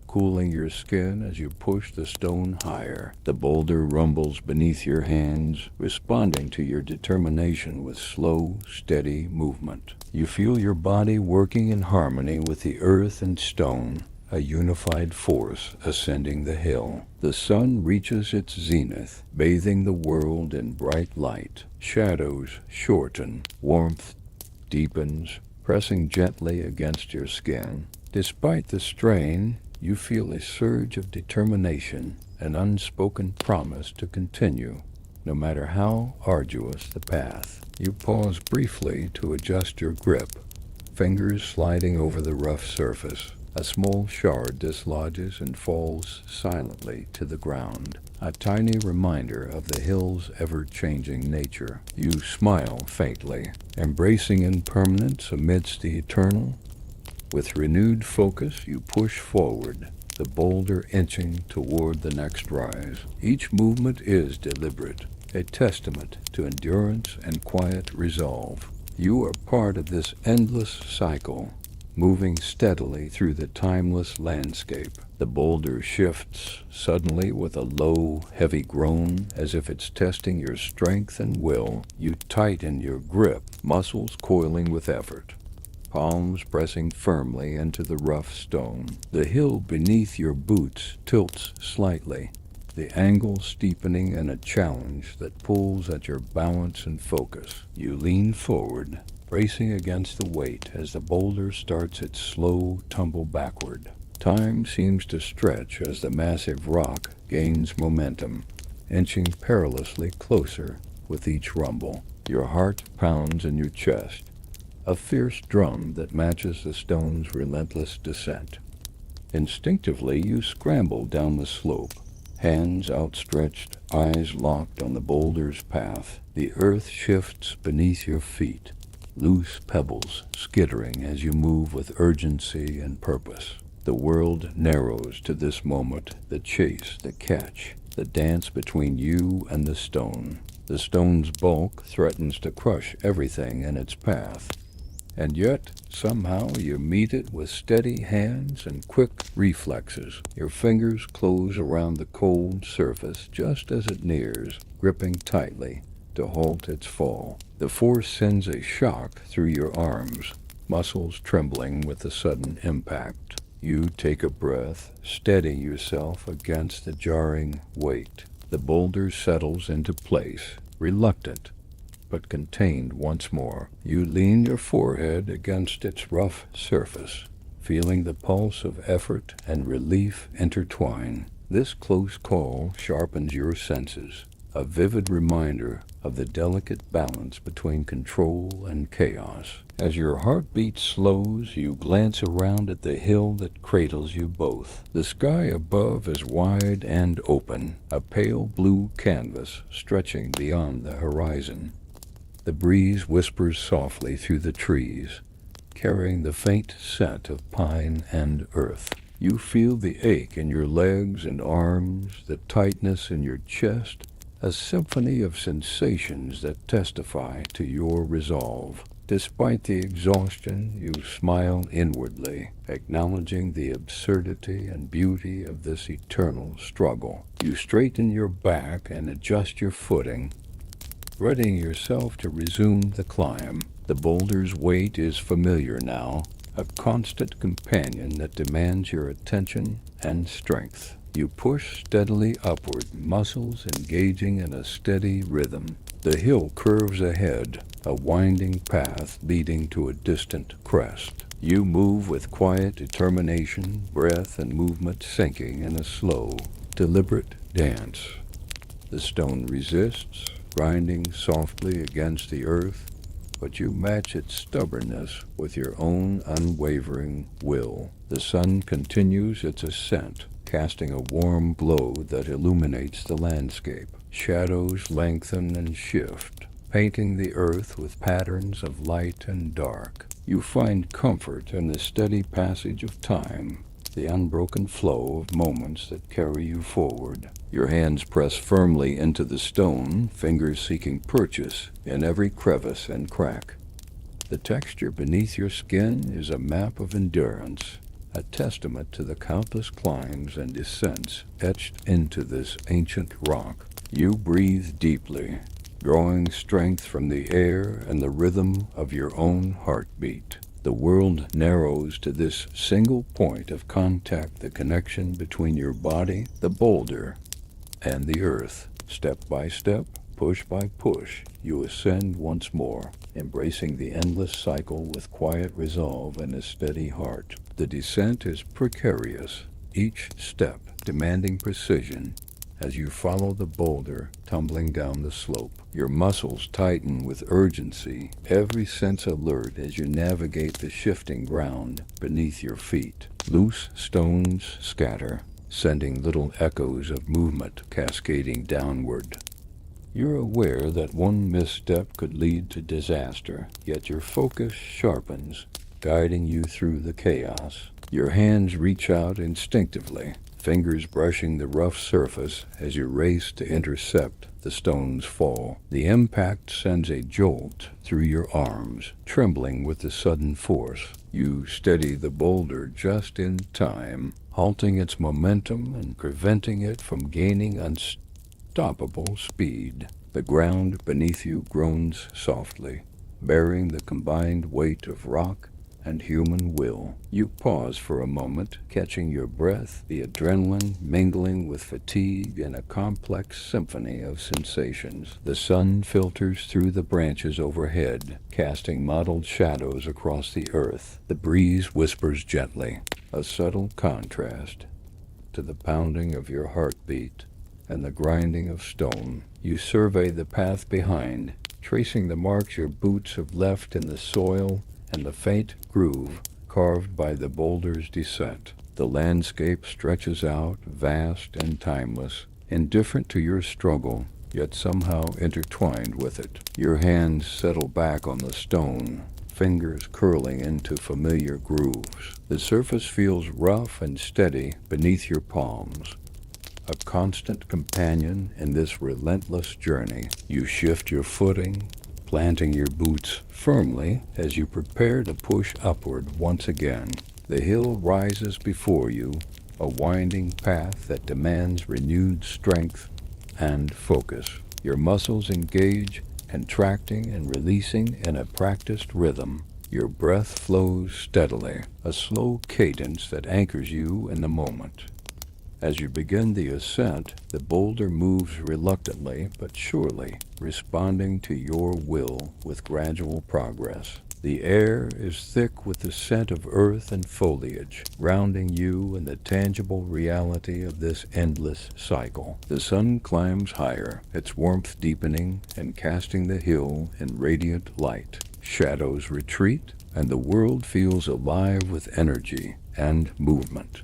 cooling your skin as you push the stone higher. The boulder rumbles beneath your hands, responding to your determination with slow, steady movement. You feel your body working in harmony with the earth and stone, a unified force ascending the hill. The sun reaches its zenith, bathing the world in bright light. Shadows shorten, warmth deepens, pressing gently against your skin. Despite the strain, you feel a surge of determination, an unspoken promise to continue, no matter how arduous the path. You pause briefly to adjust your grip, fingers sliding over the rough surface. A small shard dislodges and falls silently to the ground, a tiny reminder of the hill's ever-changing nature. You smile faintly, embracing impermanence amidst the eternal. With renewed focus, you push forward, the boulder inching toward the next rise. Each movement is deliberate, a testament to endurance and quiet resolve. You are part of this endless cycle, moving steadily through the timeless landscape. The boulder shifts suddenly with a low, heavy groan, as if it's testing your strength and will. You tighten your grip, muscles coiling with effort, palms pressing firmly into the rough stone. The hill beneath your boots tilts slightly, the angle steepening in a challenge that pulls at your balance and focus. You lean forward, bracing against the weight as the boulder starts its slow tumble backward. Time seems to stretch as the massive rock gains momentum, inching perilously closer with each rumble. Your heart pounds in your chest, a fierce drum that matches the stone's relentless descent. Instinctively, you scramble down the slope, hands outstretched, eyes locked on the boulder's path. The earth shifts beneath your feet, loose pebbles skittering as you move with urgency and purpose. The world narrows to this moment, the chase, the catch, the dance between you and the stone. The stone's bulk threatens to crush everything in its path, and yet, somehow, you meet it with steady hands and quick reflexes. Your fingers close around the cold surface just as it nears, gripping tightly to halt its fall. The force sends a shock through your arms, muscles trembling with the sudden impact. You take a breath, steady yourself against the jarring weight. The boulder settles into place, reluctant, but contained once more. You lean your forehead against its rough surface, feeling the pulse of effort and relief intertwine. This close call sharpens your senses, a vivid reminder of the delicate balance between control and chaos. As your heartbeat slows, you glance around at the hill that cradles you both. The sky above is wide and open, a pale blue canvas stretching beyond the horizon. The breeze whispers softly through the trees, carrying the faint scent of pine and earth. You feel the ache in your legs and arms, the tightness in your chest, a symphony of sensations that testify to your resolve. Despite the exhaustion, you smile inwardly, acknowledging the absurdity and beauty of this eternal struggle. You straighten your back and adjust your footing, readying yourself to resume the climb. The boulder's weight is familiar now, a constant companion that demands your attention and strength. You push steadily upward, muscles engaging in a steady rhythm. The hill curves ahead, a winding path leading to a distant crest. You move with quiet determination, breath and movement syncing in a slow, deliberate dance. The stone resists, grinding softly against the earth, but you match its stubbornness with your own unwavering will. The sun continues its ascent, casting a warm glow that illuminates the landscape. Shadows lengthen and shift, painting the earth with patterns of light and dark. You find comfort in the steady passage of time, the unbroken flow of moments that carry you forward. Your hands press firmly into the stone, fingers seeking purchase in every crevice and crack. The texture beneath your skin is a map of endurance, a testament to the countless climbs and descents etched into this ancient rock. You breathe deeply, drawing strength from the air and the rhythm of your own heartbeat. The world narrows to this single point of contact, the connection between your body, the boulder, and the earth. Step by step, push by push, you ascend once more, embracing the endless cycle with quiet resolve and a steady heart. The descent is precarious, each step demanding precision as you follow the boulder tumbling down the slope. Your muscles tighten with urgency, every sense alert as you navigate the shifting ground beneath your feet. Loose stones scatter, sending little echoes of movement cascading downward. You're aware that one misstep could lead to disaster, yet your focus sharpens, guiding you through the chaos. Your hands reach out instinctively, fingers brushing the rough surface as you race to intercept the stone's fall. The impact sends a jolt through your arms, trembling with the sudden force. You steady the boulder just in time, halting its momentum and preventing it from gaining unstoppable speed. The ground beneath you groans softly, bearing the combined weight of rock and human will. You pause for a moment, catching your breath, the adrenaline mingling with fatigue in a complex symphony of sensations. The sun filters through the branches overhead, casting mottled shadows across the earth. The breeze whispers gently, a subtle contrast to the pounding of your heartbeat and the grinding of stone. You survey the path behind, tracing the marks your boots have left in the soil and the faint groove carved by the boulder's descent. The landscape stretches out, vast and timeless, indifferent to your struggle, yet somehow intertwined with it. Your hands settle back on the stone, fingers curling into familiar grooves. The surface feels rough and steady beneath your palms, a constant companion in this relentless journey. You shift your footing, planting your boots firmly as you prepare to push upward once again. The hill rises before you, a winding path that demands renewed strength and focus. Your muscles engage, contracting and releasing in a practiced rhythm. Your breath flows steadily, a slow cadence that anchors you in the moment. As you begin the ascent, the boulder moves reluctantly but surely, responding to your will with gradual progress. The air is thick with the scent of earth and foliage, grounding you in the tangible reality of this endless cycle. The sun climbs higher, its warmth deepening and casting the hill in radiant light. Shadows retreat, and the world feels alive with energy and movement.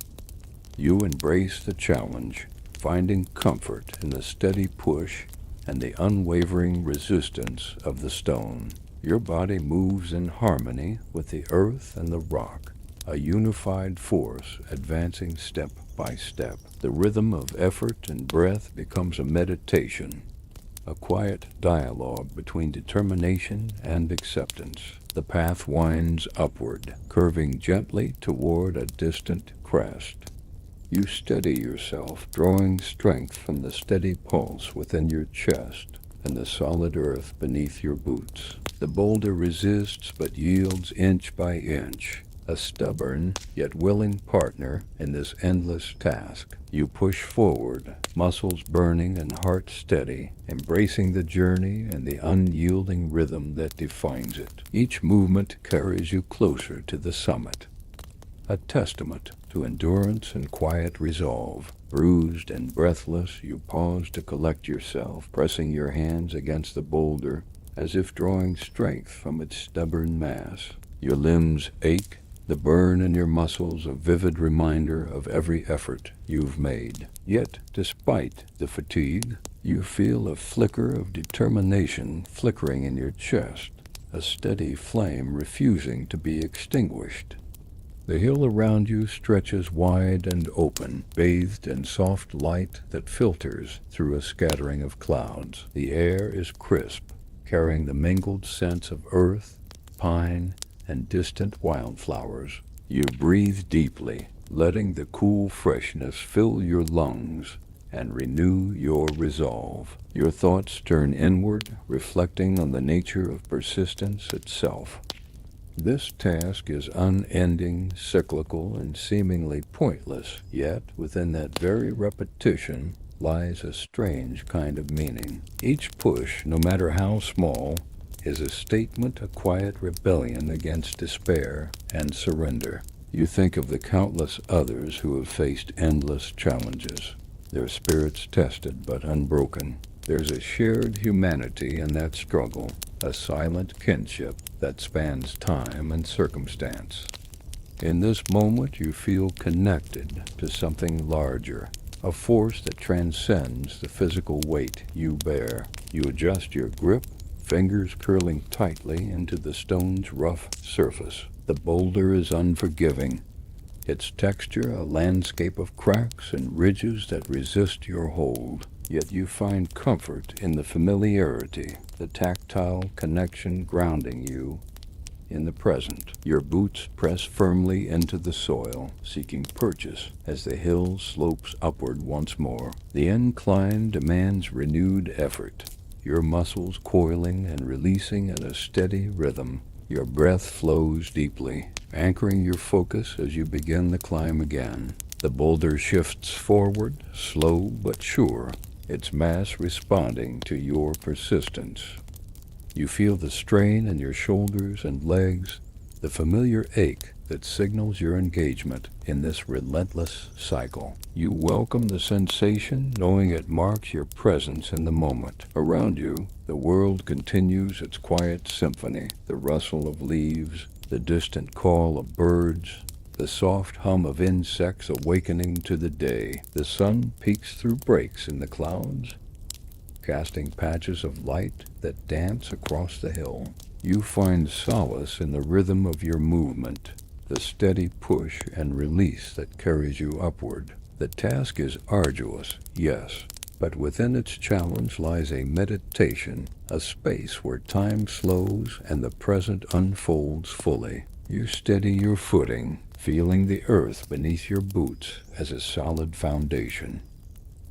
You embrace the challenge, finding comfort in the steady push and the unwavering resistance of the stone. Your body moves in harmony with the earth and the rock, a unified force advancing step by step. The rhythm of effort and breath becomes a meditation, a quiet dialogue between determination and acceptance. The path winds upward, curving gently toward a distant crest. You steady yourself, drawing strength from the steady pulse within your chest and the solid earth beneath your boots. The boulder resists but yields inch by inch, a stubborn yet willing partner in this endless task. You push forward, muscles burning and heart steady, embracing the journey and the unyielding rhythm that defines it. Each movement carries you closer to the summit, a testament to endurance and quiet resolve. Bruised and breathless, you pause to collect yourself, pressing your hands against the boulder as if drawing strength from its stubborn mass. Your limbs ache, the burn in your muscles a vivid reminder of every effort you've made. Yet, despite the fatigue, you feel a flicker of determination flickering in your chest, a steady flame refusing to be extinguished. The hill around you stretches wide and open, bathed in soft light that filters through a scattering of clouds. The air is crisp, carrying the mingled scents of earth, pine, and distant wildflowers. You breathe deeply, letting the cool freshness fill your lungs and renew your resolve. Your thoughts turn inward, reflecting on the nature of persistence itself. This task is unending, cyclical, and seemingly pointless, yet within that very repetition lies a strange kind of meaning. Each push, no matter how small, is a statement, a quiet rebellion against despair and surrender. You think of the countless others who have faced endless challenges, their spirits tested but unbroken. There's a shared humanity in that struggle, a silent kinship that spans time and circumstance. In this moment, you feel connected to something larger, a force that transcends the physical weight you bear. You adjust your grip, fingers curling tightly into the stone's rough surface. The boulder is unforgiving, its texture a landscape of cracks and ridges that resist your hold. Yet you find comfort in the familiarity, the tactile connection grounding you in the present. Your boots press firmly into the soil, seeking purchase as the hill slopes upward once more. The incline demands renewed effort, your muscles coiling and releasing in a steady rhythm. Your breath flows deeply, anchoring your focus as you begin the climb again. The boulder shifts forward, slow but sure, its mass responding to your persistence. You feel the strain in your shoulders and legs, the familiar ache that signals your engagement in this relentless cycle. You welcome the sensation, knowing it marks your presence in the moment. Around you, the world continues its quiet symphony, the rustle of leaves, the distant call of birds, the soft hum of insects awakening to the day. The sun peeks through breaks in the clouds, casting patches of light that dance across the hill. You find solace in the rhythm of your movement, the steady push and release that carries you upward. The task is arduous, yes, but within its challenge lies a meditation, a space where time slows and the present unfolds fully. You steady your footing, feeling the earth beneath your boots as a solid foundation.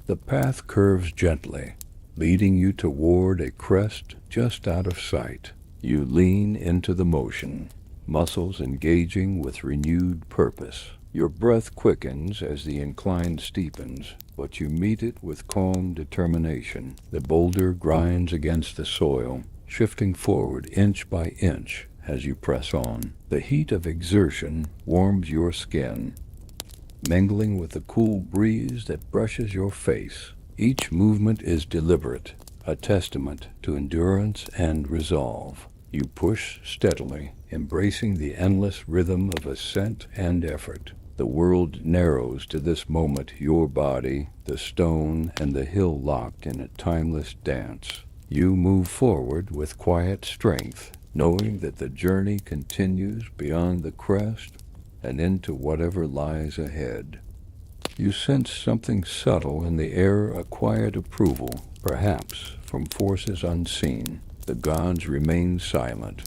The path curves gently, leading you toward a crest just out of sight. You lean into the motion, muscles engaging with renewed purpose. Your breath quickens as the incline steepens, but you meet it with calm determination. The boulder grinds against the soil, shifting forward inch by inch as you press on. The heat of exertion warms your skin, mingling with the cool breeze that brushes your face. Each movement is deliberate, a testament to endurance and resolve. You push steadily, embracing the endless rhythm of ascent and effort. The world narrows to this moment, your body, the stone, and the hill locked in a timeless dance. You move forward with quiet strength, knowing that the journey continues beyond the crest and into whatever lies ahead. You sense something subtle in the air, a quiet approval, perhaps from forces unseen. The gods remain silent,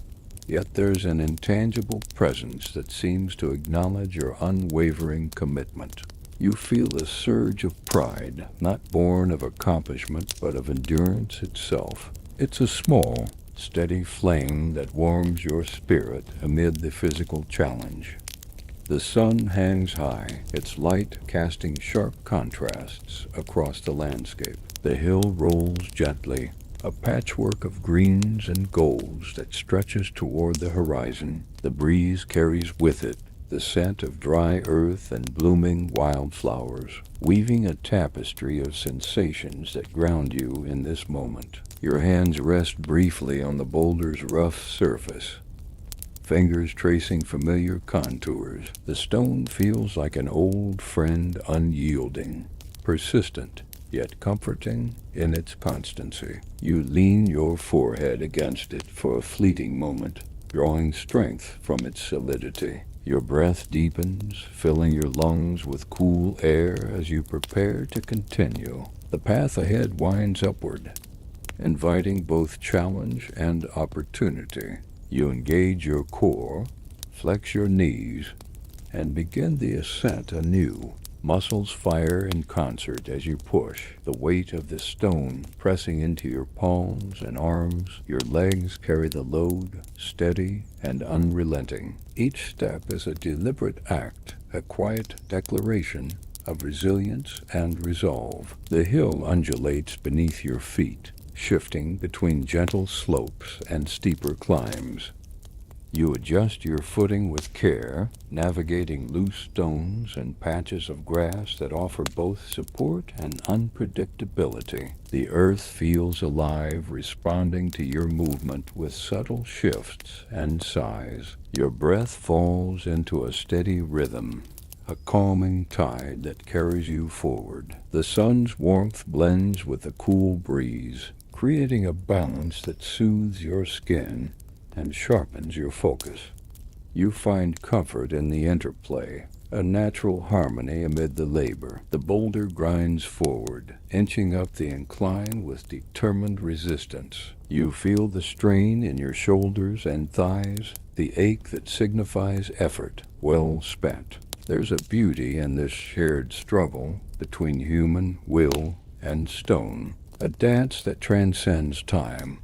yet there's an intangible presence that seems to acknowledge your unwavering commitment. You feel a surge of pride, not born of accomplishment, but of endurance itself. It's a small, steady flame that warms your spirit amid the physical challenge. The sun hangs high, its light casting sharp contrasts across the landscape. The hill rolls gently, a patchwork of greens and golds that stretches toward the horizon. The breeze carries with it the scent of dry earth and blooming wildflowers, weaving a tapestry of sensations that ground you in this moment. Your hands rest briefly on the boulder's rough surface, fingers tracing familiar contours. The stone feels like an old friend, unyielding, persistent, yet comforting in its constancy. You lean your forehead against it for a fleeting moment, drawing strength from its solidity. Your breath deepens, filling your lungs with cool air as you prepare to continue. The path ahead winds upward, inviting both challenge and opportunity. You engage your core, flex your knees, and begin the ascent anew. Muscles fire in concert as you push, the weight of the stone pressing into your palms and arms. Your legs carry the load, steady and unrelenting. Each step is a deliberate act, a quiet declaration of resilience and resolve. The hill undulates beneath your feet, shifting between gentle slopes and steeper climbs. You adjust your footing with care, navigating loose stones and patches of grass that offer both support and unpredictability. The earth feels alive, responding to your movement with subtle shifts and sighs. Your breath falls into a steady rhythm, a calming tide that carries you forward. The sun's warmth blends with the cool breeze, creating a balance that soothes your skin and sharpens your focus. You find comfort in the interplay, a natural harmony amid the labor. The boulder grinds forward, inching up the incline with determined resistance. You feel the strain in your shoulders and thighs, the ache that signifies effort well spent. There's a beauty in this shared struggle between human will and stone, a dance that transcends time.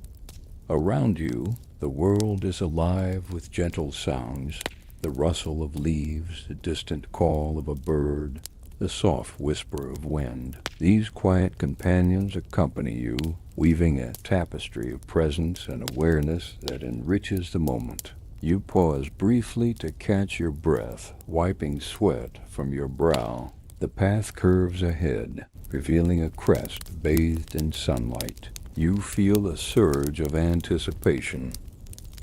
Around you, the world is alive with gentle sounds, the rustle of leaves, the distant call of a bird, the soft whisper of wind. These quiet companions accompany you, weaving a tapestry of presence and awareness that enriches the moment. You pause briefly to catch your breath, wiping sweat from your brow. The path curves ahead, revealing a crest bathed in sunlight. You feel a surge of anticipation,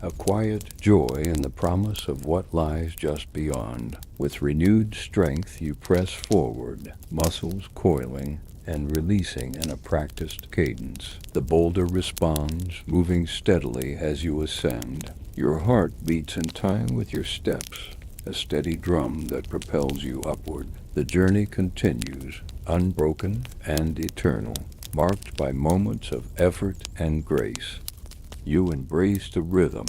a quiet joy in the promise of what lies just beyond. With renewed strength you press forward, muscles coiling and releasing in a practiced cadence. The boulder responds, moving steadily as you ascend. Your heart beats in time with your steps, a steady drum that propels you upward. The journey continues, unbroken and eternal, marked by moments of effort and grace. You embrace the rhythm,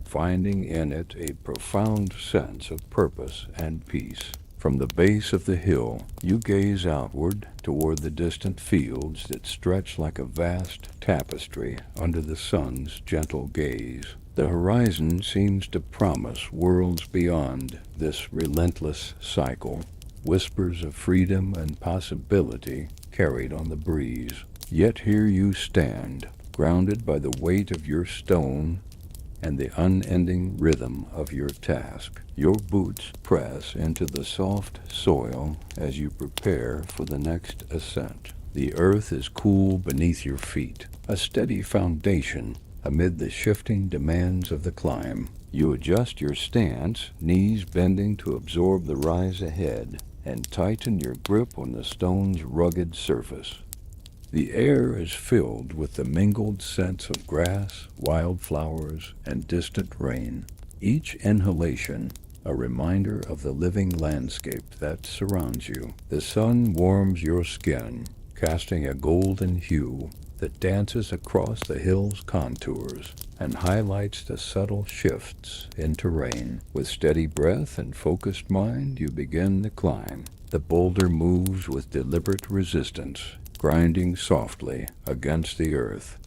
finding in it a profound sense of purpose and peace. From the base of the hill, you gaze outward toward the distant fields that stretch like a vast tapestry under the sun's gentle gaze. The horizon seems to promise worlds beyond this relentless cycle, whispers of freedom and possibility carried on the breeze. Yet here you stand, grounded by the weight of your stone and the unending rhythm of your task. Your boots press into the soft soil as you prepare for the next ascent. The earth is cool beneath your feet, a steady foundation amid the shifting demands of the climb. You adjust your stance, knees bending to absorb the rise ahead, and tighten your grip on the stone's rugged surface. The air is filled with the mingled scents of grass, wildflowers, and distant rain. Each inhalation, a reminder of the living landscape that surrounds you. The sun warms your skin, casting a golden hue that dances across the hill's contours and highlights the subtle shifts in terrain. With steady breath and focused mind, you begin the climb. The boulder moves with deliberate resistance, grinding softly against the earth.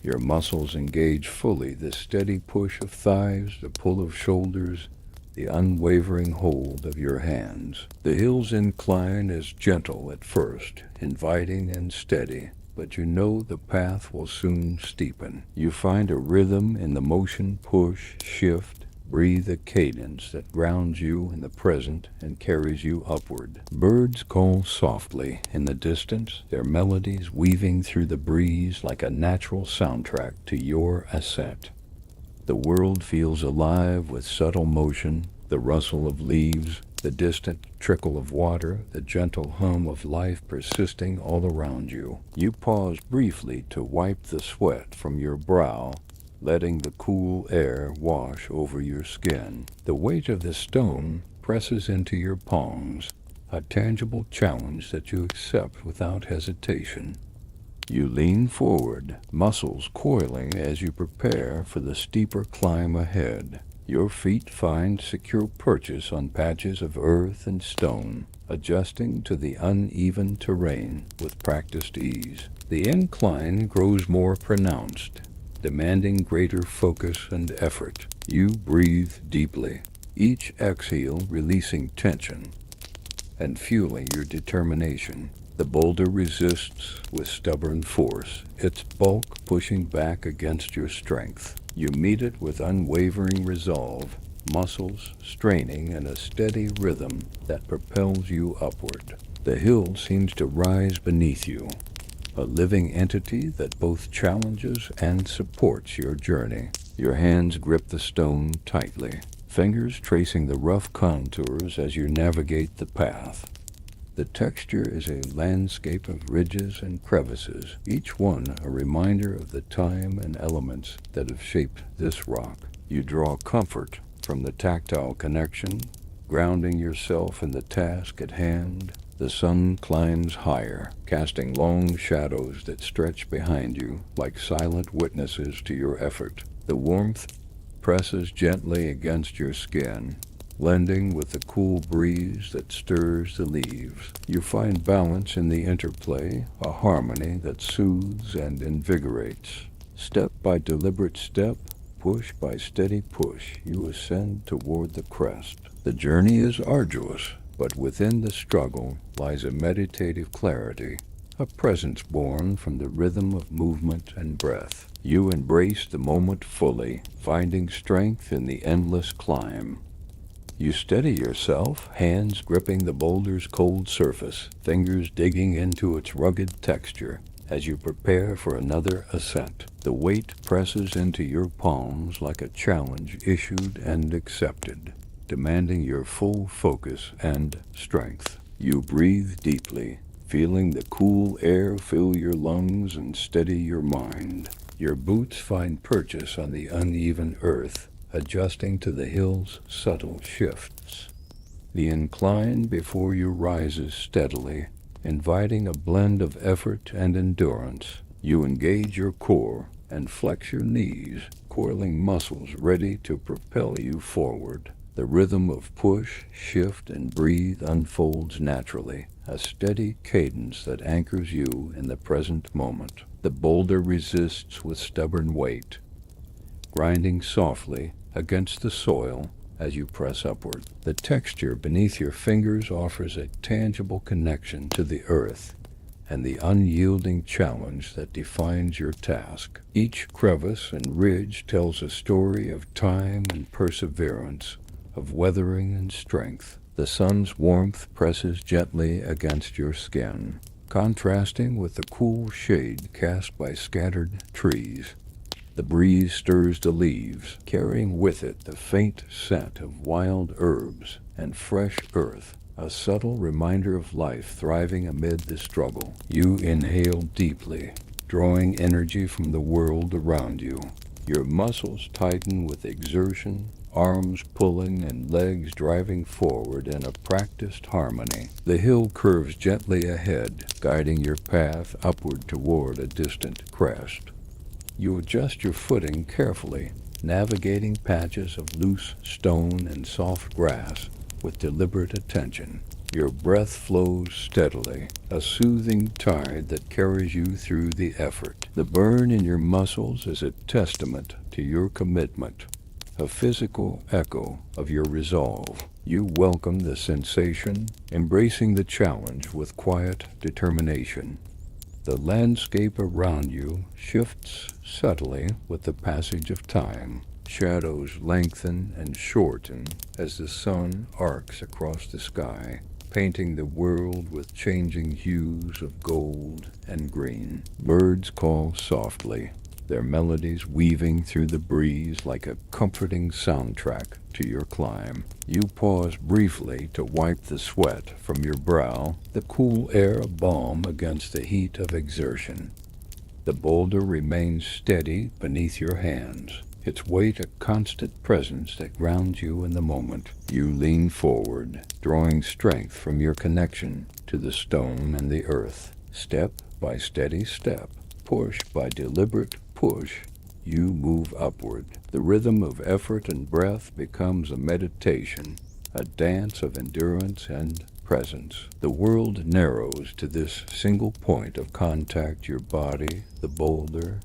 Your muscles engage fully, the steady push of thighs, the pull of shoulders, the unwavering hold of your hands. The hill's incline is gentle at first, inviting and steady, but you know the path will soon steepen. You find a rhythm in the motion, push, shift, breathe a cadence that grounds you in the present and carries you upward. Birds call softly in the distance, their melodies weaving through the breeze like a natural soundtrack to your ascent. The world feels alive with subtle motion, the rustle of leaves, The distant trickle of water, the gentle hum of life persisting all around you. You pause briefly to wipe the sweat from your brow, letting the cool air wash over your skin. The weight of the stone presses into your palms, a tangible challenge that you accept without hesitation. You lean forward, muscles coiling as you prepare for the steeper climb ahead. Your feet find secure purchase on patches of earth and stone, adjusting to the uneven terrain with practiced ease. The incline grows more pronounced, demanding greater focus and effort. You breathe deeply, each exhale releasing tension and fueling your determination. The boulder resists with stubborn force, its bulk pushing back against your strength. You meet it with unwavering resolve, muscles straining in a steady rhythm that propels you upward. The hill seems to rise beneath you, a living entity that both challenges and supports your journey. Your hands grip the stone tightly, fingers tracing the rough contours as you navigate the path. The texture is a landscape of ridges and crevices, each one a reminder of the time and elements that have shaped this rock. You draw comfort from the tactile connection, grounding yourself in the task at hand. The sun climbs higher, casting long shadows that stretch behind you like silent witnesses to your effort. The warmth presses gently against your skin, blending with the cool breeze that stirs the leaves. You find balance in the interplay, a harmony that soothes and invigorates. Step by deliberate step, push by steady push, you ascend toward the crest. The journey is arduous, but within the struggle lies a meditative clarity, a presence born from the rhythm of movement and breath. You embrace the moment fully, finding strength in the endless climb. You steady yourself, hands gripping the boulder's cold surface, fingers digging into its rugged texture as you prepare for another ascent. The weight presses into your palms like a challenge issued and accepted, demanding your full focus and strength. You breathe deeply, feeling the cool air fill your lungs and steady your mind. Your boots find purchase on the uneven earth, adjusting to the hill's subtle shifts. The incline before you rises steadily, inviting a blend of effort and endurance. You engage your core and flex your knees, coiling muscles ready to propel you forward. The rhythm of push, shift, and breathe unfolds naturally, a steady cadence that anchors you in the present moment. The boulder resists with stubborn weight, grinding softly against the soil as you press upward. The texture beneath your fingers offers a tangible connection to the earth and the unyielding challenge that defines your task. Each crevice and ridge tells a story of time and perseverance, of weathering and strength. The sun's warmth presses gently against your skin, contrasting with the cool shade cast by scattered trees. The breeze stirs the leaves, carrying with it the faint scent of wild herbs and fresh earth, a subtle reminder of life thriving amid the struggle. You inhale deeply, drawing energy from the world around you. Your muscles tighten with exertion, arms pulling and legs driving forward in a practiced harmony. The hill curves gently ahead, guiding your path upward toward a distant crest. You adjust your footing carefully, navigating patches of loose stone and soft grass with deliberate attention. Your breath flows steadily, a soothing tide that carries you through the effort. The burn in your muscles is a testament to your commitment, a physical echo of your resolve. You welcome the sensation, embracing the challenge with quiet determination. The landscape around you shifts subtly with the passage of time. Shadows lengthen and shorten as the sun arcs across the sky, painting the world with changing hues of gold and green. Birds call softly, their melodies weaving through the breeze like a comforting soundtrack to your climb. You pause briefly to wipe the sweat from your brow, the cool air a balm against the heat of exertion. The boulder remains steady beneath your hands, its weight a constant presence that grounds you in the moment. You lean forward, drawing strength from your connection to the stone and the earth. Step by steady step, push by deliberate push, you move upward. The rhythm of effort and breath becomes a meditation, a dance of endurance and presence. The world narrows to this single point of contact, your body, the boulder,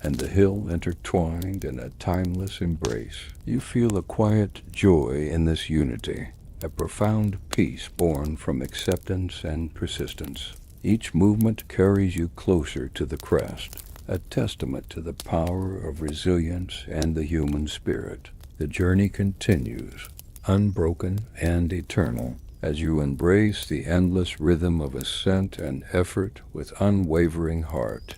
and the hill intertwined in a timeless embrace. You feel a quiet joy in this unity, a profound peace born from acceptance and persistence. Each movement carries you closer to the crest, a testament to the power of resilience and the human spirit. The journey continues, unbroken and eternal, as you embrace the endless rhythm of ascent and effort with unwavering heart.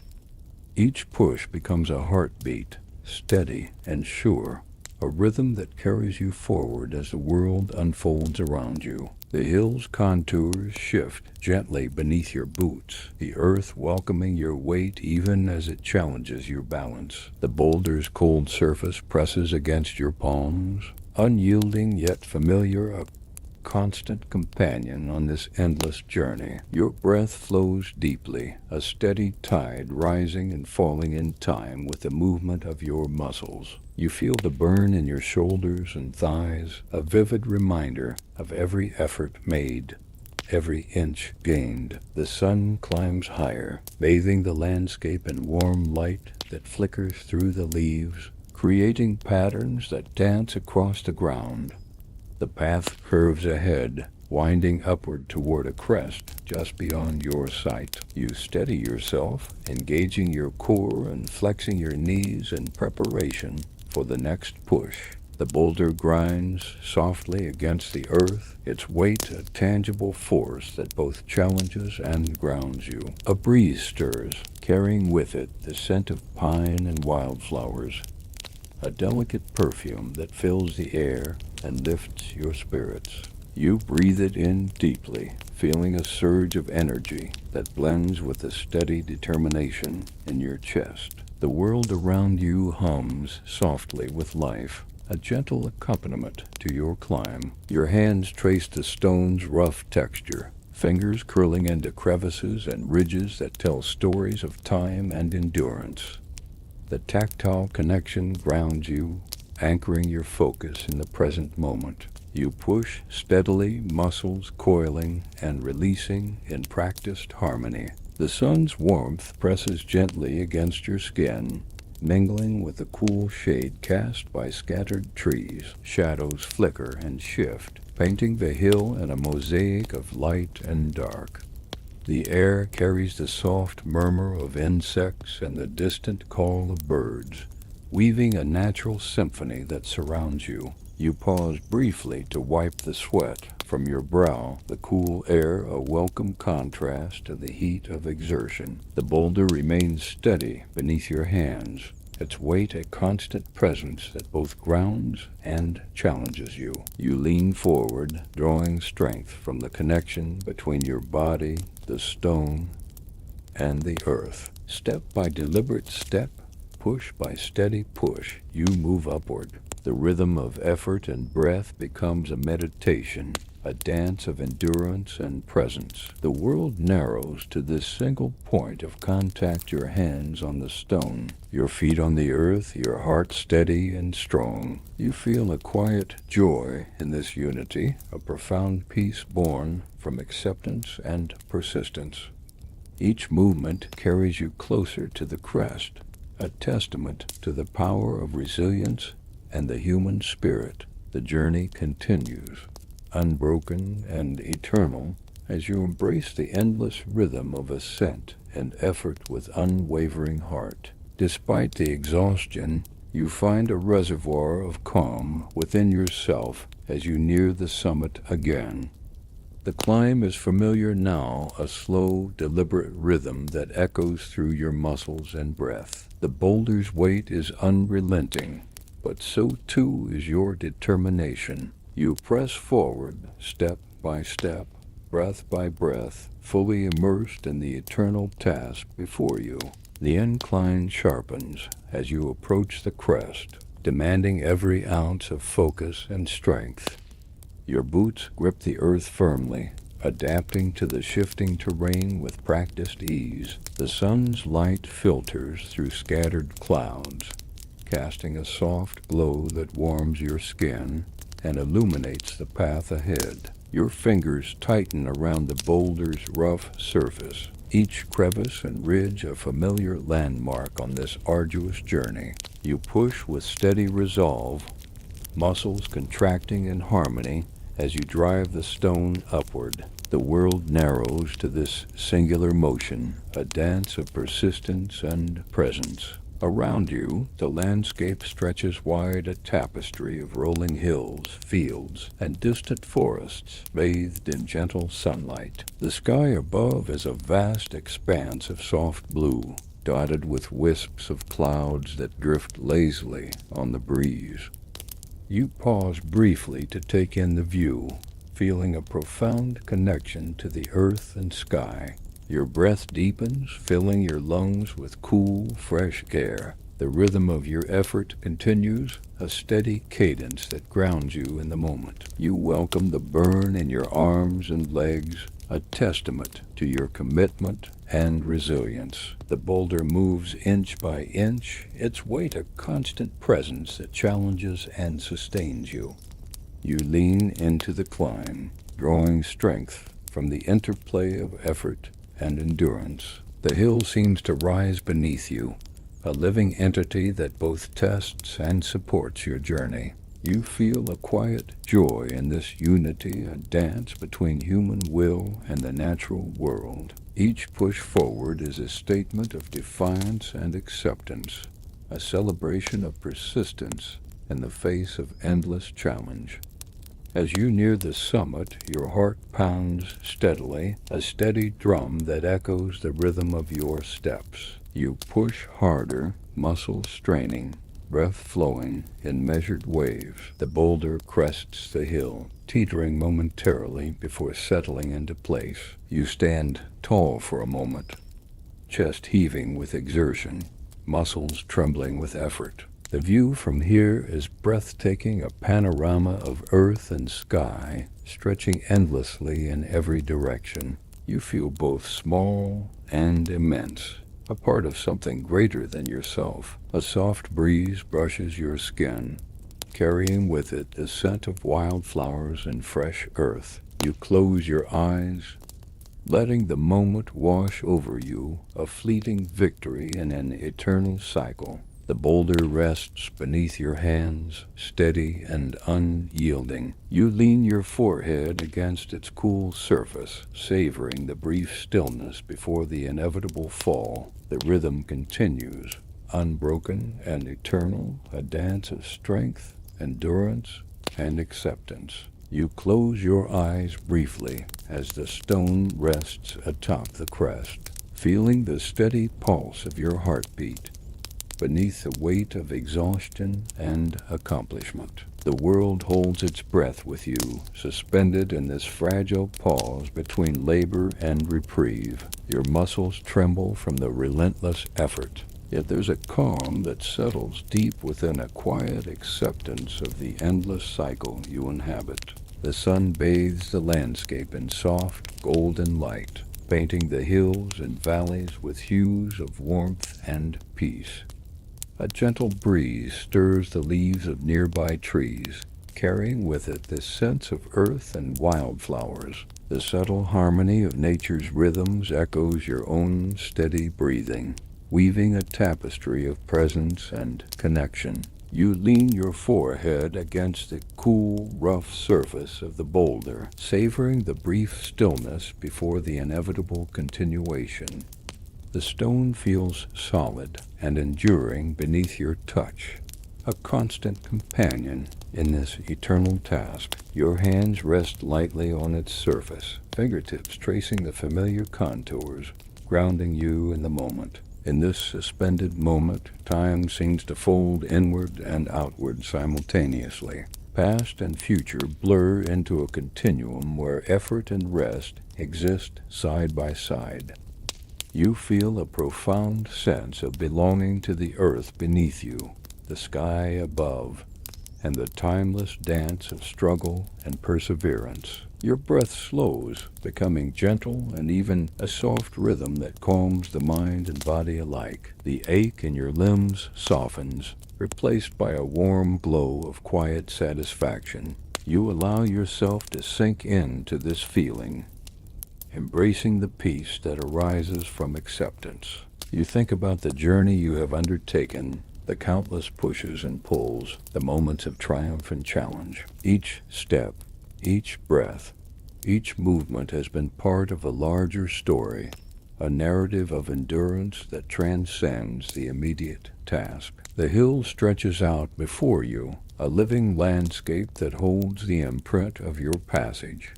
Each push becomes a heartbeat, steady and sure, a rhythm that carries you forward as the world unfolds around you. The hill's contours shift gently beneath your boots, the earth welcoming your weight even as it challenges your balance. The boulder's cold surface presses against your palms, unyielding yet familiar, a constant companion on this endless journey. Your breath flows deeply, a steady tide rising and falling in time with the movement of your muscles. You feel the burn in your shoulders and thighs, a vivid reminder of every effort made, every inch gained. The sun climbs higher, bathing the landscape in warm light that flickers through the leaves, creating patterns that dance across the ground. The path curves ahead, winding upward toward a crest just beyond your sight. You steady yourself, engaging your core and flexing your knees in preparation for the next push. The boulder grinds softly against the earth, its weight a tangible force that both challenges and grounds you. A breeze stirs, carrying with it the scent of pine and wildflowers, a delicate perfume that fills the air and lifts your spirits. You breathe it in deeply, feeling a surge of energy that blends with the steady determination in your chest. The world around you hums softly with life, a gentle accompaniment to your climb. Your hands trace the stone's rough texture, fingers curling into crevices and ridges that tell stories of time and endurance. The tactile connection grounds you, anchoring your focus in the present moment. You push steadily, muscles coiling and releasing in practiced harmony. The sun's warmth presses gently against your skin, mingling with the cool shade cast by scattered trees. Shadows flicker and shift, painting the hill in a mosaic of light and dark. The air carries the soft murmur of insects and the distant call of birds, weaving a natural symphony that surrounds you. You pause briefly to wipe the sweat from your brow, the cool air a welcome contrast to the heat of exertion. The boulder remains steady beneath your hands, its weight a constant presence that both grounds and challenges you. You lean forward, drawing strength from the connection between your body, the stone, and the earth. Step by deliberate step, push by steady push, you move upward. The rhythm of effort and breath becomes a meditation, a dance of endurance and presence. The world narrows to this single point of contact, your hands on the stone, your feet on the earth, your heart steady and strong. You feel a quiet joy in this unity, a profound peace born from acceptance and persistence. Each movement carries you closer to the crest, a testament to the power of resilience and the human spirit. The journey continues, unbroken and eternal, as you embrace the endless rhythm of ascent and effort with unwavering heart. Despite the exhaustion, you find a reservoir of calm within yourself as you near the summit again. The climb is familiar now, a slow, deliberate rhythm that echoes through your muscles and breath. The boulder's weight is unrelenting, but so too is your determination. You press forward, step by step, breath by breath, fully immersed in the eternal task before you. The incline sharpens as you approach the crest, demanding every ounce of focus and strength. Your boots grip the earth firmly, adapting to the shifting terrain with practiced ease. The sun's light filters through scattered clouds, casting a soft glow that warms your skin and illuminates the path ahead. Your fingers tighten around the boulder's rough surface, each crevice and ridge a familiar landmark on this arduous journey. You push with steady resolve, muscles contracting in harmony as you drive the stone upward. The world narrows to this singular motion, a dance of persistence and presence. Around you, the landscape stretches wide, a tapestry of rolling hills, fields, and distant forests bathed in gentle sunlight. The sky above is a vast expanse of soft blue, dotted with wisps of clouds that drift lazily on the breeze. You pause briefly to take in the view, feeling a profound connection to the earth and sky. Your breath deepens, filling your lungs with cool, fresh air. The rhythm of your effort continues, a steady cadence that grounds you in the moment. You welcome the burn in your arms and legs, a testament to your commitment and resilience. The boulder moves inch by inch, its weight a constant presence that challenges and sustains you. You lean into the climb, drawing strength from the interplay of effort and endurance. The hill seems to rise beneath you, a living entity that both tests and supports your journey. You feel a quiet joy in this unity, a dance between human will and the natural world. Each push forward is a statement of defiance and acceptance, a celebration of persistence in the face of endless challenge. As you near the summit, your heart pounds steadily, a steady drum that echoes the rhythm of your steps. You push harder, muscles straining, breath flowing in measured waves. The boulder crests the hill, teetering momentarily before settling into place. You stand tall for a moment, chest heaving with exertion, muscles trembling with effort. The view from here is breathtaking, a panorama of earth and sky, stretching endlessly in every direction. You feel both small and immense, a part of something greater than yourself. A soft breeze brushes your skin, carrying with it the scent of wildflowers and fresh earth. You close your eyes, letting the moment wash over you, a fleeting victory in an eternal cycle. The boulder rests beneath your hands, steady and unyielding. You lean your forehead against its cool surface, savoring the brief stillness before the inevitable fall. The rhythm continues, unbroken and eternal, a dance of strength, endurance, and acceptance. You close your eyes briefly as the stone rests atop the crest, feeling the steady pulse of your heartbeat beneath the weight of exhaustion and accomplishment. The world holds its breath with you, suspended in this fragile pause between labor and reprieve. Your muscles tremble from the relentless effort, yet there's a calm that settles deep within, a quiet acceptance of the endless cycle you inhabit. The sun bathes the landscape in soft, golden light, painting the hills and valleys with hues of warmth and peace. A gentle breeze stirs the leaves of nearby trees, carrying with it the sense of earth and wildflowers. The subtle harmony of nature's rhythms echoes your own steady breathing, weaving a tapestry of presence and connection. You lean your forehead against the cool, rough surface of the boulder, savoring the brief stillness before the inevitable continuation. The stone feels solid and enduring beneath your touch, a constant companion in this eternal task. Your hands rest lightly on its surface, fingertips tracing the familiar contours, grounding you in the moment. In this suspended moment, time seems to fold inward and outward simultaneously. Past and future blur into a continuum where effort and rest exist side by side. You feel a profound sense of belonging to the earth beneath you, the sky above, and the timeless dance of struggle and perseverance. Your breath slows, becoming gentle and even a soft rhythm that calms the mind and body alike. The ache in your limbs softens, replaced by a warm glow of quiet satisfaction. You allow yourself to sink into this feeling, embracing the peace that arises from acceptance. You think about the journey you have undertaken, the countless pushes and pulls, the moments of triumph and challenge. Each step, each breath, each movement has been part of a larger story, a narrative of endurance that transcends the immediate task. The hill stretches out before you, a living landscape that holds the imprint of your passage.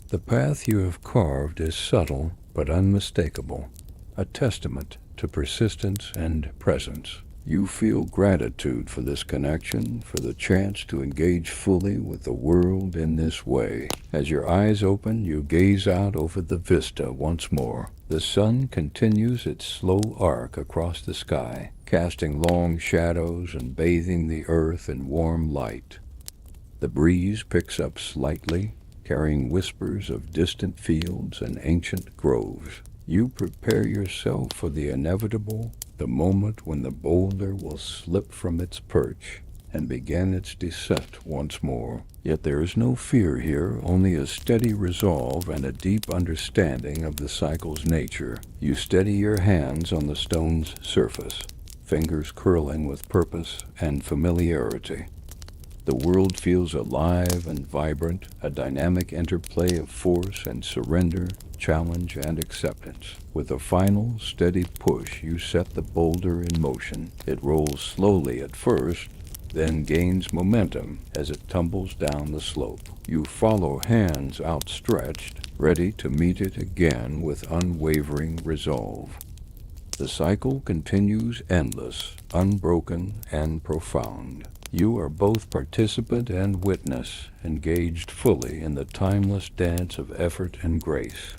The path you have carved is subtle but unmistakable, a testament to persistence and presence. You feel gratitude for this connection, for the chance to engage fully with the world in this way. As your eyes open, you gaze out over the vista once more. The sun continues its slow arc across the sky, casting long shadows and bathing the earth in warm light. The breeze picks up slightly, carrying whispers of distant fields and ancient groves. You prepare yourself for the inevitable, the moment when the boulder will slip from its perch and begin its descent once more. Yet there is no fear here, only a steady resolve and a deep understanding of the cycle's nature. You steady your hands on the stone's surface, fingers curling with purpose and familiarity. The world feels alive and vibrant, a dynamic interplay of force and surrender, challenge and acceptance. With a final, steady push, you set the boulder in motion. It rolls slowly at first, then gains momentum as it tumbles down the slope. You follow, hands outstretched, ready to meet it again with unwavering resolve. The cycle continues endless, unbroken, and profound. You are both participant and witness, engaged fully in the timeless dance of effort and grace.